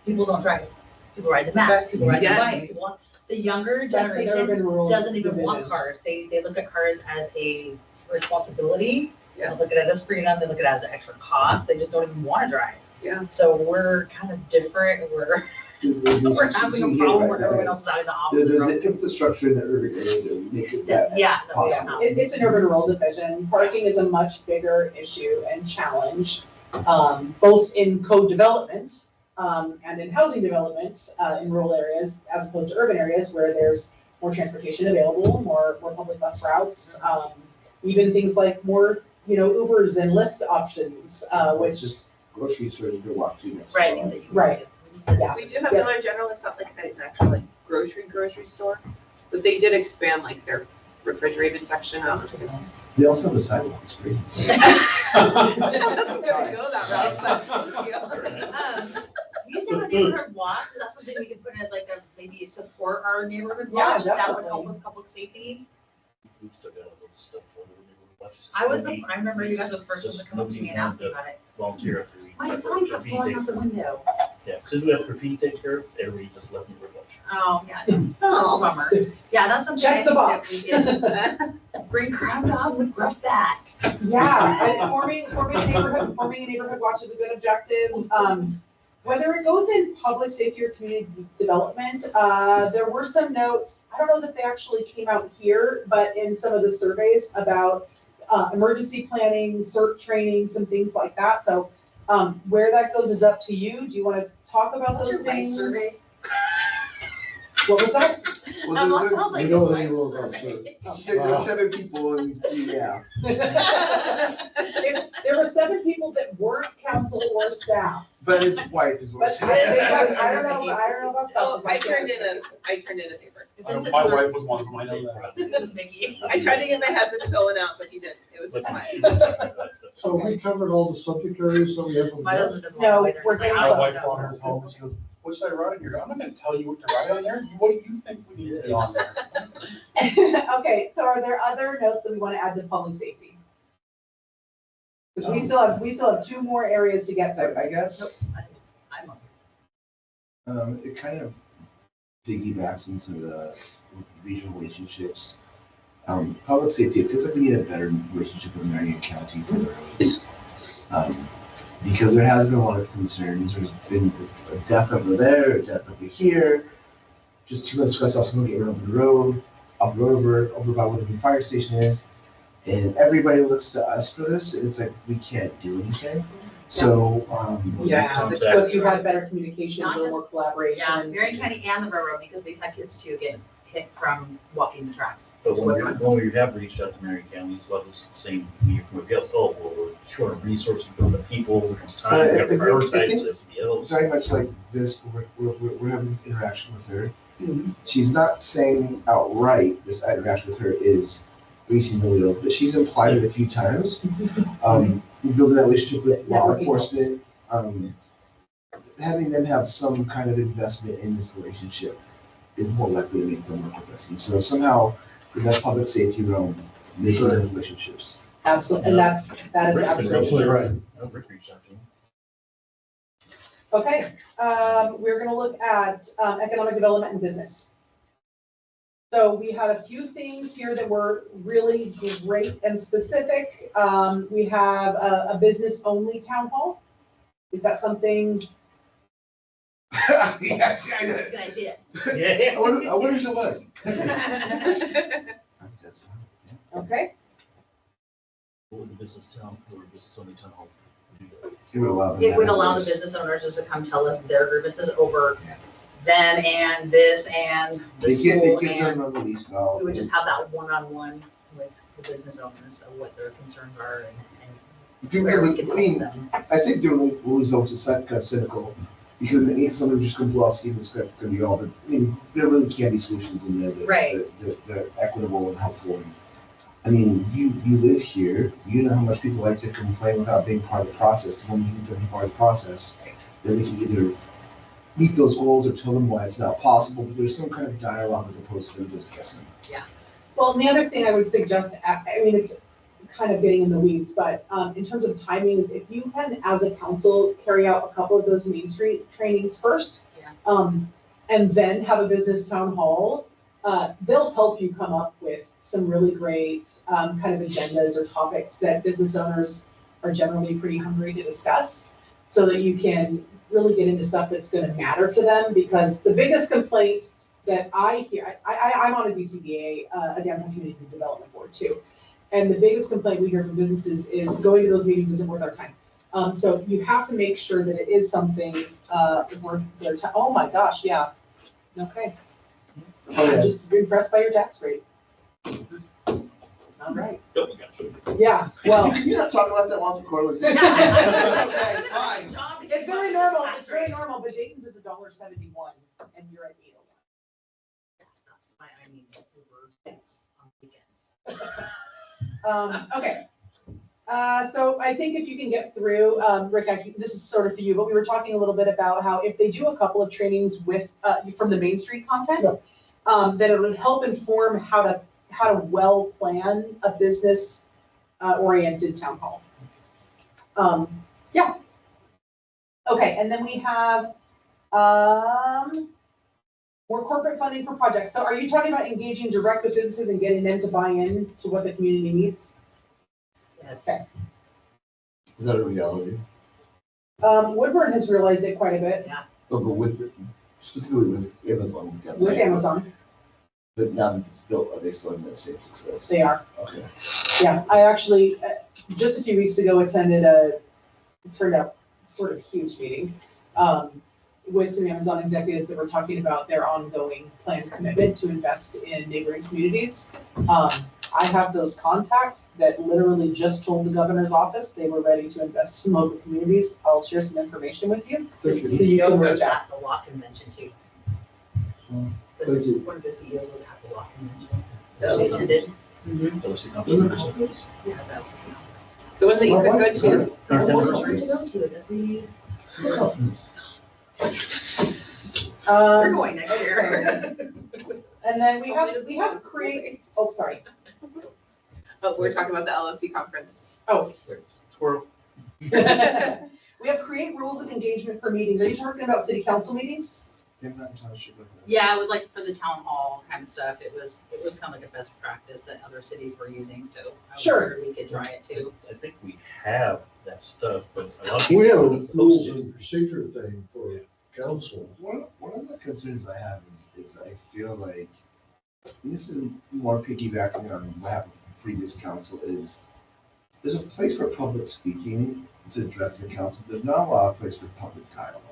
People don't drive. People ride the Macs, people ride the Yes. bikes, people, the younger That's an generation urban rural doesn't even want division. cars. They look at cars as a responsibility. They Yeah. don't look at it as freedom, they look at it as an extra cost. They just don't even wanna drive. Yeah. So we're kind of different. We're having a problem where everyone else is having the opposite. There's problem. the infrastructure in the urban areas that make it that. Yeah, that's what possible. It's an urban rural division. Parking is a much bigger issue and challenge, both in code development, and in housing development, in rural areas, as opposed to urban areas where there's more transportation available, more public bus routes, even things like more, Ubers and Lyft options, which, Just grocery store you can walk to next. Right, door. things that you Right. Yeah. We do have Yeah. Dollar General, it's not like an actual like grocery store, but they did expand like their refrigerated section. I don't know if it's- They also have a sidewalk street. I wasn't gonna go that route, but thank you. We used to have a neighborhood watch, is that something we could put as like a, maybe support our neighborhood Yeah, watch, that would definitely. help with public safety? we've still got all this stuff for the watches. I Nobody remember you guys were the first ones to come up to me and ask me about it. Volunteer after we. My son kept falling out the window. Yeah, since we have graffiti to take care of, everybody just let me watch. Oh, yeah, that's a bummer. Yeah, that's something I check the think box. that we can bring crowd dog with gruff back. Yeah, and forming a neighborhood watch is a good objective. Whether it goes in public safety or community development, there were some notes, I don't know that they actually came out here, but in some of the surveys about emergency planning, CERT training, some things like that. So where that goes is up to you. Do you want to talk about those Such a nice things? survey. What was that? That sounds like You know a the nice rules survey. She said there's 7 people and, yeah. There were 7 people that weren't council or staff. But his wife is But what she. I don't know about Oh, buses. I turned in a paper. My wife was one of them, I know that. It was Mickey. I tried to get my husband to fill one out, but he didn't. It was just Listen, mine. she didn't do that stuff. So we covered all the subject areas, so we have. My husband doesn't No, want to we're either. He's getting like, My I wife don't brought know. hers home and she goes, what should I write in here? I'm not gonna tell you what to write in there. What do you think we need to be on there? Okay, so are there other notes that we want to add to public safety? Because we still have two more areas to get through. I guess, I'm okay. it kind of piggybacks into the regional relationships. Public safety, it feels like we need a better relationship with Marion County for the roads. Because there has been a lot of concerns, there's been a death over there, a death over here. Just too much stress out someone getting off the road over by where the new fire station is. And everybody looks to us for this, and it's like, we can't do anything. So, Yeah, Contact. so if you had better communication, a Not little more Yeah, collaboration. Marion County and the railroad, because we've had kids too get hit from walking the tracks. But when we have reached out to Marion County, it's like it's the same, we hear from everybody else, oh, well, we're short of resources, we're the people, there's time, we I have to think- I think- prioritize everybody else. very much like this, we're having this interaction with her. She's not saying outright this interaction with her is greasing the wheels, but she's implied it a few times. Building that relationship with law Networking enforcement, having them have some kind of investment in this relationship is more likely to make them work with us. And so somehow, in that public safety realm, making those relationships. Absolutely, and that is Rick's been absolutely. reaching out. right. Rick reached out to him. Okay, we're gonna look at economic development and business. So we had a few things here that were really great and specific. We have a business-only town hall. Is that something, Yeah, Good idea. Yeah. I wonder if it was. okay? What would the business town, or business only town hall do that? It would allow them. It would to have allow the this. business owners just to come tell us their grievances over them and this and the It school, gives them and a release valve. we would just have that one-on-one with the business owners of what their concerns are and People, where we I can help mean, them. I think doing rules though is kind of cynical because it means someone who's just gonna blow off steam. It's gonna be all, but I mean, there really can be solutions in there that, Right. that are equitable and helpful. And, I mean, you live here, you know how much people like to complain without being part of the process. And when you get them to be part of the process, then we can either meet those goals or tell them why it's not possible, but there's some kind of dialogue as opposed to them just guessing. Well, and the other thing I would suggest, I mean, it's kind of getting in the weeds, but in terms of timing, is if you can, as a council, carry out a couple of those Main Street trainings first. Yeah. And then have a business town hall, they'll help you come up with some really great kind of agendas or topics that business owners are generally pretty hungry to discuss, so that you can really get into stuff that's gonna matter to them, because the biggest complaint that I hear, I'm on a DCDA, a downtown community development board too. And the biggest complaint we hear from businesses is going to those meetings isn't worth our time. So you have to make sure that it is something, worth their time. Oh my gosh, yeah. Okay, Oh, I'm just impressed by your tax rate. All right, Don't we got you. yeah, well, Can you not talk about that once before? Okay, it's fine. it's very normal, but Dayton's is $1.71 and you're at 801. That's why I mean, Uber Eats on weekends. Okay. So I think if you can get through, Rick, this is sort of for you, but we were talking a little bit about how if they do a couple of trainings with, from the Main Street content, that it would help inform how to well plan a business oriented town hall. Yeah. Okay, and then we have, more corporate funding for projects. So are you talking about engaging direct with businesses and getting them to buy in to what the community needs? Yes. Okay. Is that a reality? Woodburn has realized it quite a bit No, but specifically with Amazon, with that. with Amazon. But now that it's built, are they still having that same success? They are. Okay. Yeah, I actually, just a few weeks ago, attended it turned out sort of huge meeting with some Amazon executives that were talking about their ongoing planned commitment to invest in neighboring communities. I have those contacts that literally just told the governor's office they were ready to invest in local communities. I'll share some information with you. Thank So you. you can CEO was reach out. at the law convention too. Thank you. One of the CEOs was at the law convention. Oh. She attended. LSC conference. Yeah, that was. The one that you could go to. The one we wanted to go to, the free. We're going next year. And then we have create, oh, sorry. Oh, we're talking about the LOC conference. Squirrel. We have create rules of engagement for meetings. Are you talking about city council meetings? Yeah, it was like for the town hall kind of stuff. It was kind of like a best practice that other cities were using, so. I Sure. figured we could try it too. I think we have that stuff, but a lot of people We have a don't rules post it. and procedure thing for council. One of the concerns I have is I feel like, and this is more piggybacking on what happened with previous council, is there's a place for public speaking to address the council, there's not a lot of place for public dialogue.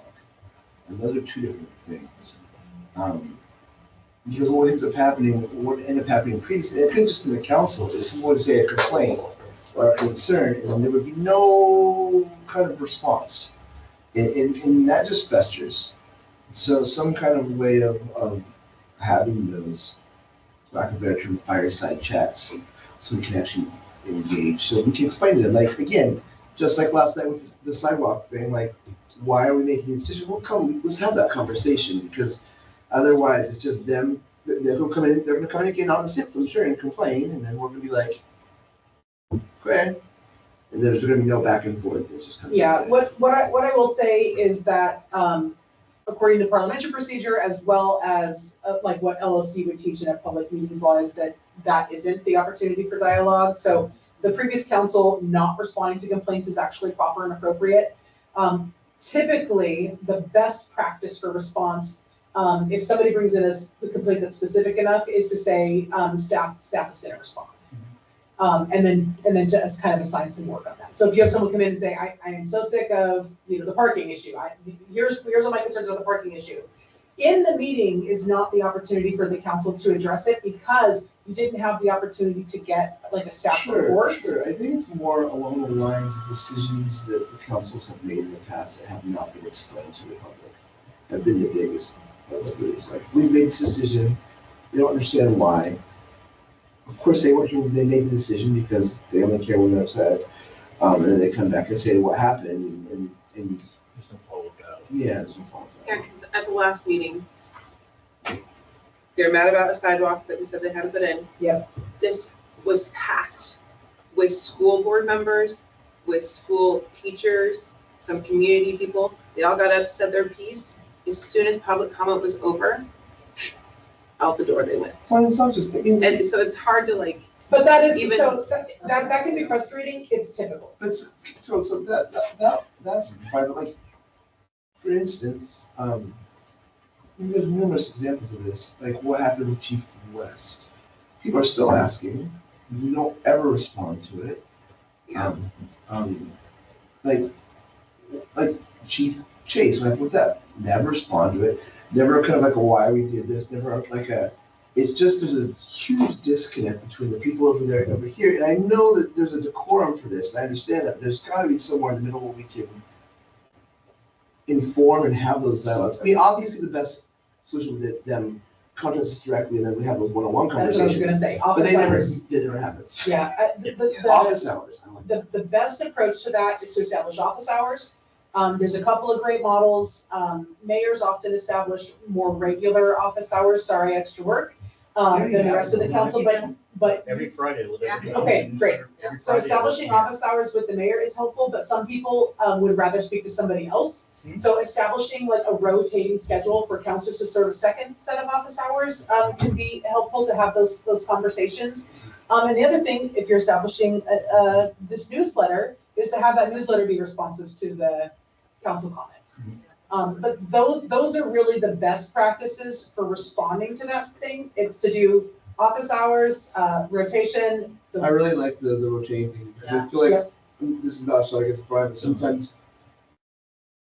And those are two different things. Because what ends up happening, what ended up happening previously, it couldn't just be the council, is someone would say a complaint or a concern, and then there would be no kind of response. And that just festers. So some kind of way of having those, for lack of a better term, fireside chats, so we can actually engage. So we can explain to them, like, again, just like last night with the sidewalk thing, like, why are we making a decision? Well, come, let's have that conversation, because otherwise it's just them, they're gonna come in, they're gonna come in again on the 6th, I'm sure, and complain, and then we're gonna be like, okay. And there's gonna be no back and forth, it just kind of. Yeah, what I will say is that, according to parliamentary procedure, as well as like what LOC would teach in a public meetings law, is that isn't the opportunity for dialogue. So the previous council not responding to complaints is actually proper and appropriate. Typically, the best practice for response, if somebody brings in a complaint that's specific enough, is to say, staff is gonna respond. And then just kind of assign some work on that. So if you have someone come in and say, I am so sick of, the parking issue, here's what my concerns are, the parking issue. In the meeting is not the opportunity for the council to address it, because you didn't have the opportunity to get like a staff report. Sure, I think it's more along the lines of decisions that the councils have made in the past that have not been explained to the public, have been the biggest. Like, we've made this decision, they don't understand why. Of course, they weren't here when they made the decision because they only care when they're upset. And then they come back and say what happened and There's no follow-up. yeah, there's no fault. Yeah, because at the last meeting, they're mad about a sidewalk that we said they had to put in. Yep. This was packed with school board members, with school teachers, some community people. They all got up, said their piece. As soon as public comment was over, out the door they went. Well, it's not just, And so it's hard to like, But that is, Even- so that can be frustrating, it's typical. that's, so that's fine, but like, for instance, there's numerous examples of this, like what happened with Chief West. People are still asking, we don't ever respond to it. Like Chief Chase, what happened with that? Never respond to it, never kind of like a why we did this, never like a, it's just, there's a huge disconnect between the people over there and over here, and I know that there's a decorum for this, and I understand that, but there's gotta be somewhere in the middle where we can inform and have those dialogues. I mean, obviously the best solution would be them contact us directly, and then we have those one-on-one That's what I was conversations. gonna say, But office they never, hours. they never happens. Yeah, Office hours, I like that. the best approach to that is to establish office hours. There's a couple of great models. Mayors often establish more regular office hours, sorry, extra work, than the rest of the council, but Every Friday. Okay, great. Every so Friday, establishing office hours with the mayor is helpful, but some people would rather speak to somebody else. Mhm. So establishing like a rotating schedule for councilors to serve a second set of office hours can be helpful to have those conversations. And the other thing, if you're establishing this newsletter, is to have that newsletter be responsive to the council comments. But those are really the best practices for responding to that thing. It's to do office hours, rotation. I really like the rotating thing, because I feel like, this is not so I guess Brian, but sometimes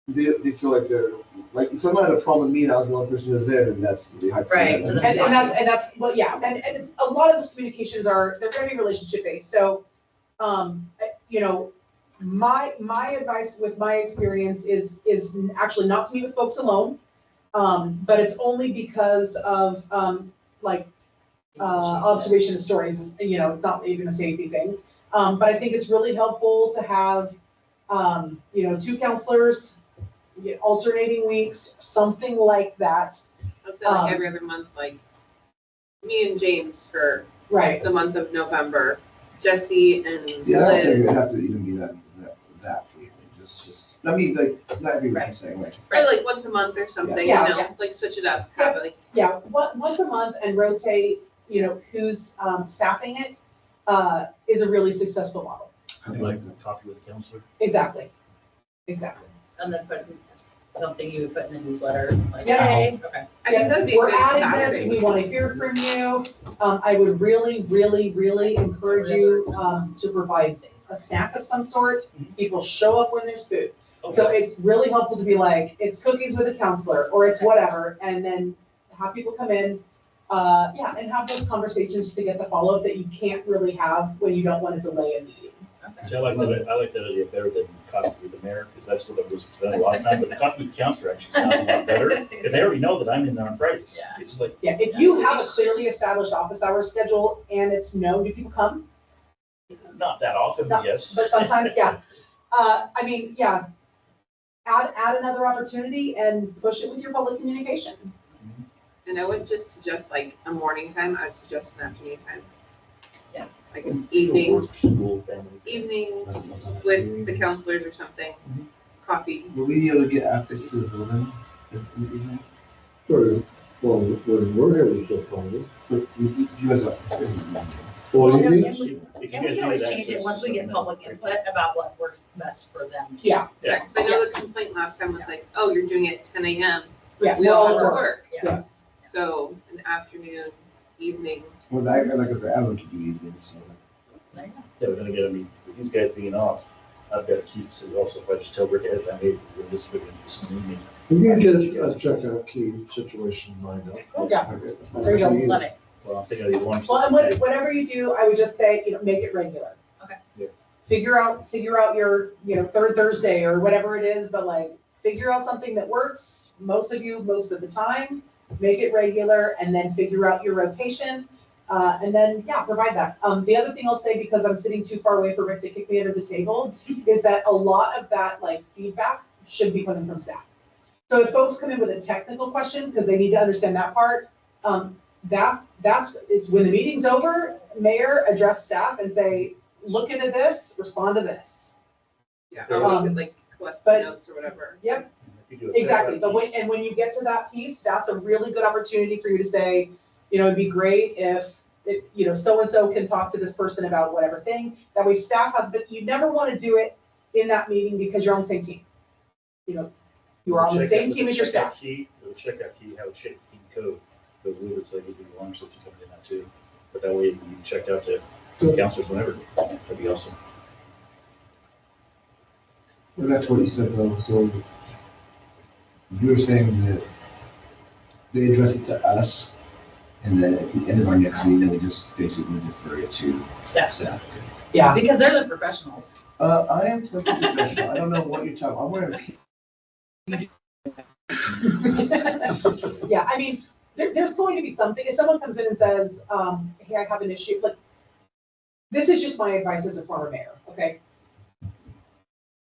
they feel like they're, like, if someone had a problem with me and I was the only person who was there, then that's really hard for Right. them. And that's, well, yeah, and it's, a lot of those communications are, they're gonna be relationship based, so, you know, my advice with my experience is actually not to meet with folks alone. But it's only because of, observation of stories, you know, not even a safety thing. But I think it's really helpful to have, you know, 2 counselors, alternating weeks, something like that. I'd say like every other month, like me and James for Right. the month of November, Jesse and Yeah, I don't think Liz. it has to even be that frequent, just, I mean, like, not every week, I'm saying, like, Or like once a month or something, you Yeah. know, like switch it up, have like, Yeah, once a month and rotate, you know, who's staffing it, is a really successful model. I'd like a copy with the counselor. Exactly. And then put something you would put in the newsletter, like, Yeah. okay. I think that'd be a We're good adding this, Saturday. we wanna hear from you. I would really, really, really encourage you, to provide a snack of some sort. People show up when there's food. So it's really helpful to be like, it's cookies with a counselor, or it's whatever, and then have people come in, and have those conversations to get the follow-up that you can't really have when you don't want to delay a meeting. See, I like that idea better than coffee with the mayor, because that's what I was spending a lot of time, but the coffee with the counselor actually sounds a lot better, because they already know that I'm in there on Fridays. Yeah. It's like, Yeah, if you have a clearly established office hours schedule and it's known, do people come? not that often, No, yes. But sometimes, yeah. I mean, yeah, add another opportunity and push it with your public communication. And I wouldn't just suggest like a morning time, I would suggest an afternoon time. Yeah. Like an evening, School, families. evening with the counselors or something, coffee. will we be able to get access to the building? Sure. Well, when we're here, there's no problem. But you guys are. Well, Well, you and need, we If you and we guys can need always access change it to once we get something, public input about what works best for them. Yeah, Yeah, because I know the complaint last time was like, oh, you're doing it at 10 a.m. yeah. We we're all all have to at work. Yeah. So an afternoon, evening. Well, like I said, I don't think you need it, so. There you go. Yeah, but then again, I mean, with these guys being off, I've got to keep, so also if I just tell Rick ahead of time, hey, we're just looking at this meeting. we need to get a checkout key situation lined up. Yeah. There you go. Love it. Well, I'm thinking of the one. Well, and whatever you do, I would just say, you know, make it regular. Okay. Yeah. Figure out your, you know, third Thursday or whatever it is, but like, figure out something that works, most of the time, make it regular, and then figure out your rotation, and then, yeah, provide that. The other thing I'll say, because I'm sitting too far away for Rick to kick me under the table, is that a lot of that, like, feedback should be coming from staff. So if folks come in with a technical question, because they need to understand that part, that's when the meeting's over, mayor address staff and say, look into this, respond to this. Yeah, or we could like collect but- notes or whatever. Yep, If you do a exactly. checkout, When you get to that piece, that's a really good opportunity for you to say, you know, it'd be great if you know, so-and-so can talk to this person about whatever thing. That way staff has, but you never want to do it in that meeting because you're on the same team. You know, you are on the checkout- same with team the as your checkout staff. key, with the checkout key, have a check key code, goes with it, so they give you lunch that you come in that too. But that way you can check out to counselors whenever, that'd be awesome. Well, that's what you said, though, so you were saying that they address it to us, and then at the end of our next meeting, we just basically defer it to Staff. staff. Yeah. Because they're the professionals. I am totally professional, I don't know what you're talking, I'm wearing Yeah, I mean, there's going to be something, if someone comes in and says, hey, I have an issue, like, this is just my advice as a former mayor, okay?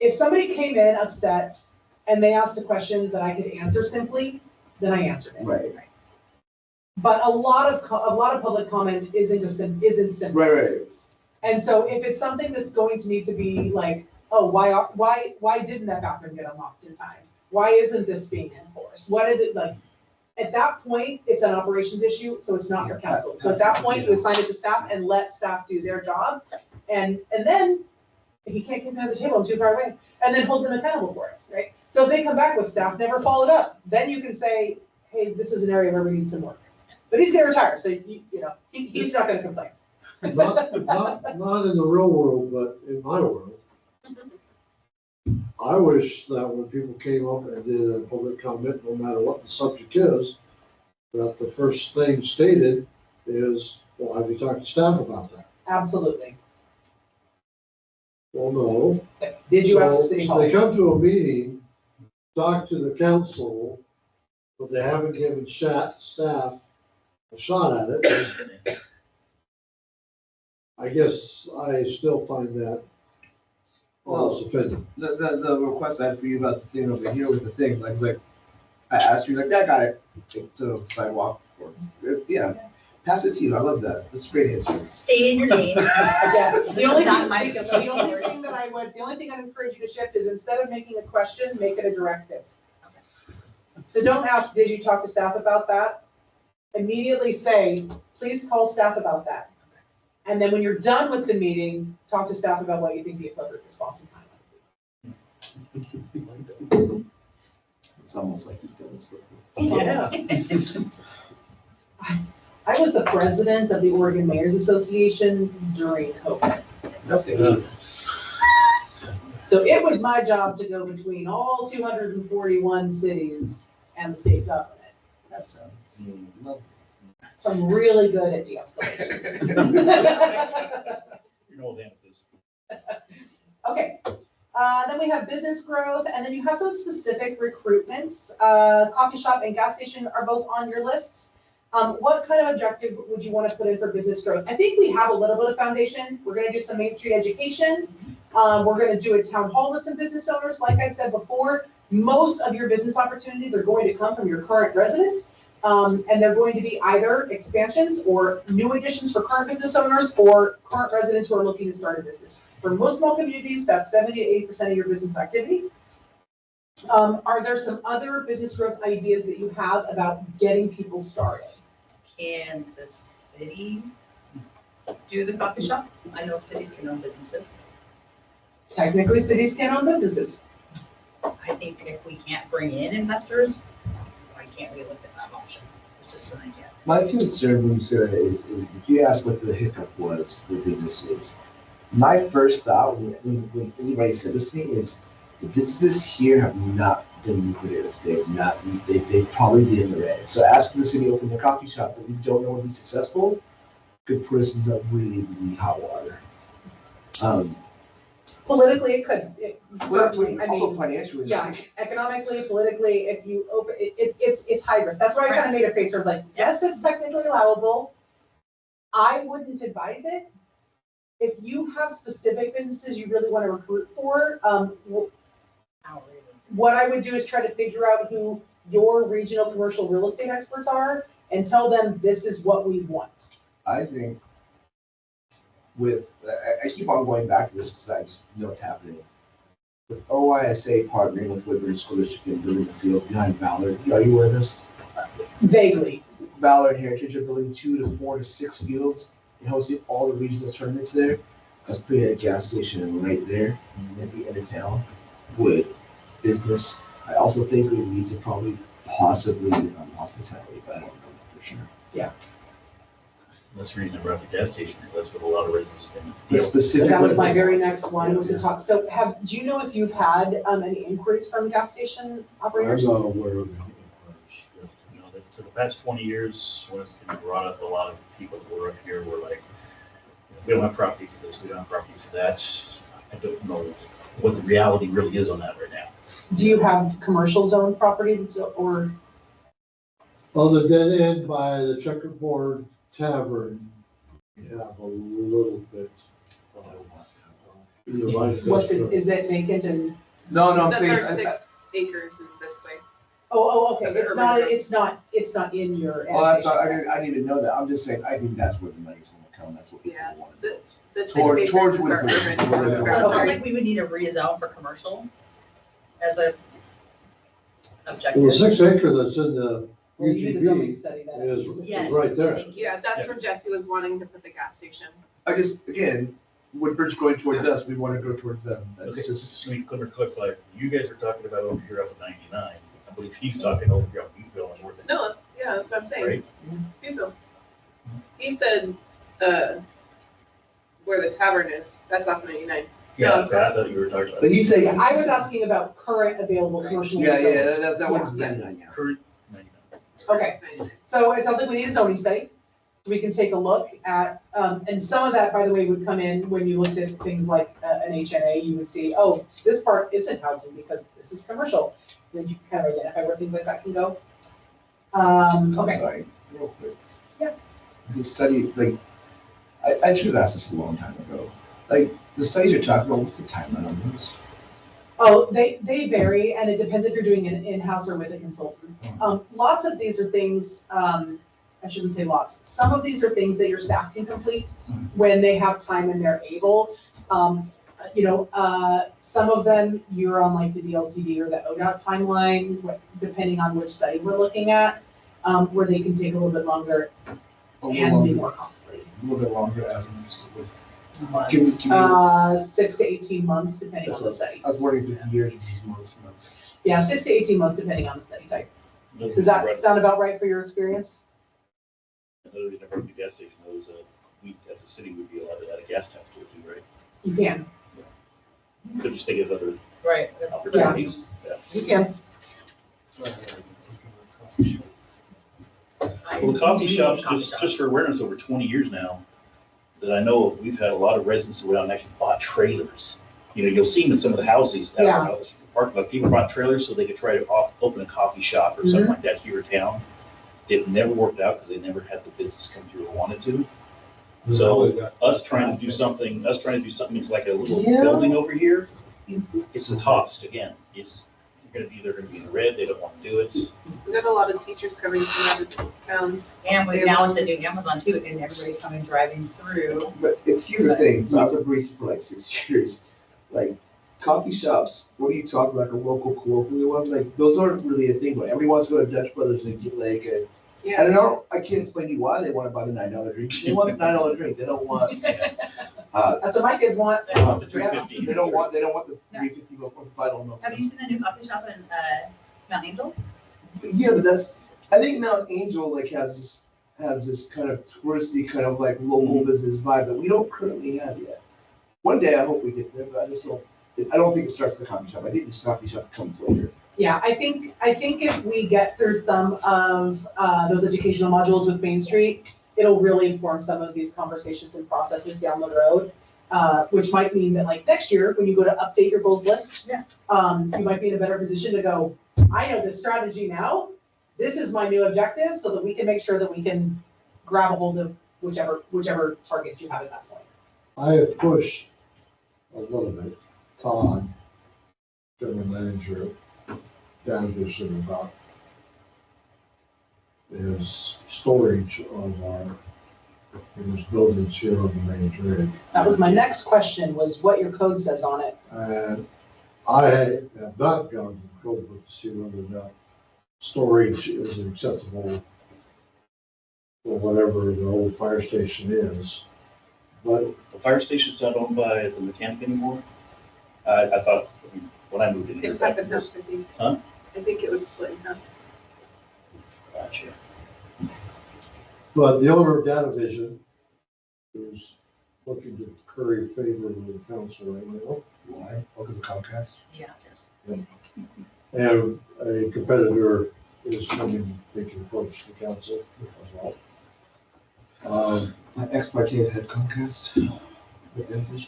If somebody came in upset and they asked a question that I could answer simply, then I answered it. Right, But a lot of public comment isn't simple. right. And so if it's something that's going to need to be like, oh, why didn't that bathroom get unlocked in time? Why isn't this being enforced? What is it like? At that point, it's an operations issue, so it's not for council. So at that point, you assign it to staff and let staff do their job. And then he can't get them to the table, I'm too far away, and then hold them accountable for it, right? So if they come back with staff never followed up, then you can say, hey, this is an area where we need some work. But he's gonna retire, so you know, he's not gonna complain. Not in the real world, but in my world, I wish that when people came up and did a public comment, no matter what the subject is, that the first thing stated is, well, have you talked to staff about that? Absolutely. Well, no. Did you ask the So- city So hall? they come to a meeting, talk to the council, but they haven't given staff a shot at it. I guess I still find that almost offending. The request I had for you about the thing over here with the thing, like, I asked you, like, yeah, I got it, take the sidewalk, or, yeah, pass it to you, I love that, that's a great answer. State your name. Yeah, the only Not thing, my the skill. only thing that I would, the only thing I'd encourage you to shift is instead of making a question, make it a directive. So don't ask, did you talk to staff about that? Immediately say, please call staff about that. And then when you're done with the meeting, talk to staff about what you think the appropriate response and time. It's almost like you've done this before. Yeah. I was the president of the Oregon Mayors Association during COVID. Okay. So it was my job to go between all 241 cities and the state government. That sounds lovely. So I'm really good at de-escalation. You know, this. Okay, then we have business growth, and then you have some specific recruitments. Coffee shop and gas station are both on your lists. What kind of objective would you want to put in for business growth? I think we have a little bit of foundation. We're gonna do some Main Street education. We're gonna do a town hall with some business owners. Like I said before, most of your business opportunities are going to come from your current residents. And they're going to be either expansions or new additions for current business owners or current residents who are looking to start a business. For most small communities, that's 70 to 80% of your business activity. Are there some other business growth ideas that you have about getting people started? Can the city do the coffee shop? I know cities can own businesses. Technically, cities can own businesses. I think if we can't bring in investors, why can't we look at that option? It's just an idea. My concern when you say that is if you ask what the hiccup was for businesses, my first thought when anybody said this to me is the businesses here have not been lucrative. They've probably been in the red. So asking the city to open a coffee shop that we don't know will be successful could put us in some really, really hot water. Politically, it could. Politically, I also mean, financially. yeah, economically, politically, if you open, it's high risk. That's why I kind of made a face where it's like, yes, it's technically allowable. I wouldn't advise it. If you have specific businesses you really want to recruit for, what I would do is try to figure out who your regional commercial real estate experts are and tell them this is what we want. I think I keep on going back to this because I just know what's happening. With OISA partnering with Woodburn School District and building a field behind Ballard, are you aware of this? Vaguely. Ballard Heritage are building 2 to 4 to 6 fields and hosting all the regional tournaments there. Let's put a gas station right there at the end of town. Would business, I also think we need to probably possibly hospitality, but I don't know for sure. That's the reason I brought the gas station, because that's what a lot of residents have been. But So specifically. that was my very next one, was to talk, so do you know if you've had any inquiries from gas station I'm operators? not aware of any. You know, for the past 20 years, when it's been brought up, a lot of people that were up here were like, we don't have property for this, we don't have property for that. I don't know what the reality really is on that right now. Do you have commercial zone property or? Well, the dead end by the checkerboard tavern, you have a little bit of. Either like What's this it, or- is it vacant and, No, I'm The saying. first 6 acres is this way. okay, That's it's not in your. Well, that's, annexation. I didn't even know that. I'm just saying, I think that's where the money's gonna come. That's what people Yeah. want to do. The 6 Towards acres is our Woodburn. urban. Towards So it Woodburn. sounds like we would need a rezone for commercial as a objective. Well, the 6 acre that's in the Well, you did a zoning UGB study that. is Yes, right there. thank you. Yeah, that's where Jesse was wanting to put the gas station. I just, again, Woodbridge going towards us, we want to go towards them. That's Okay, just, let me clarify, you guys are talking about over here off of 99, I believe he's talking over here off of Butteville and Worthing. No, yeah, that's what I'm saying. Right? Beautiful. He said, where the tavern is, that's off 99. Yeah, okay, I thought you were talking about. But he's saying. I was asking about current available commercial. Yeah, zoning. yeah, that one's Yeah. 99, yeah. Current, Okay, so it sounds like we need a zoning study. So we can take a look at, and some of that, by the way, would come in when you looked at things like an HNA, you would see, oh, this part isn't housing because this is commercial. Then you can kind of identify where things like that can go. Okay, Sorry, real quick. Yeah. The study, like, I should have asked this a long time ago. Like, the studies you're talking about, what's the timeline on those? oh, they vary, and it depends if you're doing it in-house or with a consultant. Lots of these are things, I shouldn't say lots, some of these are things that your staff can complete when they have time and they're able. Some of them, you're on like the DLCD or the ODOT timeline, depending on which study we're looking at, where they can take a little bit longer A little and be longer, more costly. a little bit longer as I'm used to. Months. Give me- 6 to 18 months, depending That's on the what- study. I was wondering if it's years versus months. Yeah, 6 to 18 months, depending on the study type. Does that sound about right for your experience? Another reason I brought up the gas station was, we, as a city, would be allowed to add a gas tax to it too, right? You can. So just think of other Right. opportunities. Yeah. You can. Well, the coffee shops, just for awareness, over 20 years now, that I know of, we've had a lot of residents who went out and actually bought trailers. You know, you'll see them in some of the houses out Yeah. in the parking lot, people bought trailers so they could try to open a coffee shop or something like that here in town. It never worked out because they never had the business come through or wanted to. So us trying to do something into like a little Yeah. building over here, it's the cost, again, it's, they're gonna be in the red, they don't want to do it. We got a lot of teachers coming from out of town. And we now with the new Amazon too, and everybody coming driving through. But here's the thing, so I was a barista for like 6 years. Like, coffee shops, what are you talking like a local colloquial one? Like, those aren't really a thing, but everyone wants to go to Dutch Brothers and get like a, I don't know, I can't explain to you why they want to buy the $9 drink. They want the $9 drink, they don't want, That's what my kids want. They want the $3.50. they don't want the $3.50 or $5, don't know. Have you seen the new coffee shop in Mount Angel? Yeah, but that's, I think Mount Angel like has this kind of touristy kind of like local business vibe that we don't currently have yet. One day I hope we get there, but I don't think it starts at the coffee shop. I think the coffee shop comes later. Yeah, I think if we get through some of those educational modules with Main Street, it'll really inform some of these conversations and processes down the road. Which might mean that like next year, when you go to update your goals list, you might be in a better position to go, I know this strategy now. This is my new objective, so that we can make sure that we can grab a hold of whichever targets you have at that point. I have pushed a little bit, Todd, general manager, Danvers, about his storage of his buildings here on the main drag. That was my next question, was what your code says on it. And I have not gone to the code book to see whether or not storage is acceptable for whatever the old fire station is. But The fire station's not owned by the mechanic anymore? I thought, when I moved in here. It's half and half, I think. Huh? I think it was split in half. Gotcha. But the owner of Datavision, who's looking to curry favor with the council right now, Why? Oh, because of Comcast? Yeah. and a competitor is coming, making approach to the council as well. My ex-parte had Comcast. With Danvers.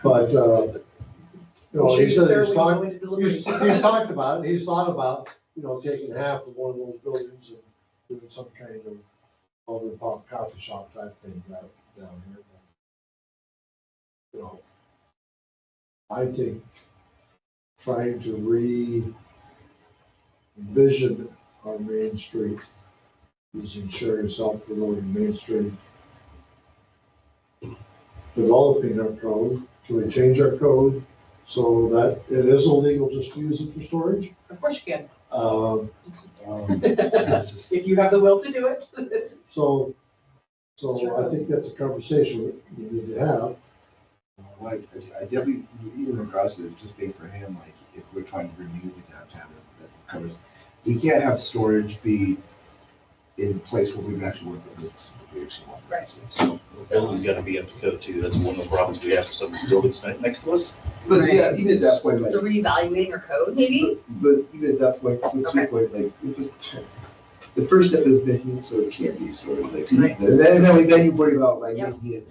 But, he said he's Go talked, into delivery. he's talked about it, he's thought about, taking half of one of those buildings and doing some kind of mom and pop coffee shop type thing down here. I think trying to revision our Main Street, using Sherry South below Main Street, developing our code. Can we change our code so that it is illegal just to use it for storage? Of course you can. That's just- If you have the will to do it. So I think that's a conversation we need to have. I definitely, even regards to it just being for him, like if we're trying to renew the downtown, that covers. We can't have storage be in a place where we've actually worked with business. Right. So, The building's gotta be up to code too. That's one of the problems we have for some of the buildings next to us. but yeah, even at that point, like, So reevaluating our code, maybe? but even at that point, to your point, like, it was, the first step is making it so it can't be sort of like, Right. and then you worry about like Yep. making it.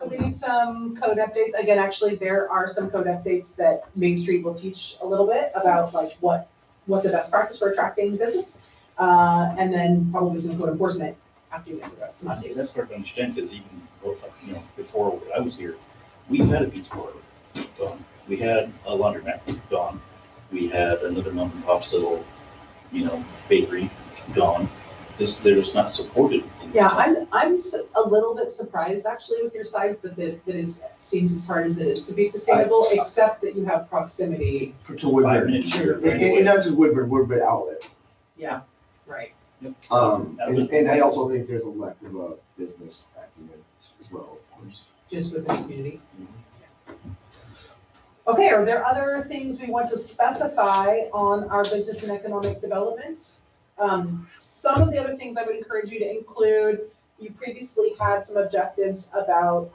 So we need some code updates. Again, actually, there are some code updates that Main Street will teach a little bit about like what's the best practice for attracting business. And then probably some code enforcement after you get some updates. That's hard to understand because even, before I was here, we've had a pizza parlor gone. We had a laundromat gone. We had another mom and pop still, bakery gone. They're just not supported. in this Yeah, town. I'm a little bit surprised actually with your size that it seems as hard as it is to be sustainable, except that you have proximity. To 5 Woodburn. minutes here. And not just Woodburn outlet. Yeah, right. And I also think there's a lack of business acumen as well, of course. Just with the community. Okay, are there other things we want to specify on our business and economic development? Some of the other things I would encourage you to include, you previously had some objectives about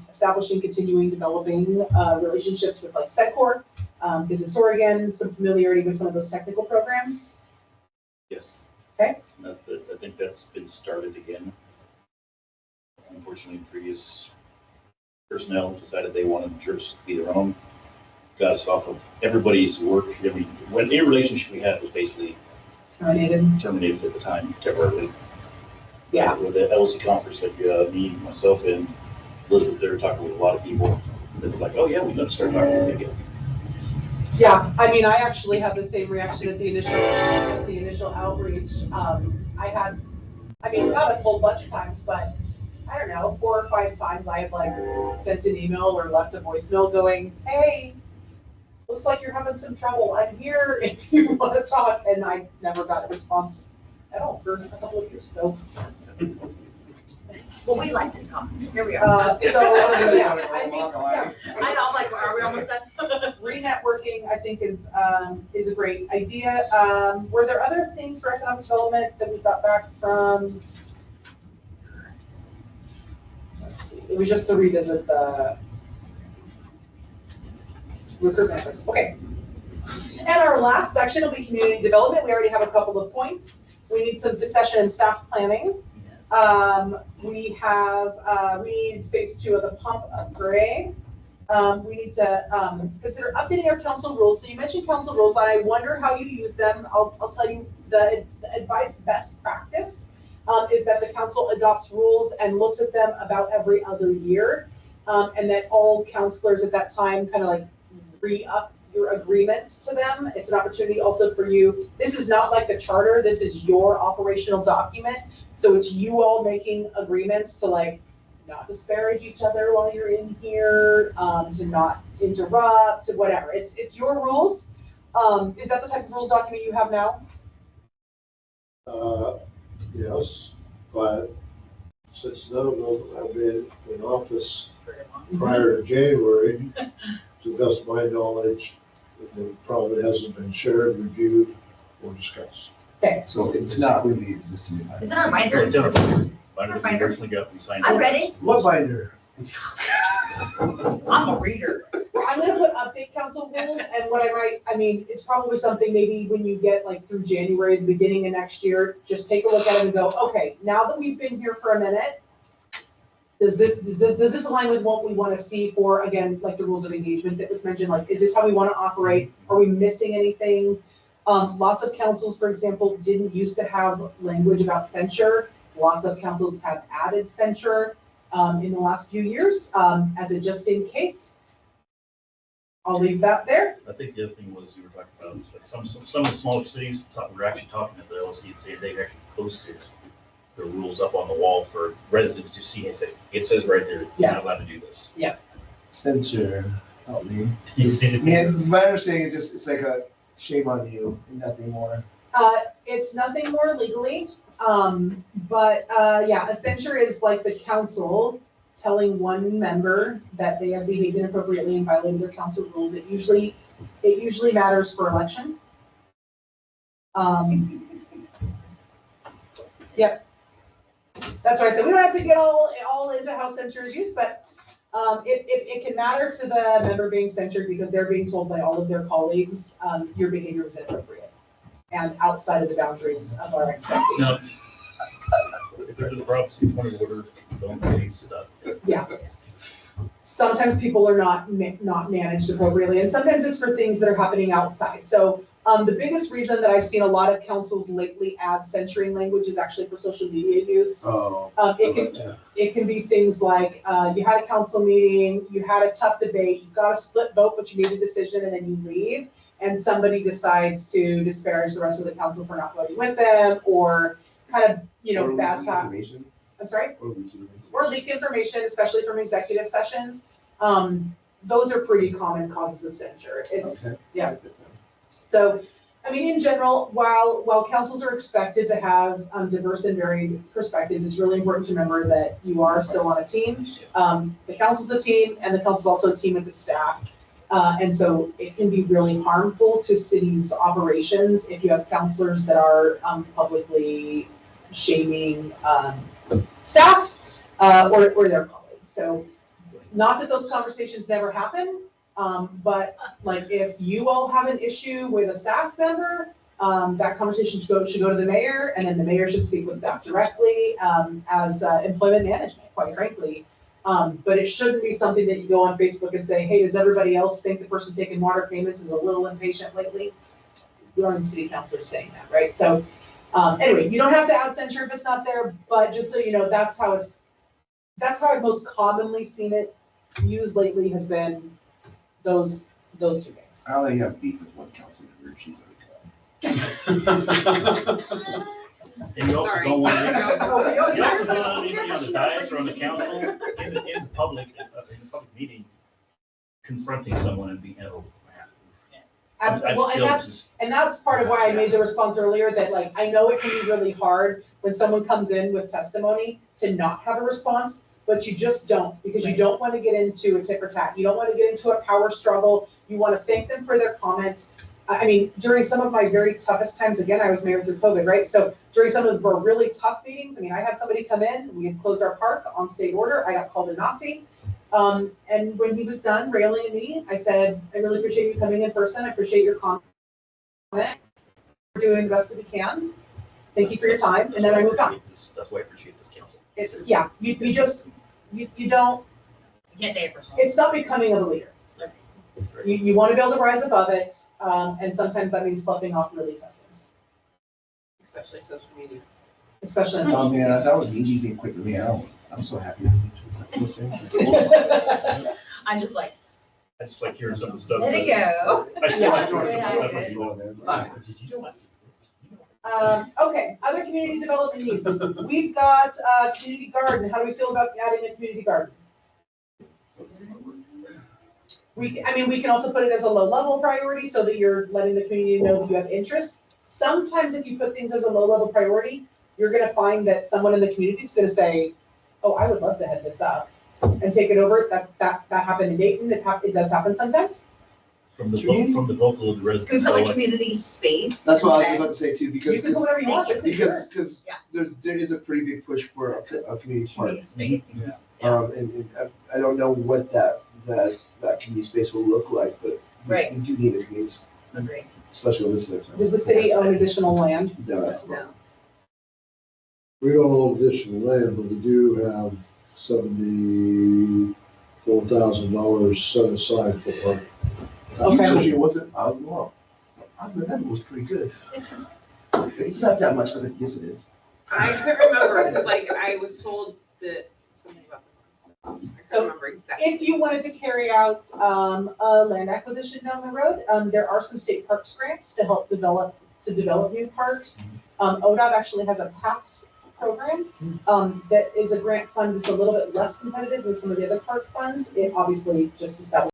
establishing, continuing, developing relationships with like SEDCOR, Business Oregon, some familiarity with some of those technical programs. Yes. Okay. I think that's been started again. Unfortunately, previous personnel decided they wanted the church to be their own. Got us off of everybody's work. Any relationship we had was basically terminated at the time temporarily. Yeah. With the LC conference, like me, myself, and Elizabeth, they were talking with a lot of people. They're like, oh yeah, we got to start talking with them again. Yeah, I mean, I actually had the same reaction at the initial outreach. Not a whole bunch of times, but I don't know, 4 or 5 times I have like sent an email or left a voicemail going, hey, looks like you're having some trouble. I'm here if you want to talk. And I never got a response at all for a couple of years, so. Well, we like to talk. Here we Yeah, I think, yeah. I know, like, are we almost done? Re-networking, I think is a great idea. Were there other things for economic development that we got back from? Let's see, it was just to revisit the recruitment efforts. Okay. And our last section will be community development. We already have a couple of points. We need some succession and staff planning. We need phase 2 of the pump upgrade. We need to consider updating our council rules. So you mentioned council rules. I wonder how you use them. I'll tell you the advised best practice is that the council adopts rules and looks at them about every other year. And that all counselors at that time kind of like re-up your agreement to them. It's an opportunity also for you. This is not like the charter. This is your operational document. So it's you all making agreements to like not disparage each other while you're in here, to not interrupt, to whatever. It's your rules. Is that the type of rules document you have now? Yes, but since none of them have been in office prior to January, to the best of my knowledge, it probably hasn't been shared, reviewed, or discussed. So it's not really existing. Is it our binder? It's in our binder. Our We binder. originally got, we signed. I'm it. ready. What binder? I'm a reader. I'm gonna put update council rules, and what I write, it's probably something maybe when you get like through January, the beginning of next year, just take a look at it and go, okay, now that we've been here for a minute, does this align with what we want to see for, again, like the rules of engagement that was mentioned, like, is this how we want to operate? Are we missing anything? Lots of councils, for example, didn't used to have language about censure. Lots of councils have added censure in the last few years as a just in case. I'll leave that there. I think the other thing was you were talking about is like some of the smaller cities were actually talking to the LLC and saying they actually posted the rules up on the wall for residents to see. It says right there, you're not allowed to do this. Censure, help me. You see the- Man, my understanding is just, it's like a shame on you and nothing more. It's nothing more legally, but a censure is like the council telling one member that they have behaved inappropriately and violated their council rules. It usually matters for election. That's why I said, we don't have to get all into how censure is used, but it can matter to the member being censured because they're being told by all of their colleagues, your behavior is inappropriate and outside of the boundaries of our expectations. No. If there's a problem, see point of order, don't raise stuff. Yeah. Sometimes people are not managed appropriately, and sometimes it's for things that are happening outside. So the biggest reason that I've seen a lot of councils lately add censoring language is actually for social media use. Oh. It can be things like, you had a council meeting, you had a tough debate, you got a split vote, but you made a decision and then you leave, and somebody decides to disparage the rest of the council for not voting with them, or kind of, Or bad leaking talk. information. I'm sorry? Or leaking information. Or leak information, especially from executive sessions. Those are pretty common causes of censure. It's, Okay. yeah. So, I mean, in general, while councils are expected to have diverse and varied perspectives, it's really important to remember that you are still on a team. The council's a team, and the council's also a team with the staff. And so it can be really harmful to cities' operations if you have councilors that are publicly shaming staff or their colleagues. So, not that those conversations never happen, but like if you all have an issue with a staff member, that conversation should go to the mayor, and then the mayor should speak with staff directly as employment management, quite frankly. But it shouldn't be something that you go on Facebook and say, hey, does everybody else think the person taking water payments is a little impatient lately? We aren't city councilors saying that, right? So anyway, you don't have to add censure if it's not there, but just so you know, that's how I've most commonly seen it used lately, has been those two things. I only have beef with one council member, she's already And you also Sorry. don't want to, you also Yeah. don't want anybody on the dais or on the council, in the public meeting, confronting someone and being, oh, man. Absolutely. Well, Still just- and that's part of why I made the response earlier that, like, I know it can be really hard when someone comes in with testimony to not have a response, but you just don't, because you don't want to get into a tit for tat. You don't want to get into a power struggle. You want to thank them for their comments. I mean, during some of my very toughest times, again, I was mayor through COVID, right? So during some of our really tough meetings, I mean, I had somebody come in, we had closed our park on state order. I got called a Nazi. And when he was done railing at me, I said, I really appreciate you coming in person. I appreciate your comment. We're doing the best that we can. Thank you for your time. And then I moved on. That's why I appreciate this council. It's, yeah, you don't, You can't take it personally. it's not becoming of a leader. You want to be able to rise above it. And sometimes that means fluffing off really tough things, Especially social media. especially in Oh, man, that was an easy thing, quick for me, I'm so happy. I'm just like, I just like hearing some of the stuff. let it go. I still like Yeah. hearing some of the Yeah. stuff. Did you know what? Okay, other community development needs. We've got a community garden. How do we feel about adding a community garden? We can also put it as a low level priority so that you're letting the community know that you have interest. Sometimes if you put things as a low level priority, you're gonna find that someone in the community is gonna say, oh, I would love to head this up and take it over. That happened in Dayton. It does happen sometimes. From the vocal of the Can we residents. call so it like- community space? That's what I was instead? about to say too, You because, can put whatever you want. This is yours. because Yeah. there is a pretty big push for a community park. Community space. And I don't know what that community space will look like, but Right. we do need a community, Agreed. especially on this side. Does the city own additional land? Does. No. We don't own additional land, but we do have $74,000 set aside for park. Okay. So she wasn't, I was wrong. The number was pretty good. It's not that much, but yes, it is. I couldn't remember, because like I was told that something about the funds. I So, couldn't remember exactly. If you wanted to carry out a land acquisition down the road, there are some state parks grants to help develop new parks. ODOT actually has a PATS program that is a grant fund that's a little bit less competitive than some of the other park funds. It obviously just established